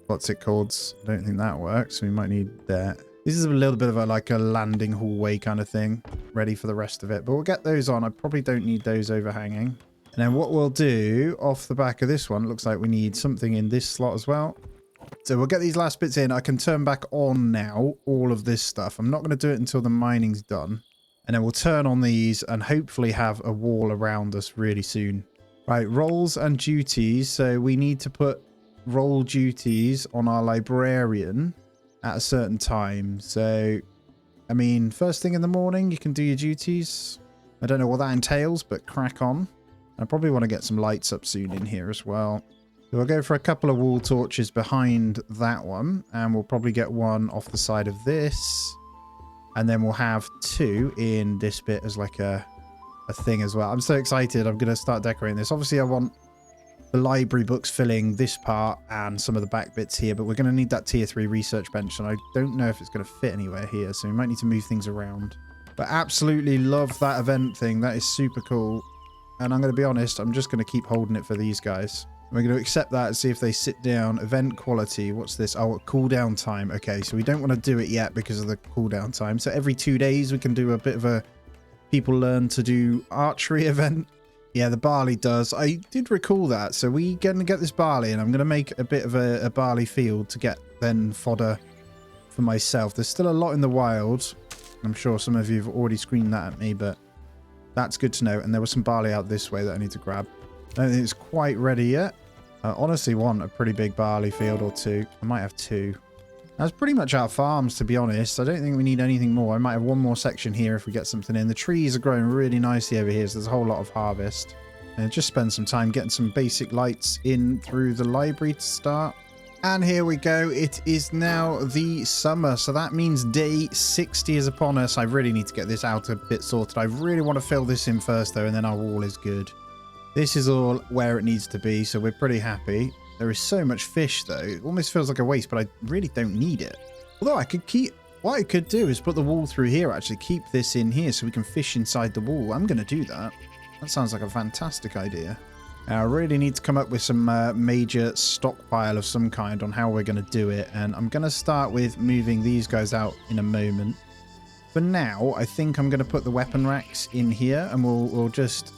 What's it called? I don't think that works. We might need that. This is a little bit of a like a landing hallway kind of thing. Ready for the rest of it. But we'll get those on. I probably don't need those overhanging. And then what we'll do off the back of this one, looks like we need something in this slot as well. So we'll get these last bits in. I can turn back on now all of this stuff. I'm not going to do it until the mining's done. And then we'll turn on these and hopefully have a wall around us really soon. Right, roles and duties. So we need to put role duties on our librarian at a certain time. So, I mean, first thing in the morning, you can do your duties. I don't know what that entails, but crack on. I probably want to get some lights up soon in here as well. So we'll go for a couple of wall torches behind that one, and we'll probably get one off the side of this. And then we'll have 2 in this bit as like a thing as well. I'm so excited. I'm going to start decorating this. Obviously, I want the library books filling this part and some of the back bits here, but we're going to need that tier 3 research bench, and I don't know if it's going to fit anywhere here, so we might need to move things around. But absolutely love that event thing. That is super cool. And I'm going to be honest, I'm just going to keep holding it for these guys. We're going to accept that and see if they sit down. Event quality. What's this? Oh, cooldown time. Okay, so we don't want to do it yet because of the cooldown time. So every 2 days we can do a bit of a people learn to do archery event. Yeah, the barley does. I did recall that. So we going to get this barley, and I'm going to make a bit of a barley field to get then fodder for myself. There's still a lot in the wild. I'm sure some of you have already screamed that at me, but that's good to know. And there was some barley out this way that I need to grab. I don't think it's quite ready yet. I honestly want a pretty big barley field or 2. I might have 2. That's pretty much our farms, to be honest. I don't think we need anything more. I might have one more section here if we get something in. The trees are growing really nicely over here, so there's a whole lot of harvest. And just spend some time getting some basic lights in through the library to start. And here we go. It is now the summer, so that means day 60 is upon us. I really need to get this out a bit sorted. I really want to fill this in first, though, and then our wall is good. This is all where it needs to be, so we're pretty happy. There is so much fish, though. It almost feels like a waste, but I really don't need it. Although I could keep... What I could do is put the wall through here, actually. Keep this in here so we can fish inside the wall. I'm going to do that. That sounds like a fantastic idea. Now, I really need to come up with some major stockpile of some kind on how we're going to do it. And I'm going to start with moving these guys out in a moment. For now, I think I'm going to put the weapon racks in here. And we'll just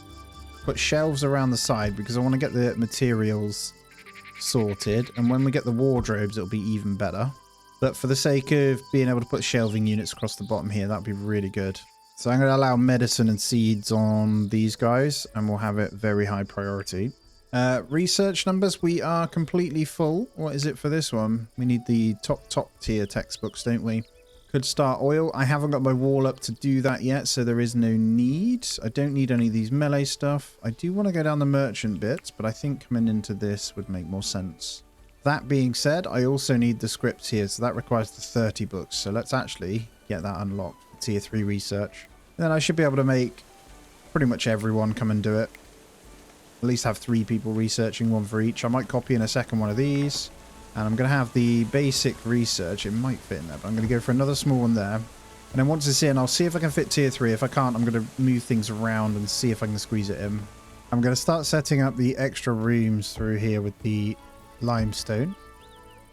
put shelves around the side because I want to get the materials sorted, and when we get the wardrobes it'll be even better. But for the sake of being able to put shelving units across the bottom here, that'd be really good. So I'm going to allow medicine and seeds on these guys, and we'll have it very high priority. Research numbers, we are completely full. What is it for this one? We need the top tier textbooks, don't we? Could start oil. I haven't got my wall up to do that yet, so there is no need. I don't need any of these melee stuff. I do want to go down the merchant bits, but I think coming into this would make more sense. That being said, I also need the scripts here, so that requires the 30 books. So let's actually get that unlocked for tier 3 research. And then I should be able to make pretty much everyone come and do it. At least have 3 people researching, 1 for each. I might copy in a second one of these. And I'm going to have the basic research. It might fit in there, but I'm going to go for another small one there. And then once it's in, I'll see if I can fit tier 3. If I can't, I'm going to move things around and see if I can squeeze it in. I'm going to start setting up the extra rooms through here with the limestone.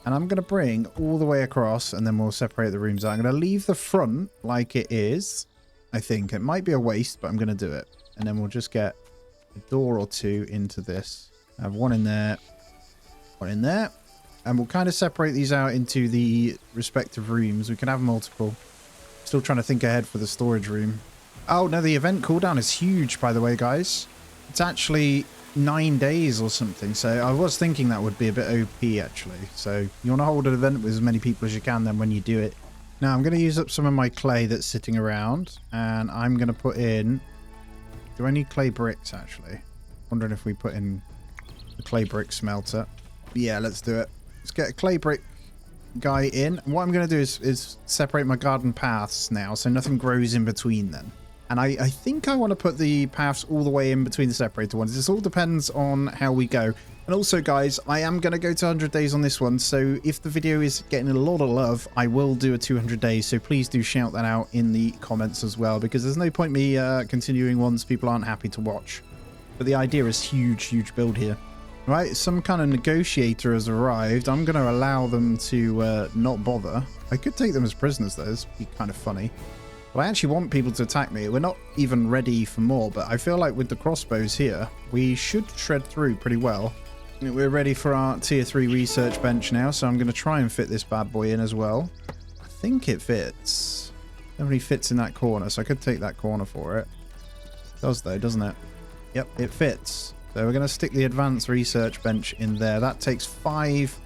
And I'm going to bring all the way across, and then we'll separate the rooms out. I'm going to leave the front like it is. I think it might be a waste, but I'm going to do it. And then we'll just get a door or two into this. I have one in there, one in there. And we'll kind of separate these out into the respective rooms. We can have multiple. Still trying to think ahead for the storage room. Oh, no, the event cooldown is huge, by the way, guys. It's actually 9 days or something. So I was thinking that would be a bit OP, actually. So you want to hold an event with as many people as you can then when you do it. Now, I'm going to use up some of my clay that's sitting around. And I'm going to put in... Do I need clay bricks, actually? Wondering if we put in the clay brick smelter. Yeah, let's do it. Let's get a clay brick guy in. And what I'm going to do is separate my garden paths now, so nothing grows in between them. And I think I want to put the paths all the way in between the separated ones. This all depends on how we go. And also, guys, I am going to go to 100 days on this one. So if the video is getting a lot of love, I will do a 200 days. So please do shout that out in the comments as well, because there's no point me continuing once people aren't happy to watch. But the idea is huge build here. Right, some kind of negotiator has arrived. I'm going to allow them to not bother. I could take them as prisoners, though. This would be kind of funny. But I actually want people to attack me. We're not even ready for more, but I feel like with the crossbows here, we should shred through pretty well. We're ready for our tier 3 research bench now, so I'm going to try and fit this bad boy in as well. I think it fits. Definitely fits in that corner, so I could take that corner for it. It does, though, doesn't it? Yep, it fits. So we're going to stick the advanced research bench in there. That takes 5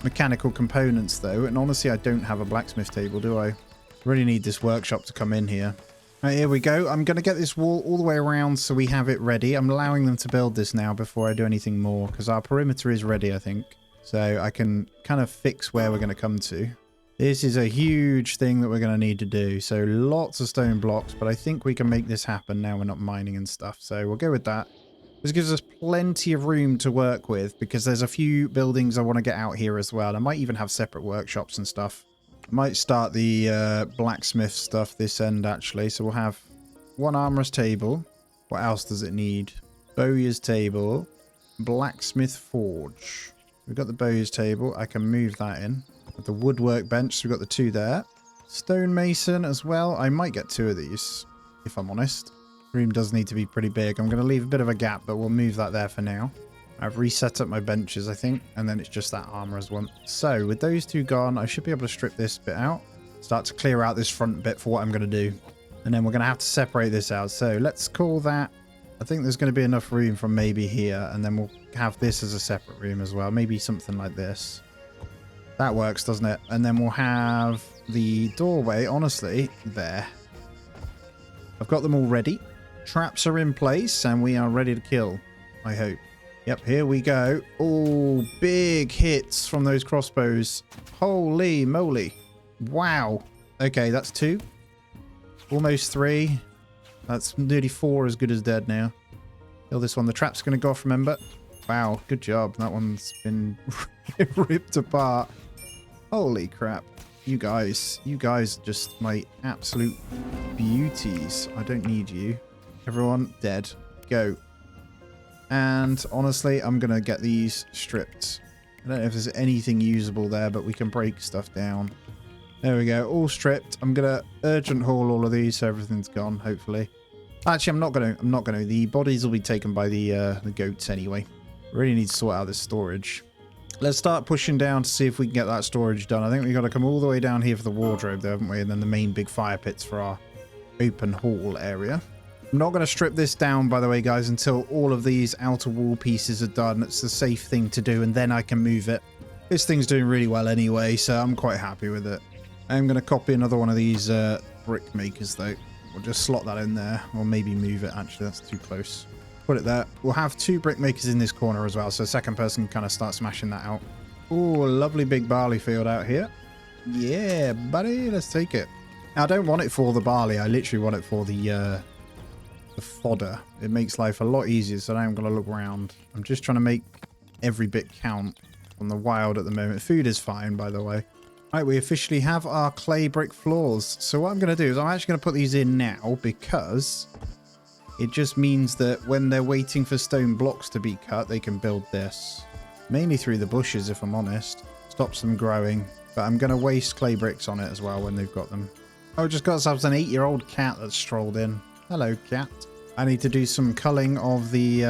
mechanical components, though. And honestly, I don't have a blacksmith table, do I? Really need this workshop to come in here. Right, here we go. I'm going to get this wall all the way around so we have it ready. I'm allowing them to build this now before I do anything more, because our perimeter is ready, I think. So I can kind of fix where we're going to come to. This is a huge thing that we're going to need to do. So lots of stone blocks, but I think we can make this happen now we're not mining and stuff. So we'll go with that. This gives us plenty of room to work with, because there's a few buildings I want to get out here as well. I might even have separate workshops and stuff. I might start the blacksmith stuff this end, actually. So we'll have one armorer's table. What else does it need? Bowyer's table. Blacksmith forge. We've got the bowyer's table. I can move that in. With the woodwork bench, so we've got the 2 there. Stonemason as well. I might get 2 of these, if I'm honest. Room does need to be pretty big. I'm going to leave a bit of a gap, but we'll move that there for now. I've reset up my benches, I think, and then it's just that armorer's one. So with those 2 gone, I should be able to strip this bit out, start to clear out this front bit for what I'm going to do, and then we're going to have to separate this out. So let's call that, I think there's going to be enough room from maybe here, and then we'll have this as a separate room as well, maybe something like this. That works, doesn't it? And then we'll have the doorway, honestly, there. I've got them all ready. Traps are in place, and we are ready to kill, I hope. Yep, here we go. Oh, big hits from those crossbows. Holy moly. Wow. Okay, that's 2. Almost 3. That's nearly 4 as good as dead now. Kill this one. The trap's going to go off, remember? Wow, good job. That one's been ripped apart. Holy crap. You guys just my absolute beauties. I don't need you. Everyone dead. Go. And honestly, I'm going to get these stripped. I don't know if there's anything usable there, but we can break stuff down. There we go. All stripped. I'm going to urgent haul all of these so everything's gone, hopefully. Actually, I'm not going to. The bodies will be taken by the goats anyway. Really need to sort out this storage. Let's start pushing down to see if we can get that storage done. I think we've got to come all the way down here for the wardrobe, though, haven't we? And then the main big fire pits for our open hall area. I'm not going to strip this down, by the way, guys, until all of these outer wall pieces are done. It's the safe thing to do, and then I can move it. This thing's doing really well anyway, so I'm quite happy with it. I'm going to copy another one of these brick makers, though. We'll just slot that in there, or maybe move it. Actually, that's too close. Put it there. We'll have 2 brick makers in this corner as well, so the second person can kind of start smashing that out. Oh, a lovely big barley field out here. Yeah, buddy, let's take it. Now, I don't want it for the barley. I literally want it for the fodder. It makes life a lot easier, so now I'm going to look around. I'm just trying to make every bit count on the wild at the moment. Food is fine, by the way. Right, we officially have our clay brick floors. So what I'm going to do is I'm actually going to put these in now, because it just means that when they're waiting for stone blocks to be cut, they can build this. Mainly through the bushes, if I'm honest. Stops them growing. But I'm going to waste clay bricks on it as well when they've got them. Oh, just got ourselves an 8-year-old cat that strolled in. Hello, cat. I need to do some culling of the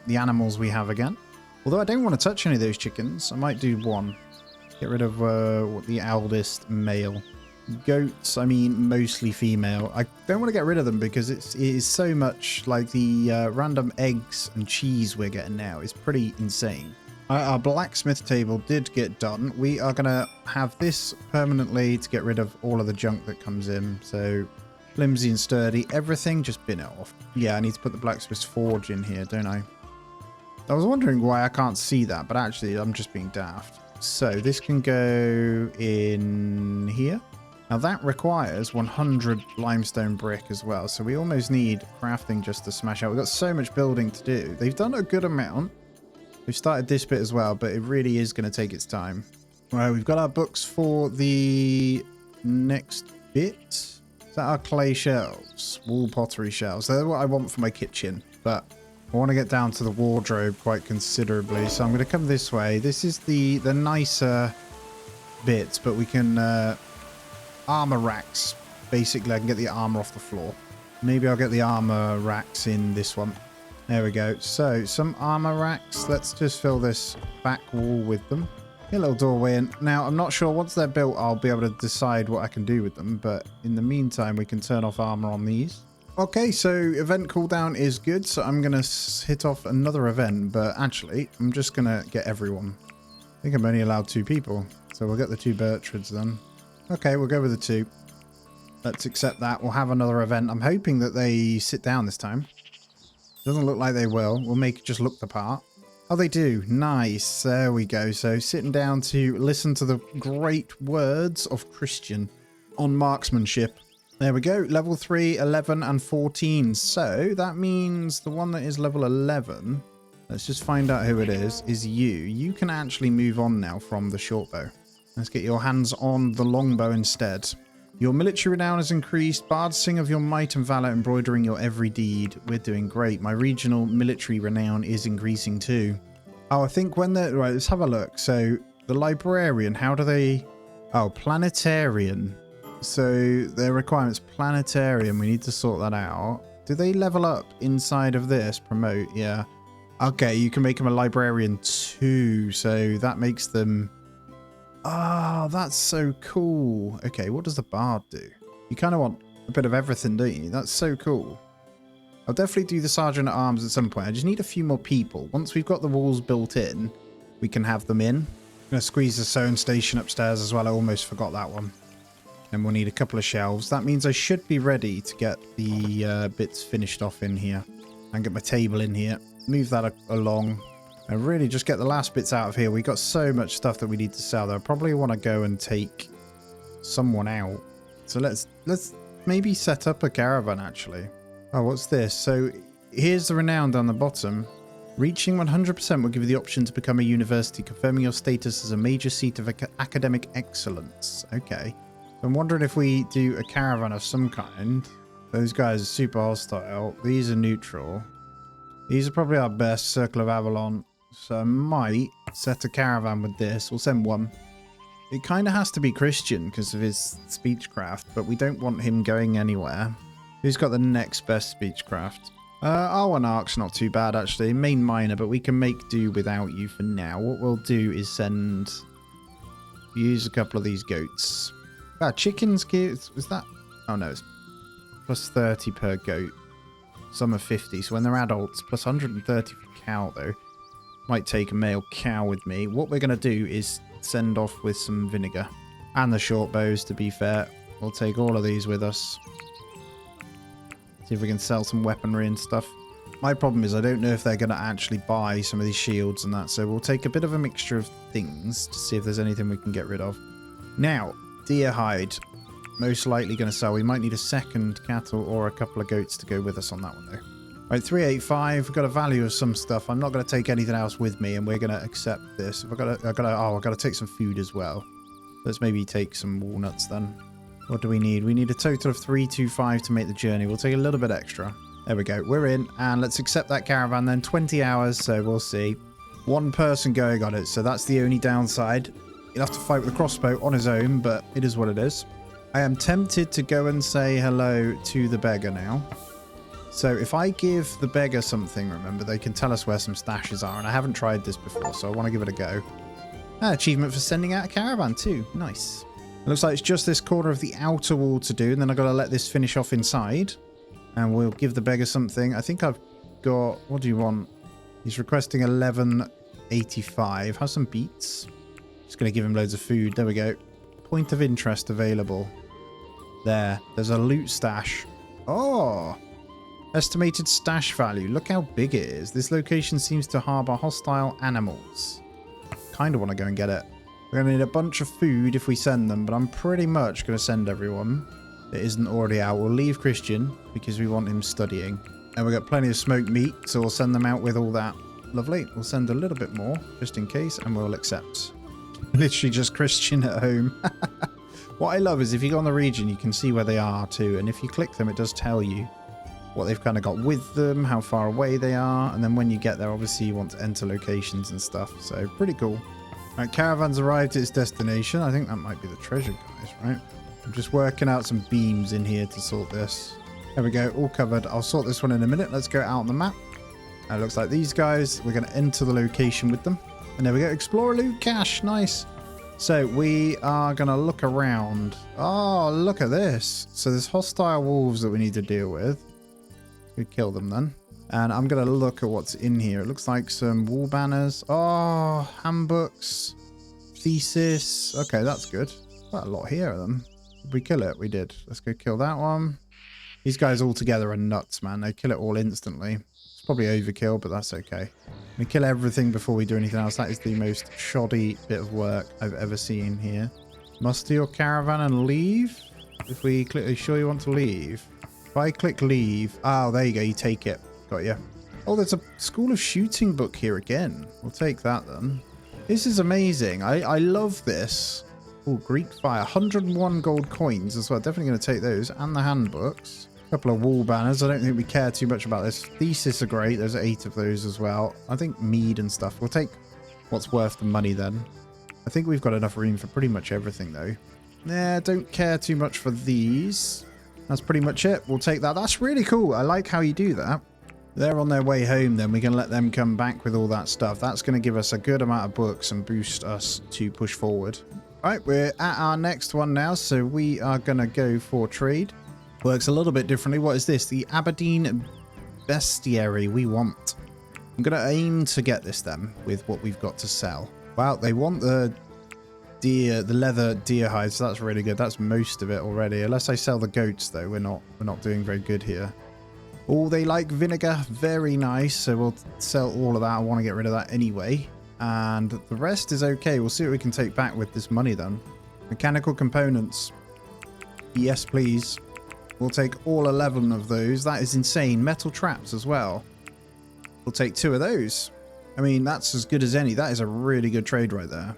animals we have again. Although I don't want to touch any of those chickens. I might do one. Get rid of the eldest male. Goats, I mean, mostly female. I don't want to get rid of them because it is so much like the random eggs and cheese we're getting now. It's pretty insane. Our blacksmith table did get done. We are going to have this permanently to get rid of all of the junk that comes in. So flimsy and sturdy, everything, just bin it off. Yeah, I need to put the blacksmith's forge in here, don't I? I was wondering why I can't see that, but actually I'm just being daft. So this can go in here. Now that requires 100 limestone brick as well. So we almost need crafting just to smash out. We've got so much building to do. They've done a good amount. We've started this bit as well, but it really is going to take its time. Right, we've got our books for the next bit. Is that our clay shelves? Wool pottery shelves. They're what I want for my kitchen, but I want to get down to the wardrobe quite considerably. So I'm going to come this way. This is the nicer bits, but we can armor racks. Basically, I can get the armor off the floor. Maybe I'll get the armor racks in this one. There we go. So, some armor racks. Let's just fill this back wall with them. Get a little doorway in. Now, I'm not sure. Once they're built, I'll be able to decide what I can do with them. But in the meantime, we can turn off armor on these. Okay, so event cooldown is good. So, I'm going to hit off another event. But actually, I'm just going to get everyone. I think I'm only allowed 2 people. So, we'll get the 2 Bertrads then. Okay, we'll go with the 2. Let's accept that. We'll have another event. I'm hoping that they sit down this time. Doesn't look like they will. We'll make it just look the part. Oh, they do. Nice. There we go. So sitting down to listen to the great words of Christian on marksmanship. There we go. Level 3, 11 and 14. So that means the one that is level 11, let's just find out who it is you. You can actually move on now from the short bow. Let's get your hands on the longbow instead. Your military renown has increased. Bards sing of your might and valor, embroidering your every deed. We're doing great. My regional military renown is increasing too. Oh, I think when they're... Right, let's have a look. So, the librarian, how do they... Oh, planetarian. So, their requirements, planetarian. We need to sort that out. Do they level up inside of this? Promote, yeah. Okay, you can make them a librarian too. So, that makes them... Oh, that's so cool. Okay, what does the bard do? You kind of want a bit of everything, don't you? That's so cool. I'll definitely do the sergeant at arms at some point. I just need a few more people. Once we've got the walls built in, we can have them in. I'm going to squeeze the sewing station upstairs as well. I almost forgot that one. And we'll need a couple of shelves. That means I should be ready to get the bits finished off in here. And get my table in here. Move that along. And really just get the last bits out of here. We got so much stuff that we need to sell though. I probably want to go and take someone out. So let's maybe set up a caravan actually. Oh, what's this? So here's the renown down the bottom. Reaching 100% will give you the option to become a university, confirming your status as a major seat of academic excellence. Okay. So I'm wondering if we do a caravan of some kind. Those guys are super hostile. These are neutral. These are probably our best. Circle of Avalon. So I might set a caravan with this. We'll send one. It kind of has to be Christian because of his speechcraft, but we don't want him going anywhere. Who's got the next best speechcraft? R1 Ark's not too bad actually. Main minor, but we can make do without you for now. What we'll do is use a couple of these goats. Ah, chickens, is that? Oh no, it's plus 30 per goat. Some are 50, so when they're adults, plus 130 for cow though. Might take a male cow with me. What we're going to do is send off with some vinegar. And the short bows, to be fair. We'll take all of these with us. See if we can sell some weaponry and stuff. My problem is I don't know if they're going to actually buy some of these shields and that. So we'll take a bit of a mixture of things to see if there's anything we can get rid of. Now, deer hide. Most likely going to sell. We might need a second cattle or a couple of goats to go with us on that one though. Right, 385. We've got a value of some stuff. I'm not going to take anything else with me, and we're going to accept this. I've got to take some food as well. Let's maybe take some walnuts then. What do we need? We need a total of 325 to make the journey. We'll take a little bit extra. There we go. We're in, and let's accept that caravan then. 20 hours, so we'll see. One person going on it, so that's the only downside. He'll have to fight with a crossbow on his own, but it is what it is. I am tempted to go and say hello to the beggar now. So if I give the beggar something, remember, they can tell us where some stashes are, and I haven't tried this before, so I want to give it a go. Achievement for sending out a caravan too. Nice. It looks like it's just this corner of the outer wall to do, and then I've got to let this finish off inside. And we'll give the beggar something. I think I've got... What do you want? He's requesting 11.85. Have some beets. Just going to give him loads of food. There we go. Point of interest available. There's a loot stash. Oh! Estimated stash value. Look how big it is. This location seems to harbour hostile animals. Kind of want to go and get it. We're going to need a bunch of food if we send them, but I'm pretty much going to send everyone that isn't already out. We'll leave Christian because we want him studying. And we've got plenty of smoked meat, so we'll send them out with all that. Lovely. We'll send a little bit more just in case, and we'll accept. Literally just Christian at home. What I love is if you go on the region, you can see where they are too. And if you click them, it does tell you what they've kind of got with them, how far away they are. And then when you get there, obviously you want to enter locations and stuff. So pretty cool. Right, caravan's arrived at its destination. I think that might be the treasure guys, right? I'm just working out some beams in here to sort this. There we go, all covered. I'll sort this one in a minute. Let's go out on the map. It looks like these guys. We're going to enter the location with them. And there we go. Explore loot cache. Nice. So we are going to look around. Oh, look at this. So there's hostile wolves that we need to deal with. We kill them then. And I'm going to look at what's in here. It looks like some wall banners. Oh, handbooks. Thesis. Okay, that's good. Quite a lot here of them. Did we kill it? We did. Let's go kill that one. These guys all together are nuts, man. They kill it all instantly. It's probably overkill, but that's okay. We kill everything before we do anything else. That is the most shoddy bit of work I've ever seen here. Muster your caravan and leave? If we click, are you sure you want to leave? If I click leave, oh, there you go. You take it. Got you. Oh, there's a School of Shooting book here again. We'll take that then. This is amazing. I love this. Oh, Greek fire. 101 gold coins as well. Definitely going to take those. And the handbooks. A couple of wall banners. I don't think we care too much about this. Thesis are great. There's 8 of those as well. I think mead and stuff. We'll take what's worth the money then. I think we've got enough room for pretty much everything though. Nah, don't care too much for these. That's pretty much it. We'll take that. That's really cool. I like how you do that. They're on their way home then. We can let them come back with all that stuff. That's going to give us a good amount of books and boost us to push forward. All right, we're at our next one now. So we are going to go for trade. Works a little bit differently. What is this? The Aberdeen Bestiary we want. I'm going to aim to get this then with what we've got to sell. Wow, they want the deer, the leather deer hides. So that's really good. That's most of it already. Unless I sell the goats though, we're not doing very good here. Oh, they like vinegar. Very nice. So we'll sell all of that. I want to get rid of that anyway. And the rest is okay. We'll see what we can take back with this money then. Mechanical components. Yes, please. We'll take all 11 of those. That is insane. Metal traps as well. We'll take 2 of those. I mean, that's as good as any. That is a really good trade right there.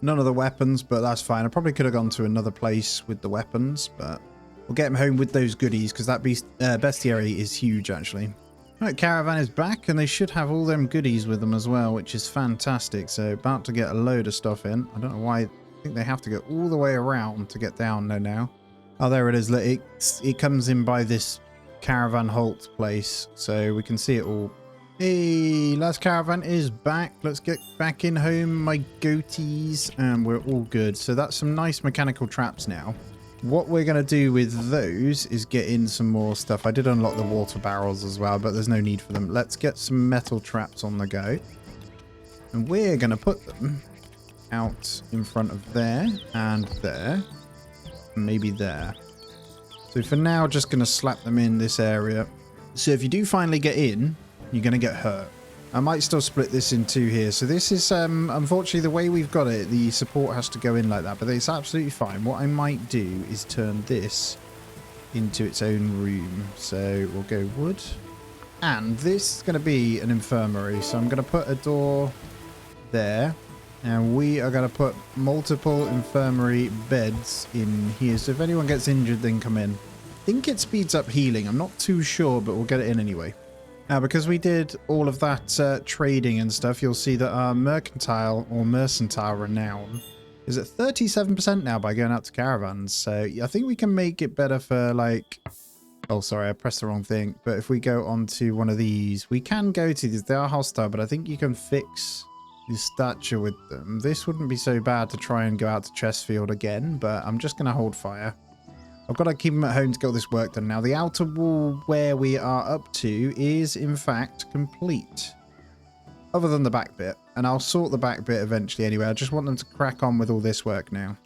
None of the weapons, but that's fine. I probably could have gone to another place with the weapons, but we'll get them home with those goodies because that bestiary is huge, actually. Right, Caravan is back, and they should have all them goodies with them as well, which is fantastic. So about to get a load of stuff in. I don't know why. I think they have to go all the way around to get down there now. Oh, there it is. It comes in by this Caravan halt place, so we can see it all. Hey, last caravan is back. Let's get back in home, my goatees, and we're all good. So that's some nice mechanical traps now. What we're going to do with those is get in some more stuff. I did unlock the water barrels as well, but there's no need for them. Let's get some metal traps on the go. And we're going to put them out in front of there and there. And maybe there. So for now, just going to slap them in this area. So if you do finally get in, you're going to get hurt. I might still split this in 2 here. So this is, unfortunately, the way we've got it, the support has to go in like that, but it's absolutely fine. What I might do is turn this into its own room. So we'll go wood. And this is going to be an infirmary. So I'm going to put a door there. And we are going to put multiple infirmary beds in here. So if anyone gets injured, then come in. I think it speeds up healing. I'm not too sure, but we'll get it in anyway. Now, because we did all of that trading and stuff, you'll see that our mercantile or mercantile renown is at 37% now by going out to caravans. So I think we can make it better for like... Oh, sorry, I pressed the wrong thing. But if we go onto one of these, we can go to these. They are hostile, but I think you can fix the stature with them. This wouldn't be so bad to try and go out to Chestfield again, but I'm just going to hold fire. I've got to keep them at home to get all this work done. Now, the outer wall where we are up to is, in fact, complete. Other than the back bit. And I'll sort the back bit eventually anyway. I just want them to crack on with all this work now.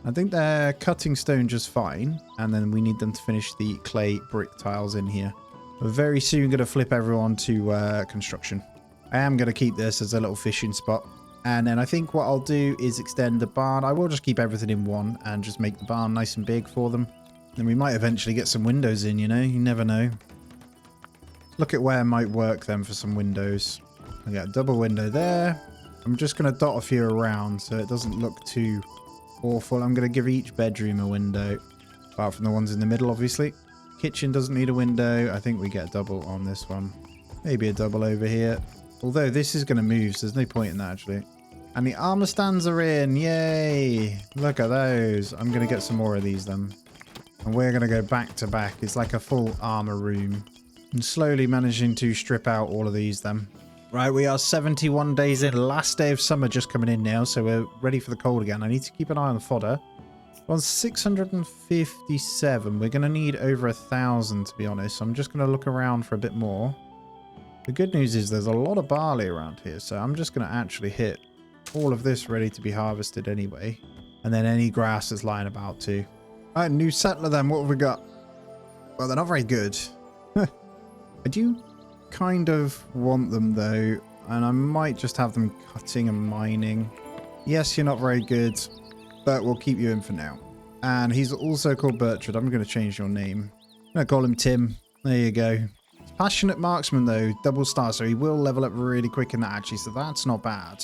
I think they're cutting stone just fine. And then we need them to finish the clay brick tiles in here. We're very soon going to flip everyone to construction. I am going to keep this as a little fishing spot. And then I think what I'll do is extend the barn. I will just keep everything in one and just make the barn nice and big for them. Then we might eventually get some windows in, you know? You never know. Look at where it might work then for some windows. I got a double window there. I'm just going to dot a few around so it doesn't look too awful. I'm going to give each bedroom a window. Apart from the ones in the middle, obviously. Kitchen doesn't need a window. I think we get a double on this one. Maybe a double over here. Although this is going to move, so there's no point in that, actually. And the armor stands are in. Yay. Look at those. I'm going to get some more of these then. And we're going to go back to back. It's like a full armor room. And slowly managing to strip out all of these then. Right, we are 71 days in. Last day of summer just coming in now, so we're ready for the cold again. I need to keep an eye on the fodder. We're on 657. We're going to need over 1,000, to be honest. So I'm just going to look around for a bit more. The good news is there's a lot of barley around here, so I'm just going to actually hit all of this ready to be harvested anyway. And then any grass that's lying about too. All right, new settler then. What have we got? Well, they're not very good. I do kind of want them though, and I might just have them cutting and mining. Yes, you're not very good, but we'll keep you in for now. And he's also called Bertrand. I'm going to change your name. I'm going to call him Tim. There you go. Passionate marksman though, double star, so he will level up really quick in that actually, so that's not bad.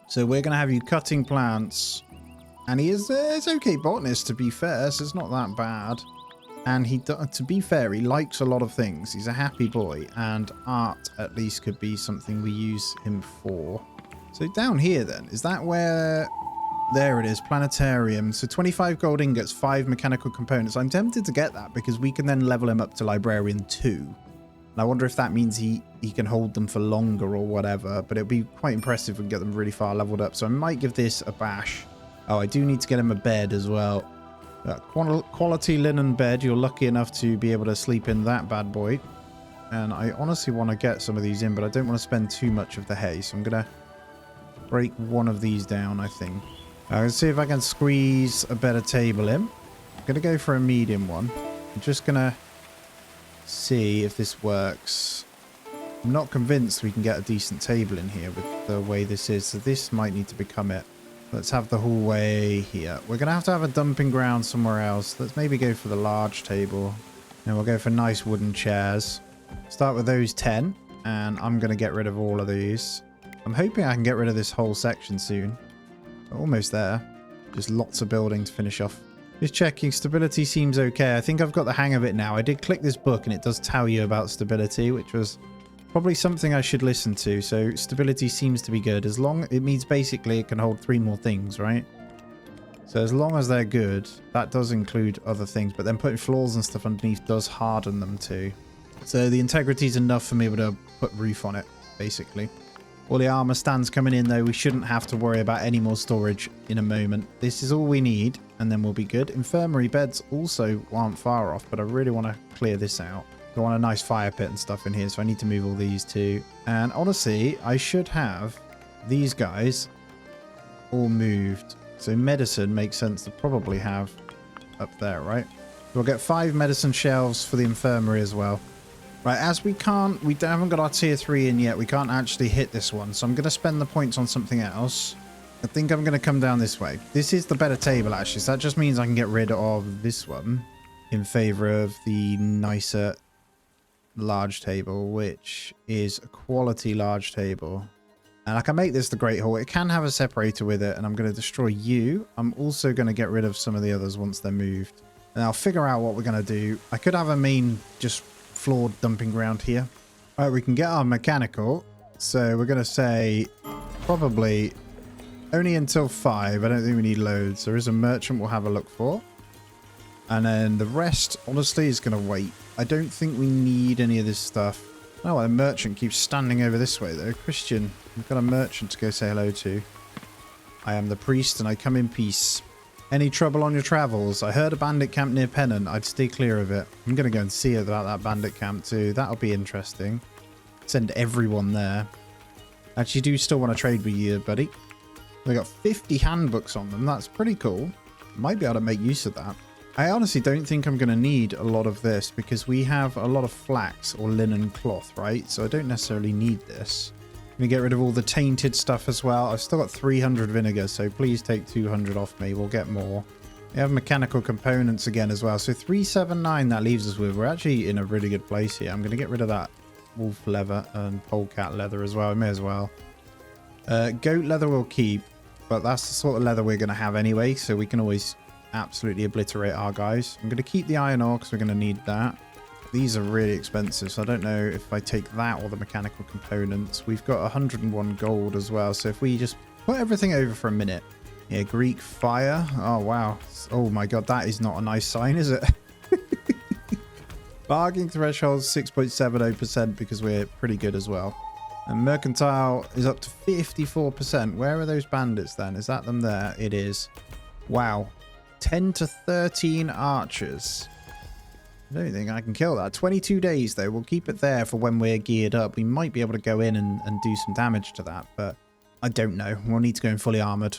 So we're going to have you cutting plants, and he is it's okay botanist to be fair, so it's not that bad. And he, to be fair, he likes a lot of things. He's a happy boy, and art at least could be something we use him for. So down here then, is that where... There it is, planetarium. So 25 gold ingots, 5 mechanical components. I'm tempted to get that because we can then level him up to librarian 2. And I wonder if that means he can hold them for longer or whatever, but it'd be quite impressive if we can get them really far leveled up. So I might give this a bash. Oh, I do need to get him a bed as well. Quality linen bed. You're lucky enough to be able to sleep in that bad boy. And I honestly want to get some of these in, but I don't want to spend too much of the hay. So I'm going to break one of these down, I think. Let's see if I can squeeze a better table in. I'm going to go for a medium one. I'm just going to see if this works. I'm not convinced we can get a decent table in here with the way this is. So this might need to become it. Let's have the hallway here. We're going to have a dumping ground somewhere else. Let's maybe go for the large table. And we'll go for nice wooden chairs. Start with those 10. And I'm going to get rid of all of these. I'm hoping I can get rid of this whole section soon. We're almost there. Just lots of building to finish off. Just checking. Stability seems okay. I think I've got the hang of it now. I did click this book and it does tell you about stability, which was... probably something I should listen to. So stability seems to be good. As long it means basically it can hold 3 more things, right? So as long as they're good, that does include other things. But then putting floors and stuff underneath does harden them too. So the integrity is enough for me to put roof on it, basically. All the armor stands coming in though. We shouldn't have to worry about any more storage in a moment. This is all we need and then we'll be good. Infirmary beds also aren't far off, but I really want to clear this out. I want a nice fire pit and stuff in here, so I need to move all these too. And honestly, I should have these guys all moved. So medicine makes sense to probably have up there, right? We'll get 5 medicine shelves for the infirmary as well. Right, as we haven't got our tier 3 in yet, we can't actually hit this one. So I'm going to spend the points on something else. I think I'm going to come down this way. This is the better table, actually. So that just means I can get rid of this one in favor of the nicer... large table, which is a quality large table. And I can make this the Great Hall. It can have a separator with it, and I'm going to destroy you. I'm also going to get rid of some of the others once they're moved. And I'll figure out what we're going to do. I could have a main just floored dumping ground here. All right, we can get our mechanical. So we're going to say probably Only until 5. I don't think we need loads. There is a merchant we'll have a look for. And then the rest, honestly, is going to wait. I don't think we need any of this stuff. Oh, a merchant keeps standing over this way, though. Christian, we've got a merchant to go say hello to. I am the priest, and I come in peace. Any trouble on your travels? I heard a bandit camp near Pennant. I'd stay clear of it. I'm going to go and see about that bandit camp, too. That'll be interesting. Send everyone there. Actually, do still want to trade with you, buddy. They got 50 handbooks on them. That's pretty cool. Might be able to make use of that. I honestly don't think I'm going to need a lot of this because we have a lot of flax or linen cloth, right? So I don't necessarily need this. I'm going to get rid of all the tainted stuff as well. I've still got 300 vinegar, so please take 200 off me. We'll get more. We have mechanical components again as well. So 379 that leaves us with. We're actually in a really good place here. I'm going to get rid of that wolf leather and polecat leather as well. I may as well. Goat leather we'll keep, but that's the sort of leather we're going to have anyway, so we can always absolutely obliterate our guys. I'm going to keep the iron ore because we're going to need that. These are really expensive, so I don't know if I take that or the mechanical components. We've got 101 gold as well, so if we just put everything over for a minute. Yeah, Greek fire. Oh, wow. Oh, my God, that is not a nice sign, is it? Bargaining threshold 6.70% because we're pretty good as well. And mercantile is up to 54%. Where are those bandits then? Is that them there? It is. Wow. 10 to 13 archers. I don't think I can kill that. 22 days though. We'll keep it there for when we're geared up. We might be able to go in and do some damage to that, but I don't know. We'll need to go in fully armored.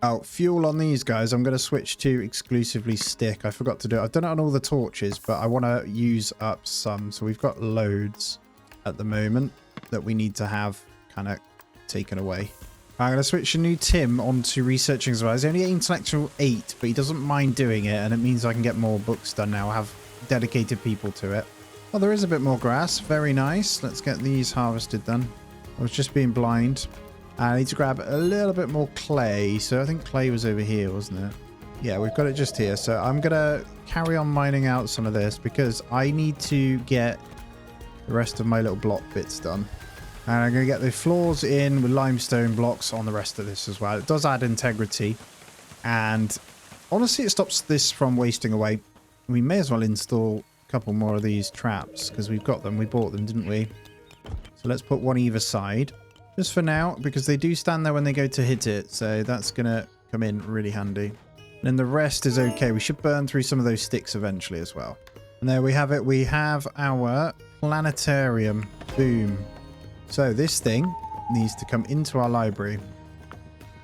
Oh, fuel on these guys. I'm going to switch to exclusively stick. I forgot to do it. I've done it on all the torches, but I want to use up some. So we've got loads at the moment that we need to have kind of taken away. I'm going to switch a new Tim onto researching as well. He's only intellectual 8, but he doesn't mind doing it, and it means I can get more books done now. I have dedicated people to it. Oh, there is a bit more grass. Very nice. Let's get these harvested then. I was just being blind. I need to grab a little bit more clay. So I think clay was over here, wasn't it? Yeah, we've got it just here. So I'm going to carry on mining out some of this because I need to get the rest of my little block bits done. And I'm going to get the floors in with limestone blocks on the rest of this as well. It does add integrity. And honestly, it stops this from wasting away. We may as well install a couple more of these traps because we've got them. We bought them, didn't we? So let's put one either side. Just for now, because they do stand there when they go to hit it. So that's going to come in really handy. And then the rest is okay. We should burn through some of those sticks eventually as well. And there we have it. We have our planetarium. Boom. So this thing needs to come into our library.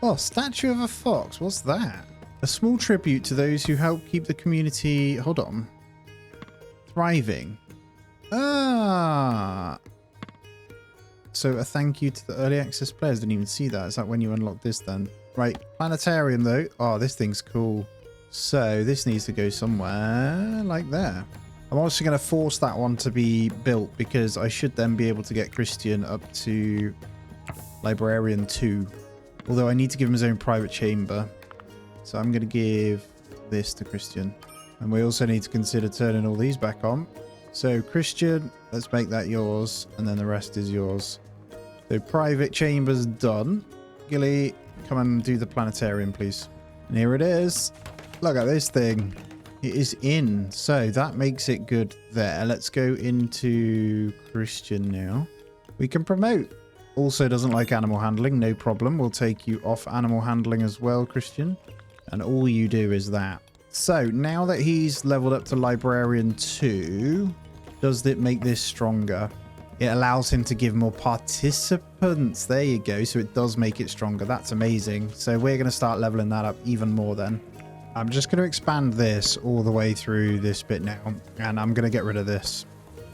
Oh, statue of a fox. What's that? A small tribute to those who help keep the community... Hold on. Thriving. Ah. So a thank you to the early access players. Didn't even see that. Is that when you unlock this then? Right. Planetarium though. Oh, this thing's cool. So this needs to go somewhere like there. I'm also going to force that one to be built because I should then be able to get Christian up to Librarian 2. Although I need to give him his own private chamber. So I'm going to give this to Christian. And we also need to consider turning all these back on. So Christian, let's make that yours. And then the rest is yours. So private chamber's done. Gilly, come and do the planetarium, please. And here it is. Look at this thing. It is in. So that makes it good there. Let's go into Christian now. We can promote. Also doesn't like animal handling. No problem. We'll take you off animal handling as well, Christian. And all you do is that. So now that he's leveled up to Librarian 2, does it make this stronger? It allows him to give more participants. There you go. So it does make it stronger. That's amazing. So we're going to start leveling that up even more then. I'm just going to expand this all the way through this bit now. And I'm going to get rid of this.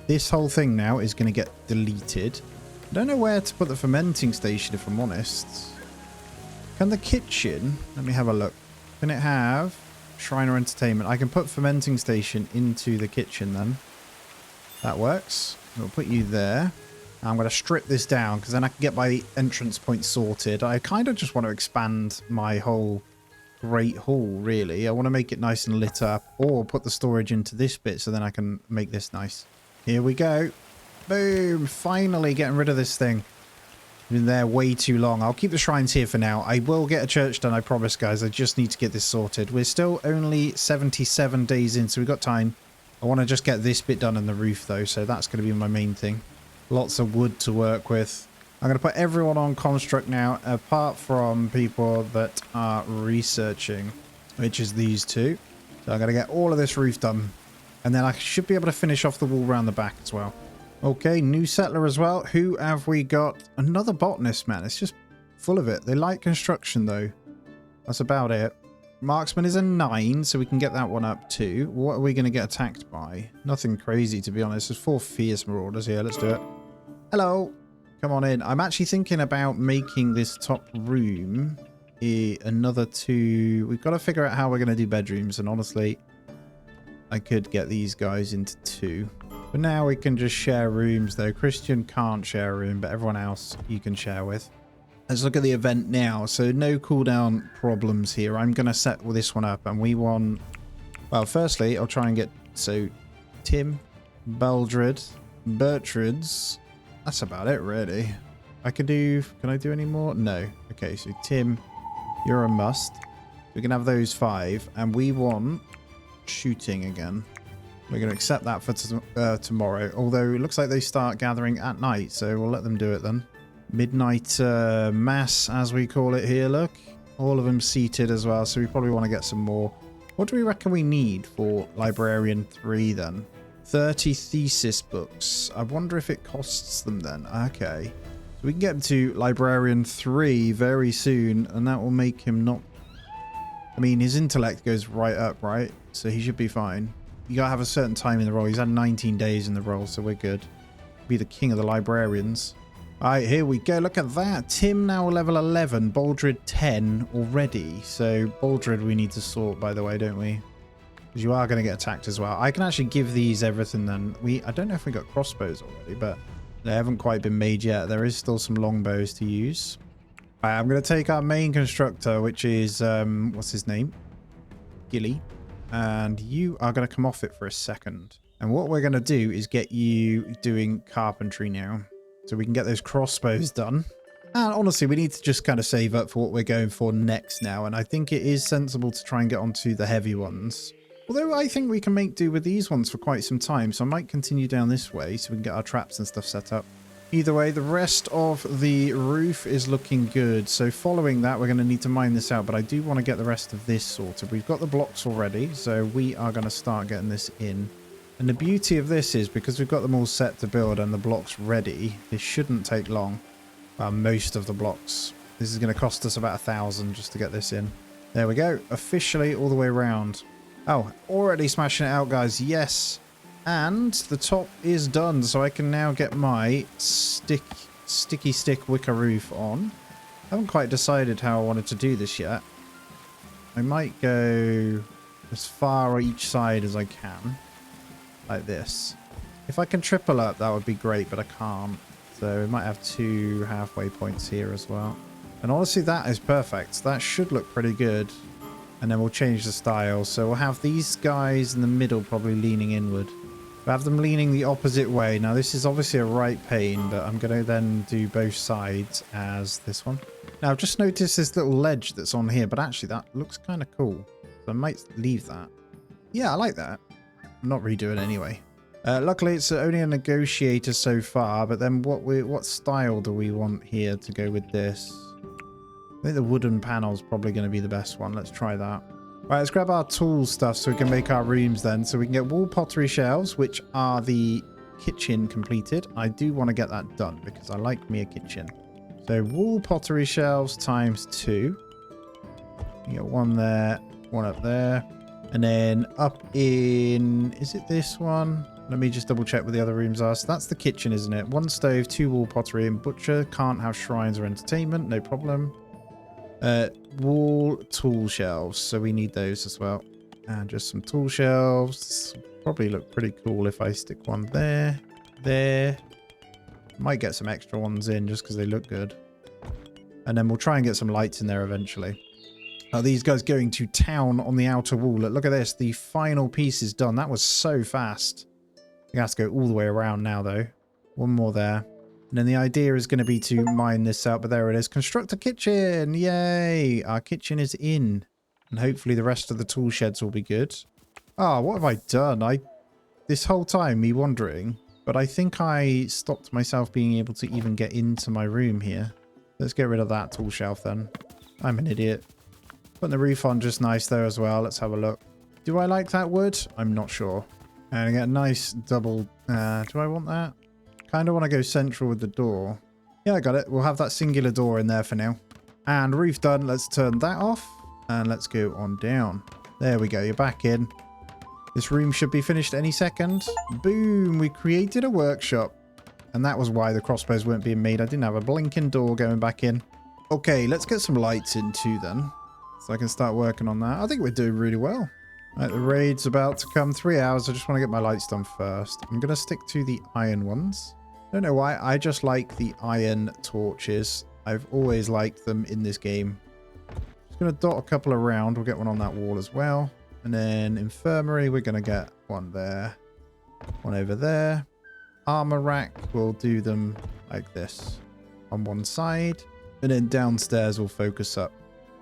This whole thing now is going to get deleted. I don't know where to put the fermenting station, if I'm honest. Can the kitchen... Let me have a look. Can it have Shriner Entertainment? I can put fermenting station into the kitchen then. That works. We'll put you there. I'm going to strip this down because then I can get my entrance point sorted. I kind of just want to expand my whole great hall, really. I want to make it nice and lit up, or put the storage into this bit so then I can make this nice. Here we go. Boom. Finally getting rid of this thing. Been there way too long. I'll keep the shrines here for now. I will get a church done, I promise, guys. I just need to get this sorted. We're still only 77 days in, so we've got time. I want to just get this bit done on the roof, though, so that's going to be my main thing. Lots of wood to work with. I'm going to put everyone on construct now, apart from people that are researching, which is these two. So I'm going to get all of this roof done, and then I should be able to finish off the wall around the back as well. Okay, new settler as well. Who have we got? Another botanist, man. It's just full of it. They like construction, though. That's about it. Marksman is a 9, so we can get that one up too. What are we going to get attacked by? Nothing crazy, to be honest. There's 4 fierce marauders here. Let's do it. Hello. Come on in. I'm actually thinking about making this top room another 2. We've got to figure out how we're going to do bedrooms, and honestly, I could get these guys into 2. But now we can just share rooms, though. Christian can't share a room, but everyone else you can share with. Let's look at the event now. So no cooldown problems here. I'm going to set this one up, and we want... Well, firstly, I'll try and get... So, Tim, Beldred, Bertrad's. That's about it, really. I could do... Can I do any more? No. Okay, so Tim, you're a must. We can have those 5, and we want shooting again. We're going to accept that for tomorrow, although it looks like they start gathering at night, so we'll let them do it then. Midnight mass, as we call it here, look. All of them seated as well, so we probably want to get some more. What do we reckon we need for Librarian 3 then? 30 thesis books. I wonder if it costs them then. Okay. So we can get him to Librarian 3 very soon, and that will make him not... I mean, his intellect goes right up, right? So he should be fine. You gotta have a certain time in the role. He's had 19 days in the role, so we're good. Be the king of the librarians. Alright, here we go. Look at that. Tim now level 11. Baldred 10 already. So Baldred we need to sort, by the way, don't we? Because you are going to get attacked as well. I can actually give these everything then. I don't know if we got crossbows already, but they haven't quite been made yet. There is still some longbows to use. Alright, I'm going to take our main constructor, which is, what's his name? Gilly. And you are going to come off it for a second. And what we're going to do is get you doing carpentry now. So we can get those crossbows done. And honestly, we need to just kind of save up for what we're going for next now. And I think it is sensible to try and get onto the heavy ones. Although I think we can make do with these ones for quite some time. So I might continue down this way so we can get our traps and stuff set up. Either way, the rest of the roof is looking good. So following that, we're going to need to mine this out. But I do want to get the rest of this sorted. We've got the blocks already, so we are going to start getting this in. And the beauty of this is because we've got them all set to build and the blocks ready, this shouldn't take long. Most of the blocks. This is going to cost us about 1,000 just to get this in. There we go. Officially all the way around. Oh, already smashing it out, guys. Yes. And the top is done, so I can now get my sticky stick wicker roof on. I haven't quite decided how I wanted to do this yet. I might go as far each side as I can, like this. If I can triple up, that would be great, but I can't. So we might have 2 halfway points here as well. And honestly, that is perfect. That should look pretty good. And then we'll change the style. So we'll have these guys in the middle probably leaning inward. We'll have them leaning the opposite way. Now, this is obviously a right pane, but I'm going to then do both sides as this one. Now, I've just noticed this little ledge that's on here, but actually that looks kind of cool. So I might leave that. Yeah, I like that. I'm not redoing it anyway. Luckily, it's only a negotiator so far, but then what style do we want here to go with this? I think the wooden panel is probably going to be the best one. Let's try that. Right, let's grab our tool stuff so we can make our rooms then. So we can get wall pottery shelves, which are the kitchen completed. I do want to get that done because I like me a kitchen. So wall pottery shelves times 2. You get one there, one up there. And then up in... Is it this one? Let me just double check what the other rooms are. So that's the kitchen, isn't it? 1 stove, 2 wall pottery and butcher. Can't have shrines or entertainment. No problem. Wall tool shelves, so we need those as well. And just some tool shelves. Probably look pretty cool if I stick one there. Might get some extra ones in just because they look good. And then we'll try and get some lights in there eventually. Are these guys going to town on the outer wall? Look at this. The final piece is done. That was so fast. I have to go all the way around now though. One more there. And then the idea is going to be to mine this out, but there it is. Construct a kitchen. Yay. Our kitchen is in. And hopefully the rest of the tool sheds will be good. Oh, what have I done? This whole time, me wandering, but I think I stopped myself being able to even get into my room here. Let's get rid of that tool shelf then. I'm an idiot. Putting the roof on just nice there as well. Let's have a look. Do I like that wood? I'm not sure. And I get a nice double... do I want that? Kind of want to go central with the door. Yeah, I got it. We'll have that singular door in there for now. And roof done. Let's turn that off. And let's go on down. There we go. You're back in. This room should be finished any second. Boom. We created a workshop. And that was why the crossbows weren't being made. I didn't have a blinking door going back in. Okay, let's get some lights in too then. So I can start working on that. I think we're doing really well. Right, the raid's about to come. 3 hours. I just want to get my lights done first. I'm going to stick to the iron ones. Don't know why. I just like the iron torches. I've always liked them in this game. Just going to dot a couple around. We'll get one on that wall as well. And then infirmary, we're going to get one there. One over there. Armor rack, we'll do them like this. On one side. And then downstairs we'll focus up.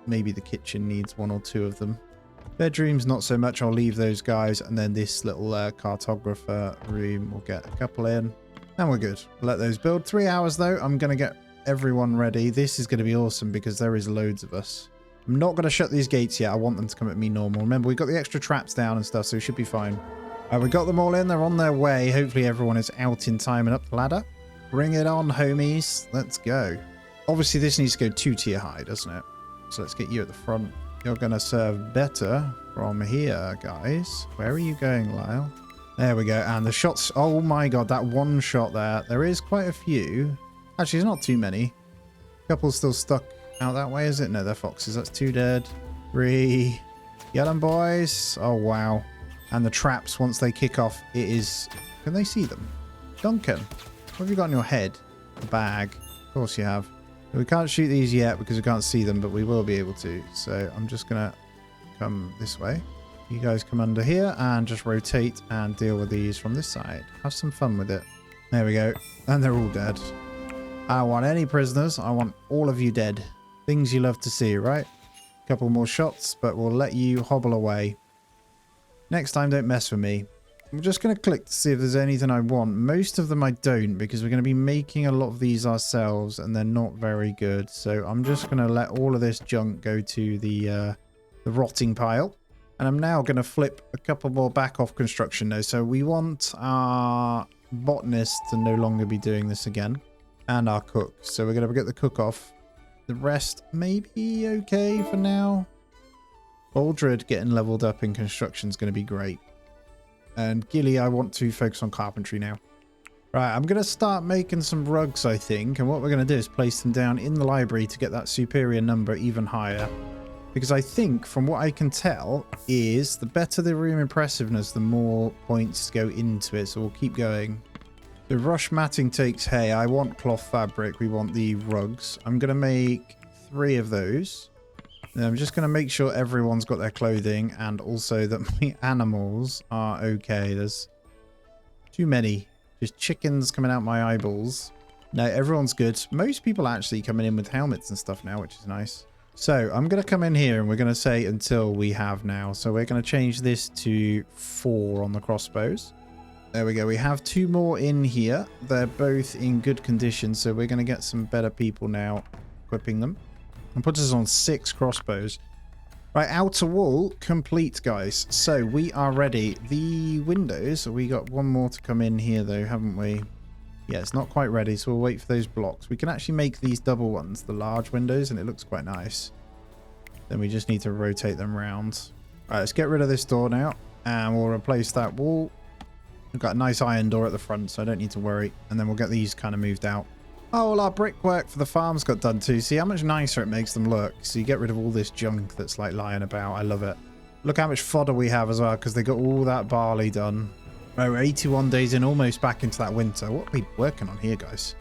Maybe the kitchen needs 1 or 2 of them. Bedrooms, not so much. I'll leave those guys. And then this little cartographer room, we'll get a couple in. And we're good. We'll let those build. 3 hours though. I'm going to get everyone ready. This is going to be awesome because there is loads of us. I'm not going to shut these gates yet. I want them to come at me normal. Remember, we've got the extra traps down and stuff, so we should be fine. We got them all in. They're on their way. Hopefully everyone is out in time and up the ladder. Bring it on, homies. Let's go. Obviously, this needs to go 2-tier high, doesn't it? So let's get you at the front. You're going to serve better from here, guys. Where are you going, Lyle? There we go. And the shots. Oh my god, that one shot there. There is quite a few. Actually, there's not too many. A couple still stuck out that way, is it? No, they're foxes. That's 2 dead. 3. Get them, boys. Oh, wow. And the traps, once they kick off, it is... Can they see them? Duncan, what have you got in your head? A bag. Of course you have. We can't shoot these yet because we can't see them, but we will be able to. So I'm just going to come this way. You guys come under here and just rotate and deal with these from this side. Have some fun with it. There we go. And they're all dead. I don't want any prisoners. I want all of you dead. Things you love to see, right? Couple more shots, but we'll let you hobble away. Next time, don't mess with me. I'm just going to click to see if there's anything I want. Most of them I don't, because we're going to be making a lot of these ourselves, and they're not very good. So I'm just going to let all of this junk go to the rotting pile. And I'm now going to flip a couple more back off construction though. So we want our botanist to no longer be doing this again. And our cook. So we're going to get the cook off. The rest may be okay for now. Baldred getting leveled up in construction is going to be great. And Gilly, I want to focus on carpentry now. Right, I'm going to start making some rugs, I think. And what we're going to do is place them down in the library to get that superior number even higher. Because I think, from what I can tell, is the better the room impressiveness, the more points go into it. So we'll keep going. The rush matting takes hay. I want cloth fabric. We want the rugs. I'm going to make 3 of those. And I'm just going to make sure everyone's got their clothing and also that my animals are okay. There's too many. Just chickens coming out my eyeballs. No, everyone's good. Most people actually coming in with helmets and stuff now, which is nice. So I'm going to come in here and we're going to say until we have now. So we're going to change this to 4 on the crossbows. There we go. We have 2 more in here. They're both in good condition. So we're going to get some better people now equipping them. And put us on 6 crossbows. Right, outer wall complete, guys. So we are ready. The windows, we got 1 more to come in here though, haven't we? Yeah, it's not quite ready, so we'll wait for those blocks. We can actually make these double ones, the large windows, and it looks quite nice. Then we just need to rotate them around. All right, let's get rid of this door now, and we'll replace that wall. We've got a nice iron door at the front, so I don't need to worry. And then we'll get these kind of moved out. Oh, well, our brickwork for the farms got done too. See how much nicer it makes them look. So you get rid of all this junk that's like lying about. I love it. Look how much fodder we have as well, because they got all that barley done. Right, we're 81 days in, almost back into that winter. What are we working on here, guys?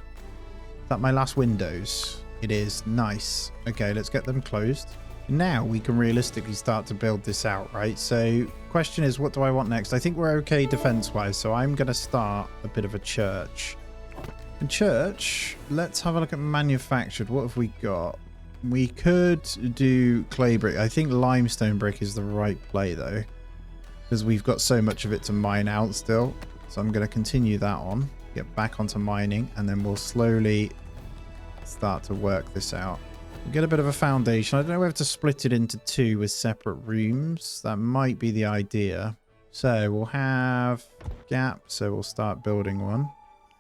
Is that my last windows? It is. Nice. Okay, let's get them closed. Now we can realistically start to build this out, right? So question is, what do I want next? I think we're okay defense-wise, so I'm going to start a bit of a church. In church, let's have a look at manufactured. What have we got? We could do clay brick. I think limestone brick is the right play though, because we've got so much of it to mine out still. So I'm going to continue that on, get back onto mining, and then we'll slowly start to work this out. We'll get a bit of a foundation. I don't know whether to split it into two with separate rooms. That might be the idea. So we'll have gap. So we'll start building one.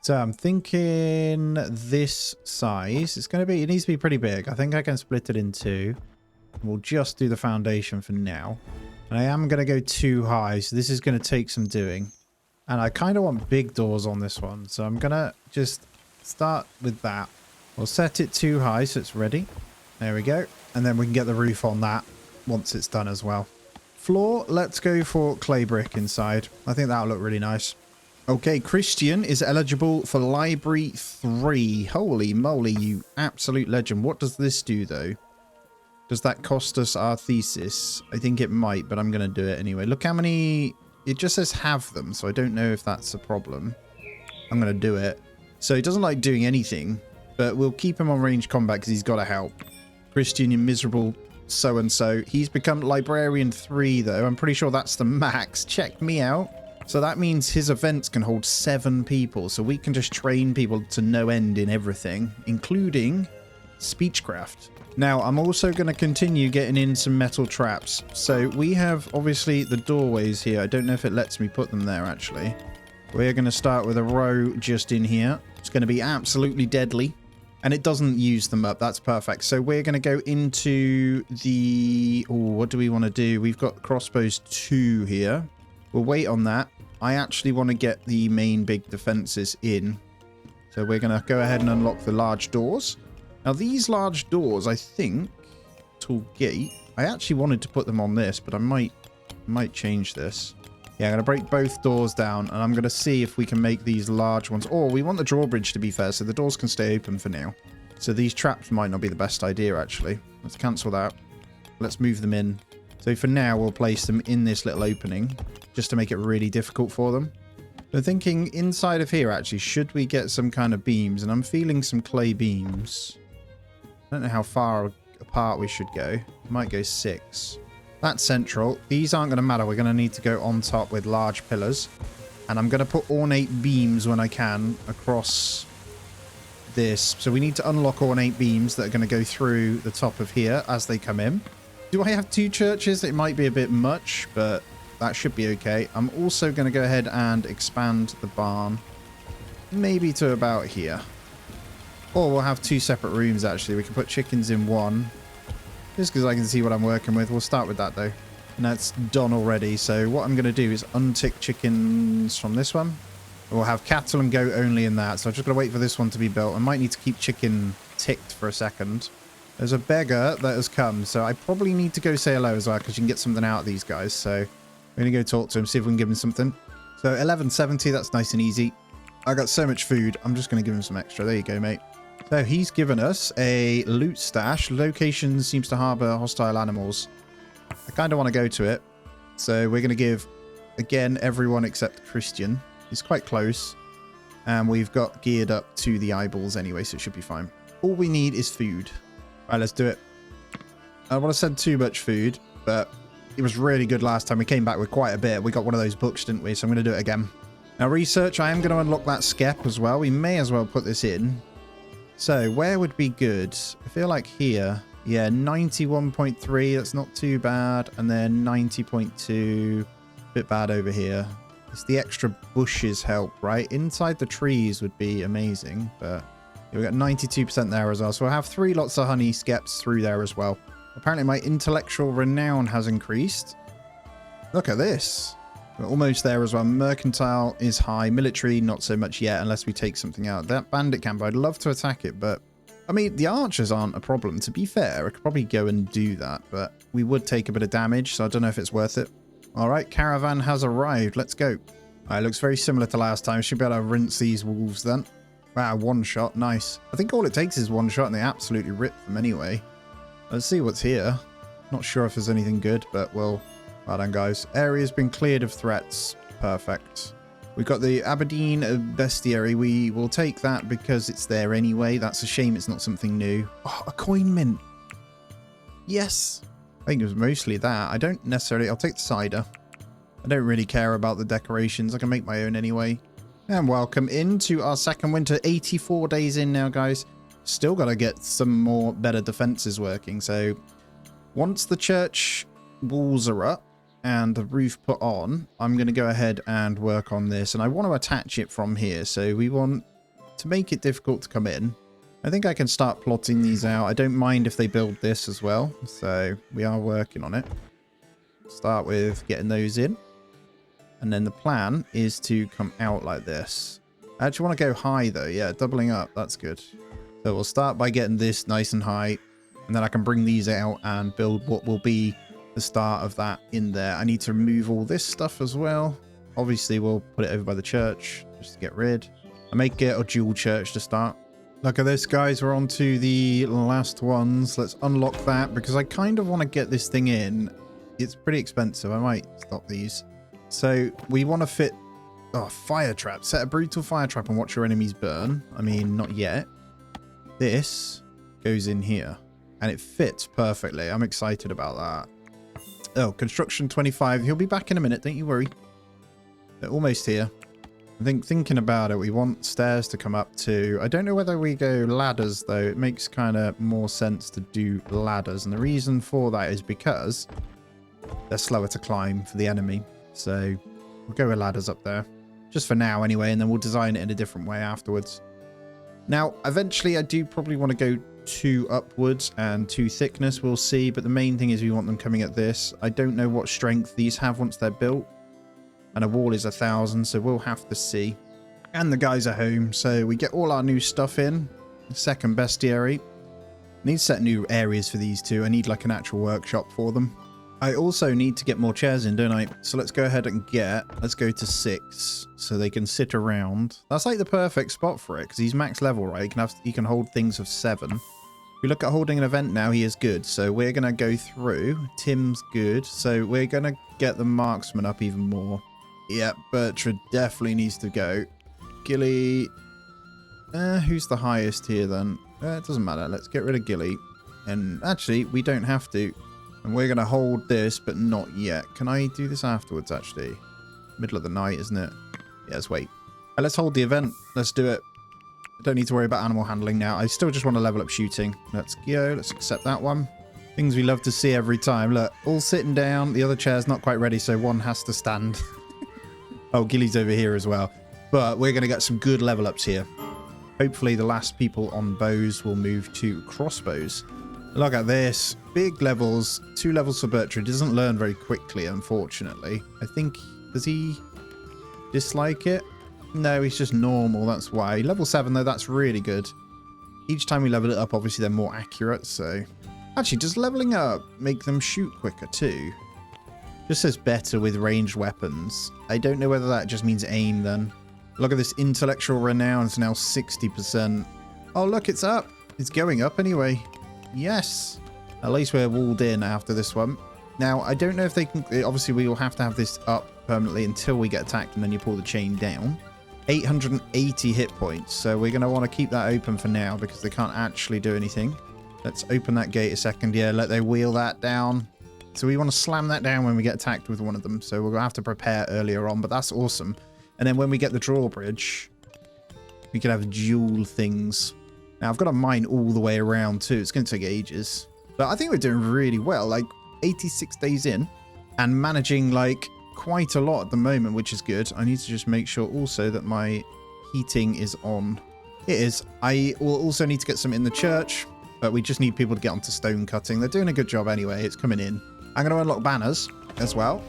So I'm thinking this size. It's going to be, it needs to be pretty big. I think I can split it in two. We'll just do the foundation for now. And I am going to go too high. So this is going to take some doing. And I kind of want big doors on this one. So I'm going to just start with that. We'll set it too high so it's ready. There we go. And then we can get the roof on that once it's done as well. Floor, let's go for clay brick inside. I think that'll look really nice. Okay, Christian is eligible for Library 3. Holy moly, you absolute legend. What does this do, though? Does that cost us our thesis? I think it might, but I'm going to do it anyway. Look how many... It just says have them, so I don't know if that's a problem. I'm going to do it. So he doesn't like doing anything, but we'll keep him on range combat because he's got to help. Christian, you miserable so-and-so. He's become Librarian 3, though. I'm pretty sure that's the max. Check me out. So that means his events can hold 7 people. So we can just train people to no end in everything, including speechcraft. Now, I'm also going to continue getting in some metal traps. So we have, obviously, the doorways here. I don't know if it lets me put them there, actually. We're going to start with a row just in here. It's going to be absolutely deadly. And it doesn't use them up. That's perfect. So we're going to go into the... Oh, what do we want to do? We've got crossbows 2 here. We'll wait on that. I actually want to get the main big defenses in. So we're going to go ahead and unlock the large doors. Now, these large doors, I think... Tall gate. I actually wanted to put them on this, but I might change this. Yeah, I'm going to break both doors down, and I'm going to see if we can make these large ones. Or we want the drawbridge to be fair, so the doors can stay open for now. So these traps might not be the best idea, actually. Let's cancel that. Let's move them in. So for now, we'll place them in this little opening, just to make it really difficult for them. I'm thinking inside of here, actually, should we get some kind of beams? And I'm feeling some clay beams. I don't know how far apart we should go. Might go 6. That's central. These aren't going to matter. We're going to need to go on top with large pillars. And I'm going to put ornate beams when I can across this. So we need to unlock ornate beams that are going to go through the top of here as they come in. Do I have 2 churches? It might be a bit much, but that should be okay. I'm also going to go ahead and expand the barn. Maybe to about here. Or we'll have 2 separate rooms, actually. We can put chickens in one. Just because I can see what I'm working with. We'll start with that, though. And that's done already. So what I'm going to do is untick chickens from this one. We'll have cattle and goat only in that. So I'm just going to wait for this one to be built. I might need to keep chicken ticked for a second. There's a beggar that has come. So I probably need to go say hello as well, because you can get something out of these guys. So we're going to go talk to him, see if we can give him something. So 1170, that's nice and easy. I got so much food. I'm just going to give him some extra. There you go, mate. So he's given us a loot stash. Location seems to harbor hostile animals. I kind of want to go to it. So we're going to give, again, everyone except Christian. He's quite close. And we've got geared up to the eyeballs anyway, so it should be fine. All we need is food. All right, let's do it. I don't want to send too much food, but it was really good last time. We came back with quite a bit. We got one of those books, didn't we? So I'm going to do it again. Now, research. I am going to unlock that skep as well. We may as well put this in. So, where would be good? I feel like here. Yeah, 91.3. That's not too bad. And then 90.2. A bit bad over here. It's the extra bushes help, right? Inside the trees would be amazing. But we've got 92% there as well. So, we'll have 3 lots of honey skeps through there as well. Apparently, my intellectual renown has increased. Look at this. We're almost there as well. Mercantile is high. Military, not so much yet, unless we take something out. That bandit camp, I'd love to attack it, but... I mean, the archers aren't a problem. To be fair, I could probably go and do that, but we would take a bit of damage, so I don't know if it's worth it. All right, Caravan has arrived. Let's go. All right, looks very similar to last time. Should be able to rinse these wolves then. Wow, 1 shot. Nice. I think all it takes is 1 shot, and they absolutely rip them anyway. Let's see what's here. Not sure if there's anything good, but we'll... Well done, guys. Area's been cleared of threats. Perfect. We've got the Aberdeen Bestiary. We will take that because it's there anyway. That's a shame it's not something new. Oh, a coin mint. Yes. I think it was mostly that. I don't necessarily... I'll take the cider. I don't really care about the decorations. I can make my own anyway. And welcome into our second winter. 84 days in now, guys. Still got to get some more better defenses working. So once the church walls are up and the roof put on, I'm going to go ahead and work on this. And I want to attach it from here. So we want to make it difficult to come in. I think I can start plotting these out. I don't mind if they build this as well. So we are working on it. Start with getting those in. And then the plan is to come out like this. I actually want to go high though. Yeah, doubling up. That's good. So we'll start by getting this nice and high. And then I can bring these out and build what will be the start of that in there. I need to remove all this stuff as well. Obviously, we'll put it over by the church just to get rid. I may get a dual church to start. Look at this, guys. We're on to the last ones. Let's unlock that because I kind of want to get this thing in. It's pretty expensive. I might stop these. So we want to fit... Oh, fire trap. Set a brutal fire trap and watch your enemies burn. I mean, not yet. This goes in here. And it fits perfectly. I'm excited about that. Oh, construction 25. He'll be back in a minute. Don't you worry. They're almost here. I think thinking about it, we want stairs to come up to. I don't know whether we go ladders, though. It makes kind of more sense to do ladders. And the reason for that is because they're slower to climb for the enemy. So we'll go with ladders up there. Just for now, anyway. And then we'll design it in a different way afterwards. Now, eventually, I do probably want to go 2 upwards and 2 thickness, we'll see, but the main thing is we want them coming at this. I don't know what strength these have once they're built, and a wall is 1,000, so we'll have to see. And the guys are home, so we get all our new stuff in. Second bestiary. Need to set new areas for these two. I need like an actual workshop for them. I also need to get more chairs in, don't I? So let's go ahead and let's go to 6 so they can sit around. That's like the perfect spot for it because he's max level, right? He can hold things of 7. If we look at holding an event now, he is good. So we're going to go through. Tim's good. So we're going to get the marksman up even more. Yeah, Bertrand definitely needs to go. Gilly. Who's the highest here then? It doesn't matter. Let's get rid of Gilly. And actually, we don't have to. And we're going to hold this, but not yet. Can I do this afterwards, actually? Middle of the night, isn't it? Yeah, let's wait. Let's hold the event. Let's do it. I don't need to worry about animal handling now. I still just want to level up shooting. Let's go. Let's accept that one. Things we love to see every time. Look, all sitting down. The other chair's not quite ready, so one has to stand. Oh, Gilly's over here as well. But we're going to get some good level ups here. Hopefully the last people on bows will move to crossbows. Look at this. Big levels. 2 levels for Bertrand. Doesn't learn very quickly, unfortunately. I think... Does he dislike it? No, he's just normal. That's why. Level 7, though, that's really good. Each time we level it up, obviously, they're more accurate, so... Actually, does leveling up make them shoot quicker, too? Just says better with ranged weapons. I don't know whether that just means aim, then. Look at this intellectual renown. It's now 60%. Oh, look, it's up. It's going up anyway. Yes. At least we're walled in after this one. Now, I don't know if they can... Obviously, we will have to have this up permanently until we get attacked, and then you pull the chain down. 880 hit points. So we're going to want to keep that open for now because they can't actually do anything. Let's open that gate a second. Yeah, let they wheel that down. So we want to slam that down when we get attacked with one of them. So we're going to have to prepare earlier on, but that's awesome. And then when we get the drawbridge, we can have dual things. Now, I've got to mine all the way around too. It's going to take ages. But I think we're doing really well. Like 86 days in and managing like quite a lot at the moment, which is good. I need to just make sure also that my heating is on. It is. I will also need to get some in the church, but we just need people to get onto stone cutting. They're doing a good job anyway. It's coming in. I'm going to unlock banners as well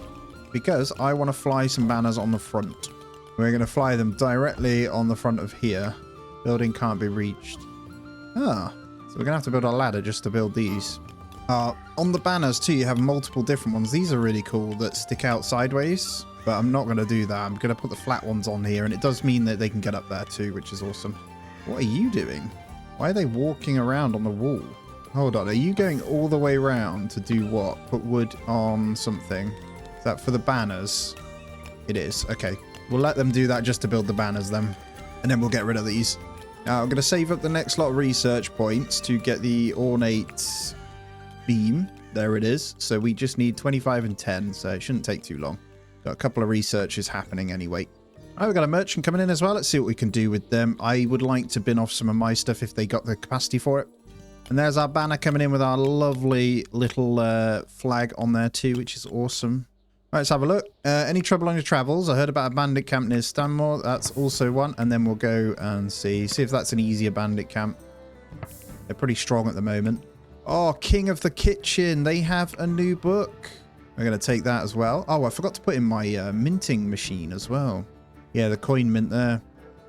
because I want to fly some banners on the front. We're going to fly them directly on the front of here. Building can't be reached. Ah, so we're going to have to build a ladder just to build these. On the banners too, you have multiple different ones. These are really cool that stick out sideways, but I'm not going to do that. I'm going to put the flat ones on here, and it does mean that they can get up there too, which is awesome. What are you doing? Why are they walking around on the wall? Hold on, are you going all the way around to do what? Put wood on something? Is that for the banners? It is. Okay. We'll let them do that just to build the banners then. And then we'll get rid of these. Now, I'm going to save up the next lot of research points to get the ornate beam. There it is. So we just need 25 and 10, so it shouldn't take too long. Got a couple of researches happening anyway. All right, we've got a merchant coming in as well. Let's see what we can do with them. I would like to bin off some of my stuff if they got the capacity for it. And there's our banner coming in with our lovely little flag on there too, which is awesome. All right, let's have a look. Any trouble on your travels? I heard about a bandit camp near Stanmore. That's also one. And then we'll go and see if that's an easier bandit camp. They're pretty strong at the moment. Oh, King of the Kitchen. They have a new book. We're going to take that as well. Oh, I forgot to put in my minting machine as well. Yeah, the coin mint there.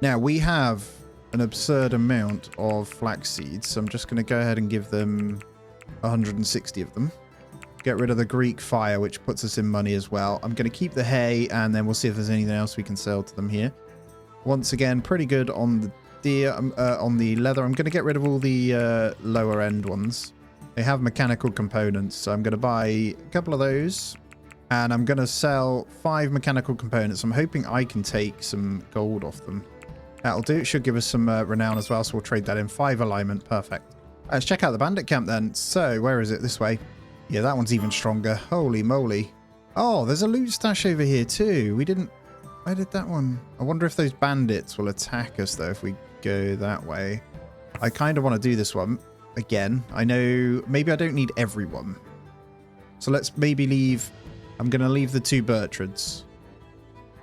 Now, we have an absurd amount of flax seeds. So I'm just going to go ahead and give them 160 of them. Get rid of the Greek fire, which puts us in money as well. I'm going to keep the hay, and then we'll see if there's anything else we can sell to them here. Once again, pretty good on the deer, on the leather. I'm going to get rid of all the lower end ones. They have mechanical components, so I'm going to buy a couple of those. And I'm going to sell 5 mechanical components. I'm hoping I can take some gold off them. That'll do. It should give us some renown as well, so we'll trade that in. 5 alignment. Perfect. Let's check out the bandit camp then. So, where is it? This way. Yeah, that one's even stronger. Holy moly. Oh, there's a loot stash over here too. We didn't... Where did that one... I wonder if those bandits will attack us, though, if we go that way. I kind of want to do this one. Again, I know... Maybe I don't need everyone. So let's maybe leave... I'm going to leave the 2 Bertrads.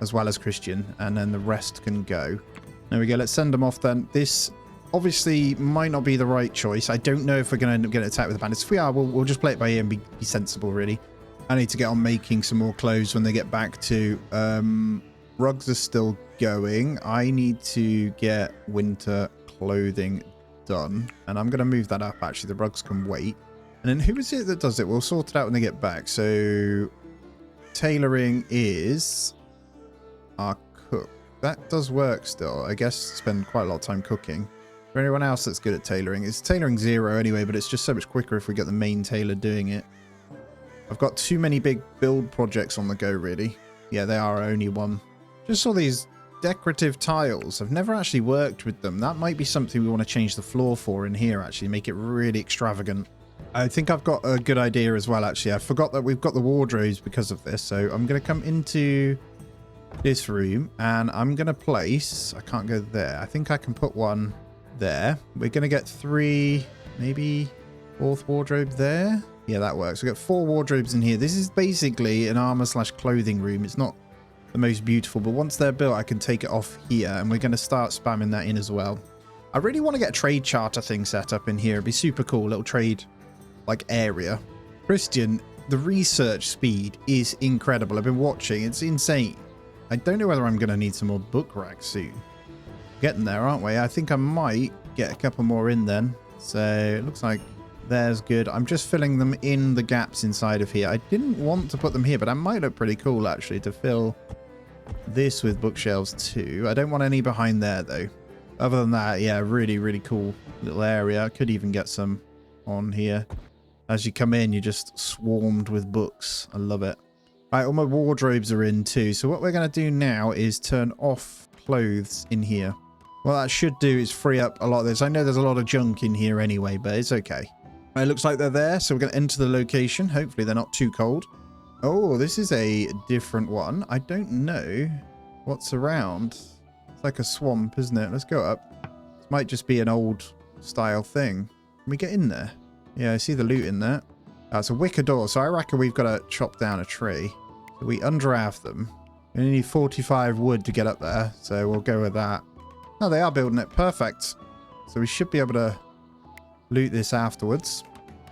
As well as Christian. And then the rest can go. There we go. Let's send them off then. This... obviously might not be the right choice. I don't know if we're going to end up getting attacked with the bandits. If we are, we'll just play it by ear and be sensible, really. I need to get on making some more clothes when they get back to... rugs are still going. I need to get winter clothing done. And I'm going to move that up, actually. The rugs can wait. And then who is it that does it? We'll sort it out when they get back. So tailoring is our cook. That does work still. I guess spend quite a lot of time cooking. Is there anyone else that's good at tailoring? It's tailoring 0 anyway, but it's just so much quicker if we get the main tailor doing it. I've got too many big build projects on the go, really. Yeah, they are only one. Just saw these decorative tiles. I've never actually worked with them. That might be something we want to change the floor for in here, actually. Make it really extravagant. I think I've got a good idea as well, actually. I forgot that we've got the wardrobes because of this. So I'm going to come into this room and I'm going to place... I can't go there. I think I can put one... there. We're going to get 3, maybe 4th wardrobe there. Yeah, that works. We've got 4 wardrobes in here. This is basically an armor/clothing room. It's not the most beautiful, but once they're built, I can take it off here, and we're going to start spamming that in as well. I really want to get a trade charter thing set up in here. It'd be super cool. Little trade, like, area. Christian, the research speed is incredible. I've been watching. It's insane. I don't know whether I'm going to need some more book racks soon. Getting there, aren't we? I think I might get a couple more in then. So it looks like there's good. I'm just filling them in the gaps inside of here. I didn't want to put them here, but that might look pretty cool actually to fill this with bookshelves too. I don't want any behind there though. Other than that, yeah, really, really cool little area. I could even get some on here. As you come in, you're just swarmed with books. I love it. Right, all my wardrobes are in too. So what we're going to do now is turn off clothes in here. What that should do is free up a lot of this. I know there's a lot of junk in here anyway, but it's okay. It looks like they're there, so we're going to enter the location. Hopefully they're not too cold. Oh, this is a different one. I don't know what's around. It's like a swamp, isn't it? Let's go up. This might just be an old style thing. Can we get in there? Yeah, I see the loot in there. It's a wicker door, so I reckon we've got to chop down a tree. So we undraft them. We only need 45 wood to get up there, so we'll go with that. Oh, they are building it. Perfect. So we should be able to loot this afterwards.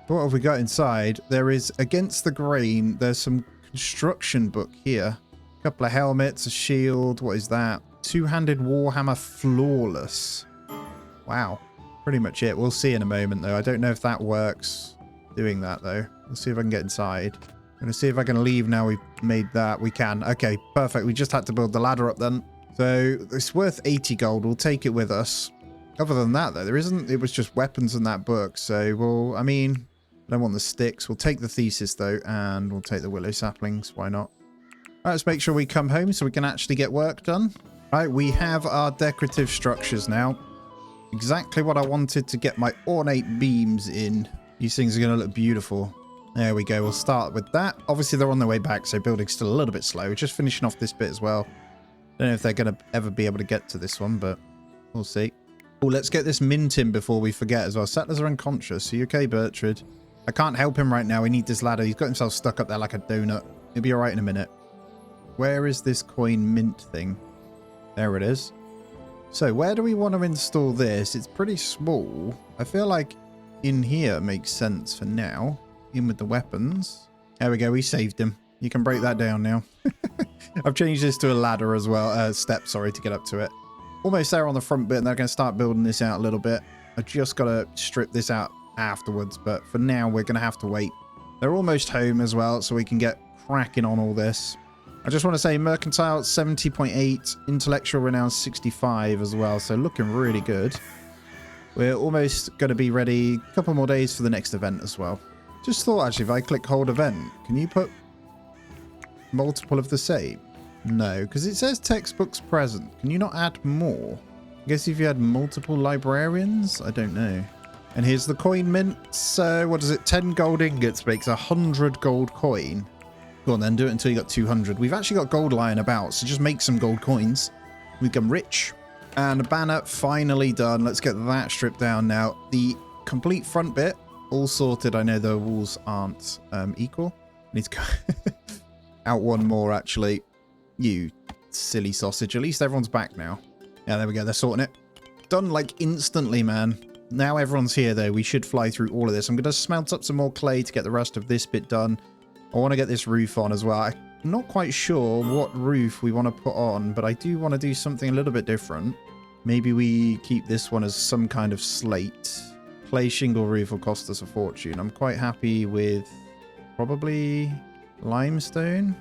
What have we got inside? There is, against the grain, there's some construction book here. A couple of helmets, a shield. What is that? Two-handed warhammer flawless. Wow. Pretty much it. We'll see in a moment, though. I don't know if that works doing that, though. Let's see if I can get inside. I'm going to see if I can leave now we've made that. We can. Okay, perfect. We just had to build the ladder up then. So it's worth 80 gold. We'll take it with us. Other than that, though, there isn't... It was just weapons in that book. So we'll... I mean, I don't want the sticks. We'll take the thesis, though, and we'll take the willow saplings. Why not? Right, let's make sure we come home so we can actually get work done. Right, we have our decorative structures now. Exactly what I wanted to get my ornate beams in. These things are going to look beautiful. There we go. We'll start with that. Obviously, they're on their way back, so building's still a little bit slow. We're just finishing off this bit as well. Don't know if they're going to ever be able to get to this one, but we'll see. Oh, let's get this mint in before we forget as well. Settlers are unconscious. Are you okay, Bertrand? I can't help him right now. We need this ladder. He's got himself stuck up there like a donut. He'll be all right in a minute. Where is this coin mint thing? There it is. So where do we want to install this? It's pretty small. I feel like in here makes sense for now. In with the weapons. There we go. We saved him. You can break that down now. I've changed this to a ladder as well. Step, sorry, to get up to it. Almost there on the front bit, and they're going to start building this out a little bit. I just got to strip this out afterwards, but for now, we're going to have to wait. They're almost home as well, so we can get cracking on all this. I just want to say Mercantile 70.8, Intellectual Renown 65 as well, so looking really good. We're almost going to be ready a couple more days for the next event as well. Just thought, actually, if I click hold event, can you put multiple of the same? No, because it says textbooks present. Can you not add more? I guess if you had multiple librarians? I don't know. And here's the coin mint. So what is it? 10 gold ingots makes 100 gold coin. Go on then, do it until you got 200. We've actually got gold lying about, so just make some gold coins. We become rich. And the banner finally done. Let's get that stripped down now. The complete front bit, all sorted. I know the walls aren't equal. I need to go out one more, actually. You silly sausage. At least everyone's back now. Yeah, there we go. They're sorting it. Done like instantly, man. Now everyone's here, though. We should fly through all of this. I'm going to smelt up some more clay to get the rest of this bit done. I want to get this roof on as well. I'm not quite sure what roof we want to put on, but I do want to do something a little bit different. Maybe we keep this one as some kind of slate. Clay shingle roof will cost us a fortune. I'm quite happy with probably limestone.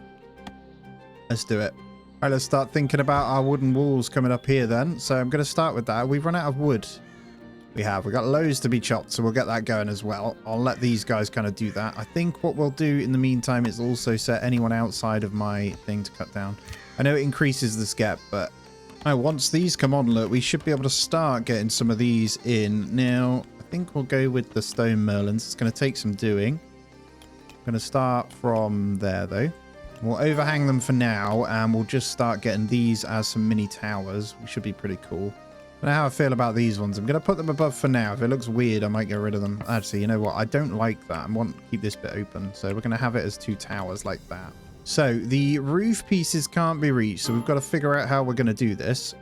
Let's do it. All right, let's start thinking about our wooden walls coming up here then. So I'm going to start with that. We've run out of wood. We got loads to be chopped, so we'll get that going as well. I'll let these guys kind of do that. I think what we'll do in the meantime is also set anyone outside of my thing to cut down. I know it increases the skep, but once these come on, look, we should be able to start getting some of these in. Now, I think we'll go with the stone merlins. It's going to take some doing. I'm going to start from there, though. We'll overhang them for now, and we'll just start getting these as some mini towers. We should be pretty cool. I don't know how I feel about these ones. I'm going to put them above for now. If it looks weird, I might get rid of them. Actually, you know what? I don't like that. I want to keep this bit open. So we're going to have it as 2 towers like that. So the roof pieces can't be reached. So we've got to figure out how we're going to do this.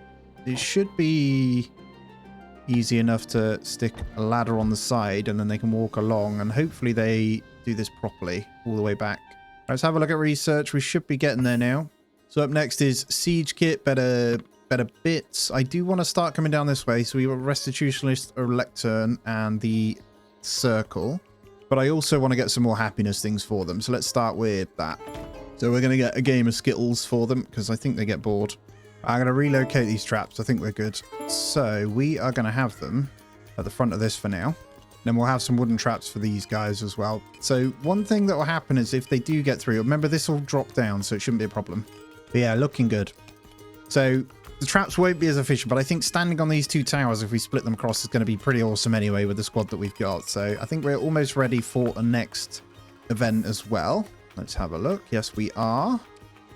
It should be easy enough to stick a ladder on the side, and then they can walk along. And hopefully they do this properly all the way back. Let's have a look at research. We should be getting there now. So up next is siege kit, better bits. I do want to start coming down this way. So we got restitutionalist or lectern and the circle. But I also want to get some more happiness things for them. So let's start with that. So we're going to get a game of Skittles for them because I think they get bored. I'm going to relocate these traps. I think we're good. So we are going to have them at the front of this for now. Then we'll have some wooden traps for these guys as well. So one thing that will happen is if they do get through, remember this will drop down, so it shouldn't be a problem. But yeah, looking good. So the traps won't be as efficient, but I think standing on these 2 towers, if we split them across, is going to be pretty awesome anyway with the squad that we've got. So I think we're almost ready for a next event as well. Let's have a look. Yes, we are.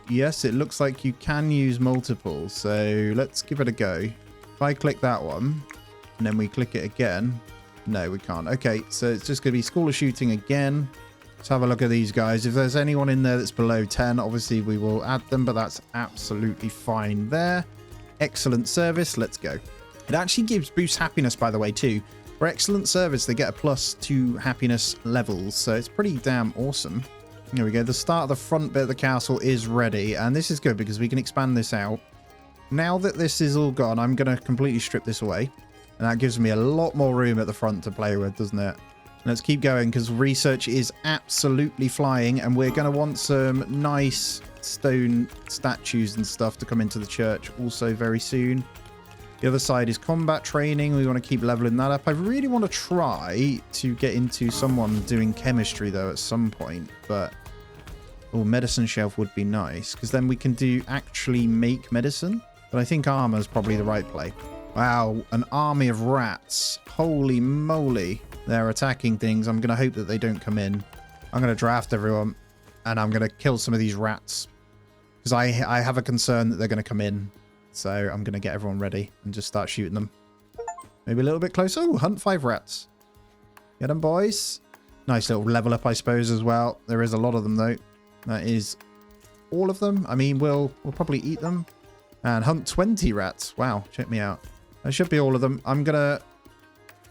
Yes, it looks like you can use multiple. So let's give it a go. If I click that one, and then we click it again. No, we can't. Okay, so it's just going to be School of Shooting again. Let's have a look at these guys. If there's anyone in there that's below 10, obviously we will add them, but that's absolutely fine there. Excellent service. Let's go. It actually boosts happiness, by the way, too. For excellent service, they get a +2 happiness levels, so it's pretty damn awesome. There we go. The start of the front bit of the castle is ready, and this is good because we can expand this out. Now that this is all gone, I'm going to completely strip this away. And that gives me a lot more room at the front to play with, doesn't it? Let's keep going because research is absolutely flying. And we're going to want some nice stone statues and stuff to come into the church also very soon. The other side is combat training. We want to keep leveling that up. I really want to try to get into someone doing chemistry, though, at some point. But Oh, medicine shelf would be nice, because then we can actually make medicine. But I think armor is probably the right play. Wow, an army of rats. Holy moly. They're attacking things. I'm going to hope that they don't come in. I'm going to draft everyone, and I'm going to kill some of these rats. Because I have a concern that they're going to come in. So I'm going to get everyone ready and just start shooting them. Maybe a little bit closer. Oh, hunt 5 rats. Get them, boys. Nice little level up, I suppose, as well. There is a lot of them, though. That is all of them. I mean, we'll probably eat them. And hunt 20 rats. Wow, check me out. That should be all of them. I'm going to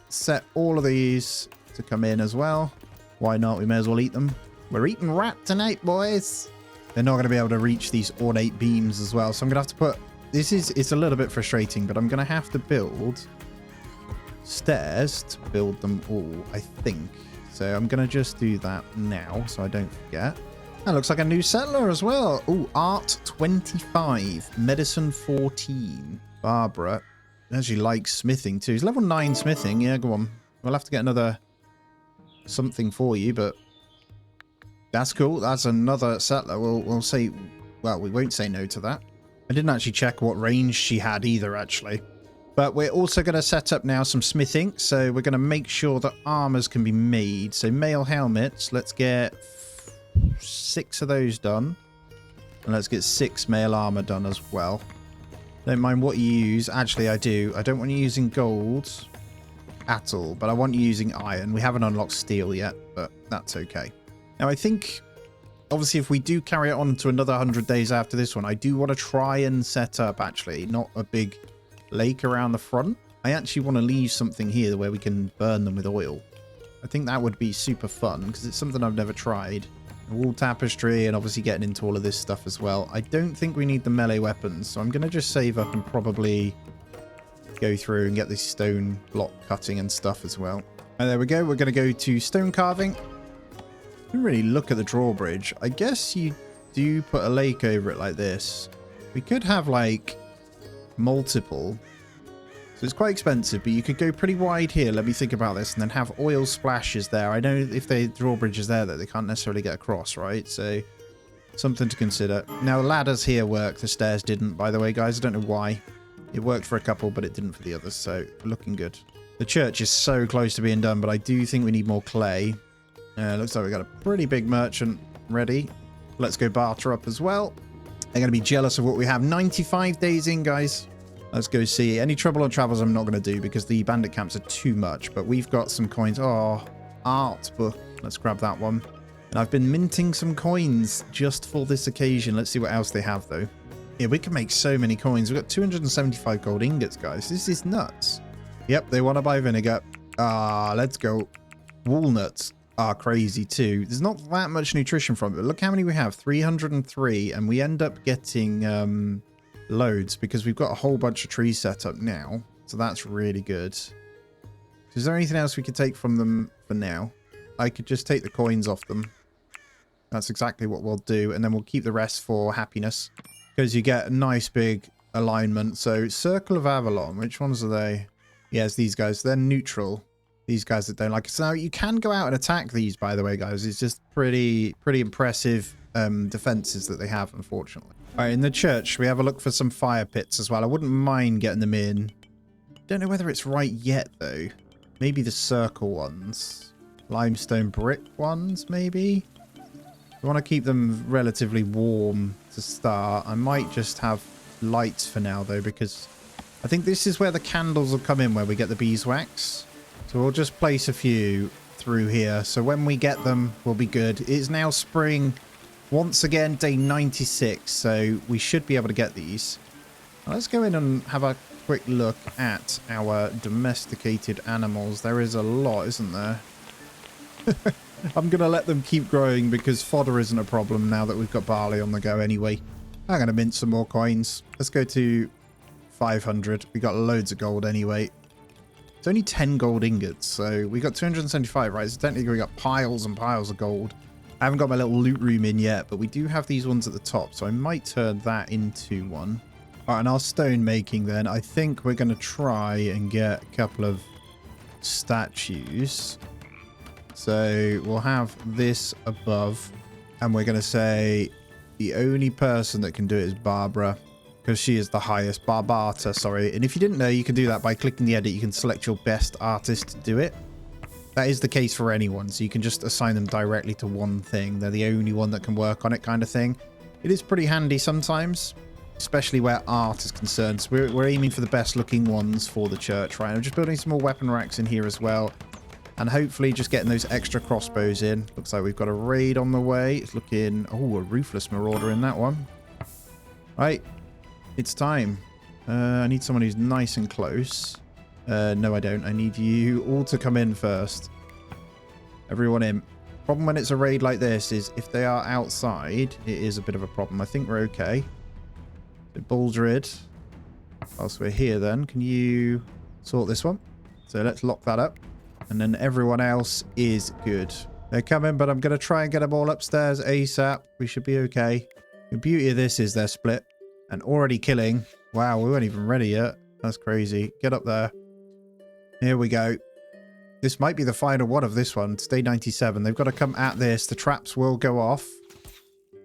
set all of these to come in as well. Why not? We may as well eat them. We're eating rat tonight, boys. They're not going to be able to reach these ornate beams as well. So I'm going to have to put... It's a little bit frustrating, but I'm going to have to build stairs to build them all, I think. So I'm going to just do that now so I don't forget. That looks like a new settler as well. Oh, art 25, medicine 14. Barbara actually likes smithing too. He's level 9 smithing. Yeah, go on. We'll have to get another something for you, but that's cool. That's another settler. We'll say, well, we won't say no to that. I didn't actually check what range she had either, actually. But we're also going to set up now some smithing. So we're going to make sure that armors can be made. So male helmets, let's get 6 of those done. And let's get 6 male armor done as well. Don't mind what you use. Actually, I do. I don't want you using gold at all, but I want you using iron. We haven't unlocked steel yet, but that's okay. Now, I think, obviously, if we do carry it on to another 100 days after this one, I do want to try and set up, actually, not a big lake around the front. I actually want to leave something here where we can burn them with oil. I think that would be super fun because it's something I've never tried. Wall tapestry and obviously getting into all of this stuff as well. I don't think we need the melee weapons, so I'm going to just save up and probably go through and get this stone block cutting and stuff as well. And there we go. We're going to go to stone carving. Didn't really look at the drawbridge. I guess you do put a lake over it like this. We could have like multiple. So it's quite expensive, but you could go pretty wide here. Let me think about this, and then have oil splashes there. I know if the drawbridge is there that they can't necessarily get across, right? So something to consider. Now ladders here work. The stairs didn't, by the way, guys. I don't know why. It worked for a couple, but it didn't for the others. So looking good. The church is so close to being done, but I do think we need more clay. Looks like we got a pretty big merchant ready. Let's go barter up as well. They're going to be jealous of what we have. 95 days in, guys. Let's go see. Any trouble on travels I'm not going to do because the bandit camps are too much. But we've got some coins. Oh, art book. Let's grab that one. And I've been minting some coins just for this occasion. Let's see what else they have, though. Yeah, we can make so many coins. We've got 275 gold ingots, guys. This is nuts. Yep, they want to buy vinegar. Ah, let's go. Walnuts are crazy too. There's not that much nutrition from it, but look how many we have. 303, and we end up getting loads because we've got a whole bunch of trees set up now. So that's really good. Is there anything else we could take from them for now? I could just take the coins off them. That's exactly what we'll do, and then we'll keep the rest for happiness because you get a nice big alignment. So Circle of Avalon, which ones are they? Yes, these guys. They're neutral. These guys that don't like it. So you can go out and attack these, by the way, guys. It's just pretty impressive defenses that they have, unfortunately. All right, in the church, we have a look for some fire pits as well. I wouldn't mind getting them in. Don't know whether it's right yet, though. Maybe the circle ones. Limestone brick ones, maybe? We want to keep them relatively warm to start. I might just have lights for now, though, because I think this is where the candles will come in, where we get the beeswax. So we'll just place a few through here. So when we get them, we'll be good. It is now spring. Once again, day 96. So we should be able to get these. Now let's go in and have a quick look at our domesticated animals. There is a lot, isn't there? I'm going to let them keep growing because fodder isn't a problem now that we've got barley on the go anyway. I'm going to mint some more coins. Let's go to 500. We got loads of gold anyway. It's only 10 gold ingots, so we got 275, right? So technically we got piles and piles of gold. I haven't got my little loot room in yet, but we do have these ones at the top, so I might turn that into one. All right, and our stone making then, I think we're going to try and get a couple of statues. So we'll have this above. And we're going to say the only person that can do it is Barbara, because she is the highest. Barbata, sorry. And if you didn't know, you can do that by clicking the edit. You can select your best artist to do it. That is the case for anyone, so you can just assign them directly to one thing. They're the only one that can work on it, kind of thing. It is pretty handy sometimes, especially where art is concerned. So we're aiming for the best looking ones for the church, right? I'm just building some more weapon racks in here as well. And hopefully just getting those extra crossbows in. Looks like we've got a raid on the way. It's looking... Oh, a ruthless marauder in that one. Right. It's time. I need someone who's nice and close. No, I don't. I need you all to come in first. Everyone in. Problem when it's a raid like this is if they are outside, it is a bit of a problem. I think we're okay. So Baldred. Whilst we're here then, can you sort this one? So let's lock that up. And then everyone else is good. They're coming, but I'm going to try and get them all upstairs ASAP. We should be okay. The beauty of this is they're split and already killing. Wow, we weren't even ready yet. That's crazy. Get up there. Here we go. This might be the final one of this one. It's day 97. They've got to come at this. The traps will go off.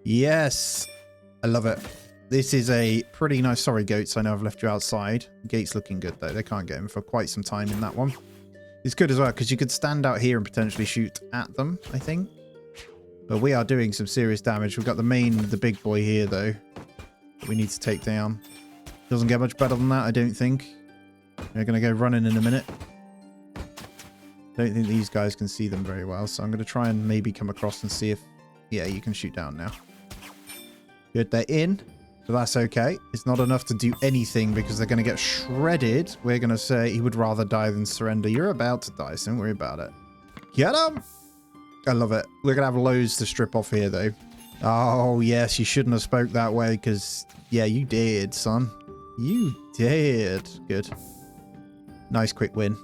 Yes. I love it. This is a pretty nice... Sorry, goats. I know I've left you outside. The gate's looking good, though. They can't get him for quite some time in that one. It's good as well, because you could stand out here and potentially shoot at them, I think. But we are doing some serious damage. We've got the big boy here, though, that we need to take down. Doesn't get much better than that, I don't think. They're going to go running in a minute. Don't think these guys can see them very well, so I'm going to try and maybe come across and see if... Yeah, you can shoot down now. Good, they're in. So that's okay. It's not enough to do anything because they're going to get shredded. We're going to say he would rather die than surrender. You're about to die, so don't worry about it. Get him! I love it. We're going to have loads to strip off here, though. Oh, yes, you shouldn't have spoke that way because, yeah, you did, son. You did. Good. Nice quick win.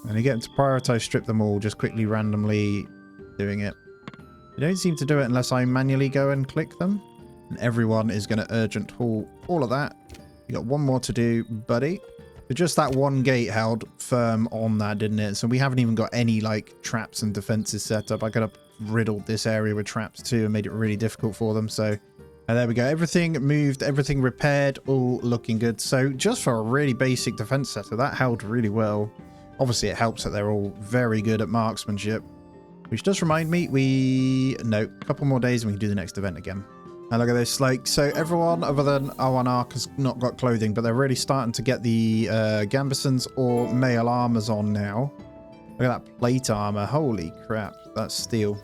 And you get to prioritize strip them all, just quickly randomly doing it. You don't seem to do it unless I manually go and click them. And everyone is going to urgent haul all of that. You got one more to do, buddy. But just that one gate held firm on that, didn't it? So we haven't even got any, like, traps and defenses set up. I could have riddled this area with traps too and made it really difficult for them. So there we go. Everything moved, everything repaired, all looking good. So just for a really basic defense setter, that held really well. Obviously, it helps that they're all very good at marksmanship. Which does remind me, no, a couple more days and we can do the next event again. And look at this, like, so everyone other than Ark has not got clothing, but they're really starting to get the Gambesons or mail armors on now. Look at that plate armor. Holy crap, that's steel.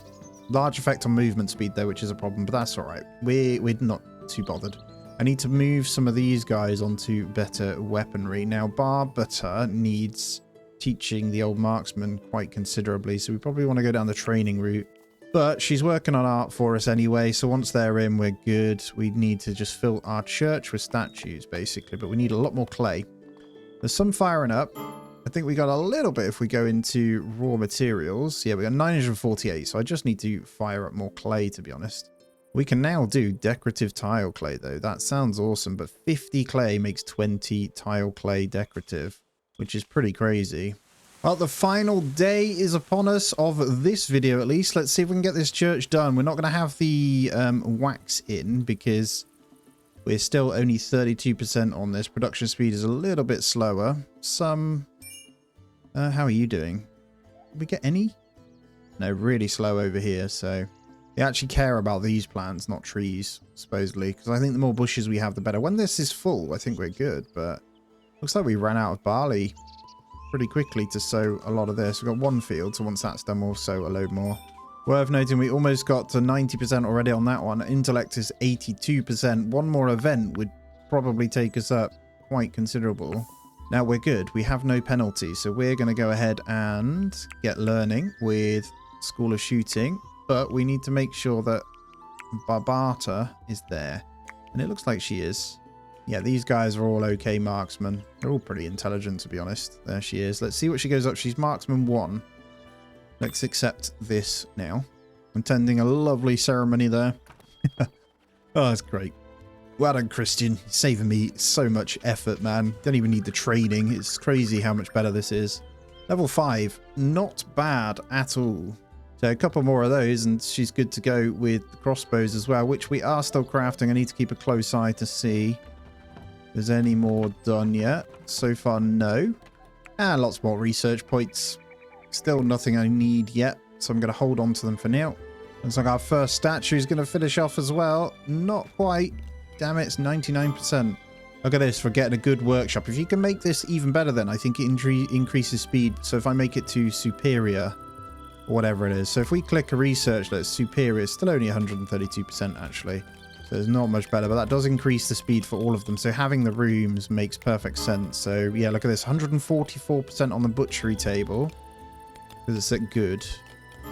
Large effect on movement speed, though, which is a problem, but that's all right. We're not too bothered. I need to move some of these guys onto better weaponry. Now, Barbata needs teaching the old marksman quite considerably, so we probably want to go down the training route. But she's working on art for us anyway, so once they're in, we're good. We need to just fill our church with statues, basically, but we need a lot more clay. There's some firing up. I think we got a little bit if we go into raw materials. Yeah, we got 948, so I just need to fire up more clay, to be honest. We can now do decorative tile clay, though. That sounds awesome, but 50 clay makes 20 tile clay decorative, which is pretty crazy. Well, the final day is upon us of this video, at least. Let's see if we can get this church done. We're not going to have the wax in because we're still only 32% on this. Production speed is a little bit slower. How are you doing? Did we get any? No, really slow over here. So they actually care about these plants, not trees, supposedly. Because I think the more bushes we have, the better. When this is full, I think we're good. But looks like we ran out of barley pretty quickly to sow a lot of this. We've got one field, so once that's done, we'll sow a load more. Worth noting, we almost got to 90% already on that one. Intellect is 82%. One more event would probably take us up quite considerable. Now we're good. We have no penalties, so we're going to go ahead and get learning with School of Shooting, but we need to make sure that Barbata is there, and it looks like she is. Yeah, these guys are all okay marksmen. They're all pretty intelligent, to be honest. There she is. Let's see what she goes up. She's marksman 1. Let's accept this now. I'm tending a lovely ceremony there. Oh, that's great. Well done, Christian. You're saving me so much effort, man. Don't even need the training. It's crazy how much better this is. Level 5. Not bad at all. So a couple more of those and she's good to go with the crossbows as well, which we are still crafting. I need to keep a close eye to see if there's any more done yet. So far, no. And lots more research points. Still nothing I need yet, so I'm going to hold on to them for now. Looks like our first statue is going to finish off as well. Not quite. Damn it, it's 99%. Look at this for getting a good workshop. If you can make this even better, then I think it increases speed. So if I make it to superior, or whatever it is. So if we click a research that's superior, it's still only 132% actually. So it's not much better, but that does increase the speed for all of them. So having the rooms makes perfect sense. So yeah, look at this, 144% on the butchery table. Because it's good.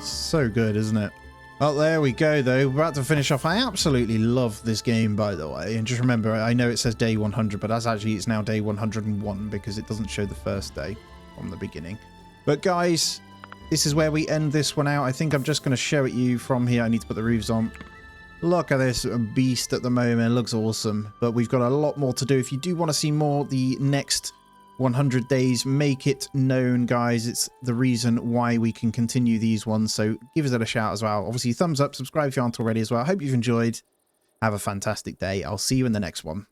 So good, isn't it? Well, there we go, though. We're about to finish off. I absolutely love this game, by the way. And just remember, I know it says day 100, but it's now day 101 because it doesn't show the first day from the beginning. But guys, this is where we end this one out. I think I'm just going to show it you from here. I need to put the roofs on. Look at this beast at the moment. It looks awesome. But we've got a lot more to do. If you do want to see more the next 100 days, make it known, guys. It's the reason why we can continue these ones. So give us a shout as well. Obviously, thumbs up, subscribe if you aren't already as well. I hope you've enjoyed. Have a fantastic day. I'll see you in the next one.